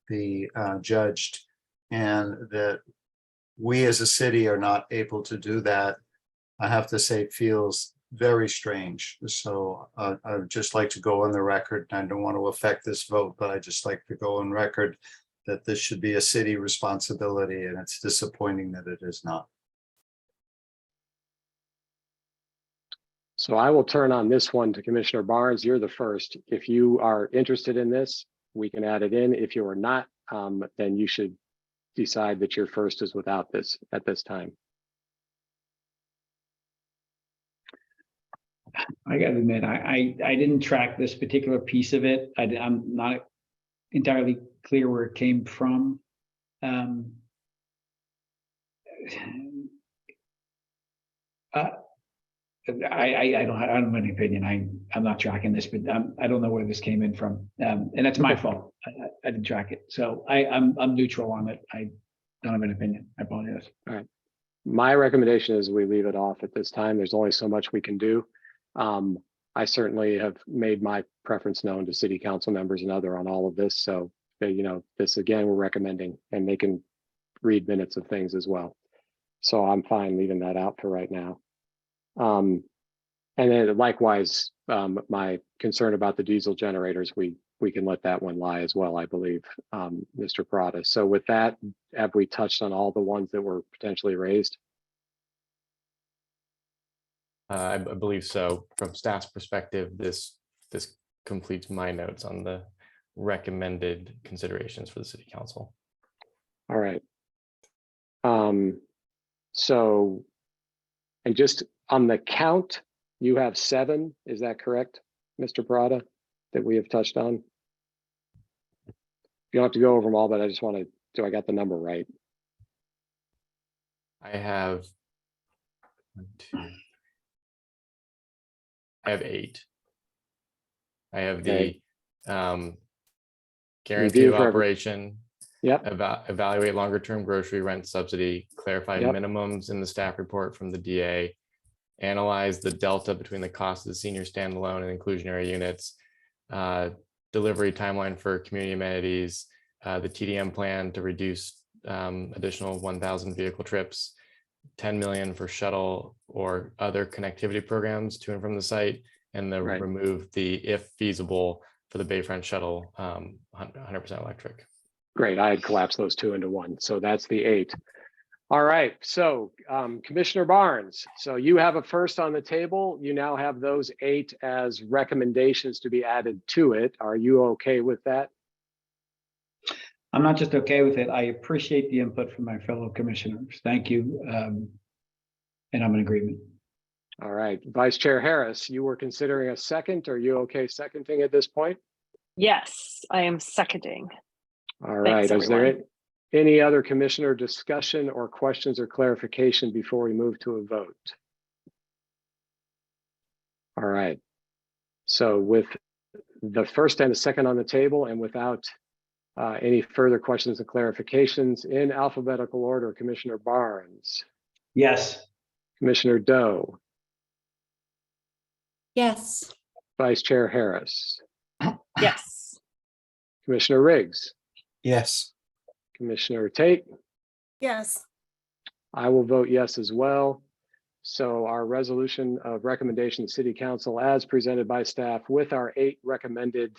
be judged, and that we as a city are not able to do that. I have to say, feels very strange. So I would just like to go on the record, and I don't want to affect this vote, but I just like to go on record that this should be a city responsibility, and it's disappointing that it is not. So I will turn on this one to Commissioner Barnes. You're the first. If you are interested in this, we can add it in. If you are not, then you should decide that your first is without this at this time. I gotta admit, I didn't track this particular piece of it. I'm not entirely clear where it came from. I don't have any opinion. I'm not tracking this, but I don't know where this came in from, and that's my fault. I didn't track it, so I'm neutral on it. I don't have an opinion. I apologize. All right. My recommendation is we leave it off at this time. There's only so much we can do. I certainly have made my preference known to city council members and other on all of this. So, this again, we're recommending, and they can read minutes of things as well. So I'm fine leaving that out for right now. And then likewise, my concern about the diesel generators, we can let that one lie as well, I believe, Mr. Parada. So with that, have we touched on all the ones that were potentially raised? I believe so. From staff's perspective, this completes my notes on the recommended considerations for the city council. All right. So, and just on the count, you have 7, is that correct, Mr. Parada, that we have touched on? You don't have to go over them all, but I just want to, do I got the number right? I have 8. I have the guarantee Review of for operation. Yep. Evaluate longer term grocery rent subsidy, clarify minimums in the staff report from the DA, analyze the delta between the cost of the senior standalone and inclusionary units, delivery timeline for community amenities, the TDM plan to reduce additional 1,000 vehicle trips, 10 million for shuttle or other connectivity programs to and from the site, and remove the, if feasible, for the Bayfront shuttle, 100% electric. Great, I had collapsed those 2 into 1. So that's the 8. All right, so Commissioner Barnes, so you have a first on the table. You now have those 8 as recommendations to be added to it. Are you okay with that? I'm not just okay with it. I appreciate the input from my fellow commissioners. Thank you. And I'm in agreement. All right, Vice Chair Harris, you were considering a second. Are you okay seconding at this point? Yes, I am seconding. All right, is there any other commissioner discussion or questions or clarification before we move to a vote? All right, so with the first and the second on the table, and without any further questions and clarifications, in alphabetical order, Commissioner Barnes. Yes. Commissioner Doe. Yes. Vice Chair Harris, Yes. Commissioner Riggs, Yes. Commissioner Tate. Yes. I will vote yes as well. So our resolution of recommendation to City Council as presented by staff with our 8 recommended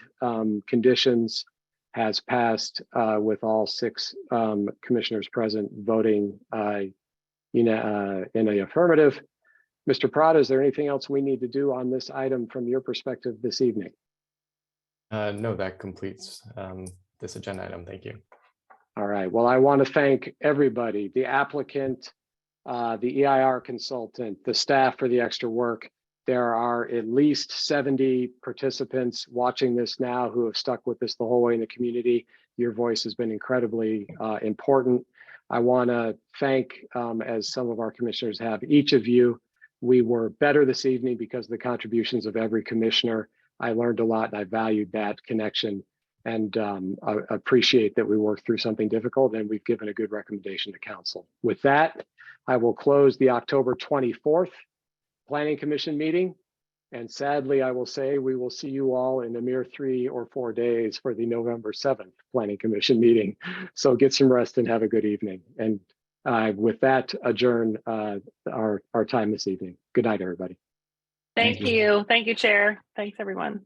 conditions has passed with all 6 commissioners present voting in the affirmative. Mr. Prada, is there anything else we need to do on this item from your perspective this evening? No, that completes this agenda item. Thank you. All right. Well, I want to thank everybody, the applicant, the EIR consultant, the staff for the extra work. There are at least 70 participants watching this now who have stuck with us the whole way in the community. Your voice has been incredibly important. I want to thank, as some of our commissioners have, each of you. We were better this evening because of the contributions of every commissioner. I learned a lot and I valued that connection, and I appreciate that we worked through something difficult and we've given a good recommendation to council. With that, I will close the October 24th Planning Commission meeting. And sadly, I will say we will see you all in a mere 3 or 4 days for the November 7th Planning Commission meeting. So get some rest and have a good evening. And with that, adjourn our time this evening. Good night, everybody. Thank you. Thank you, Chair. Thanks, everyone.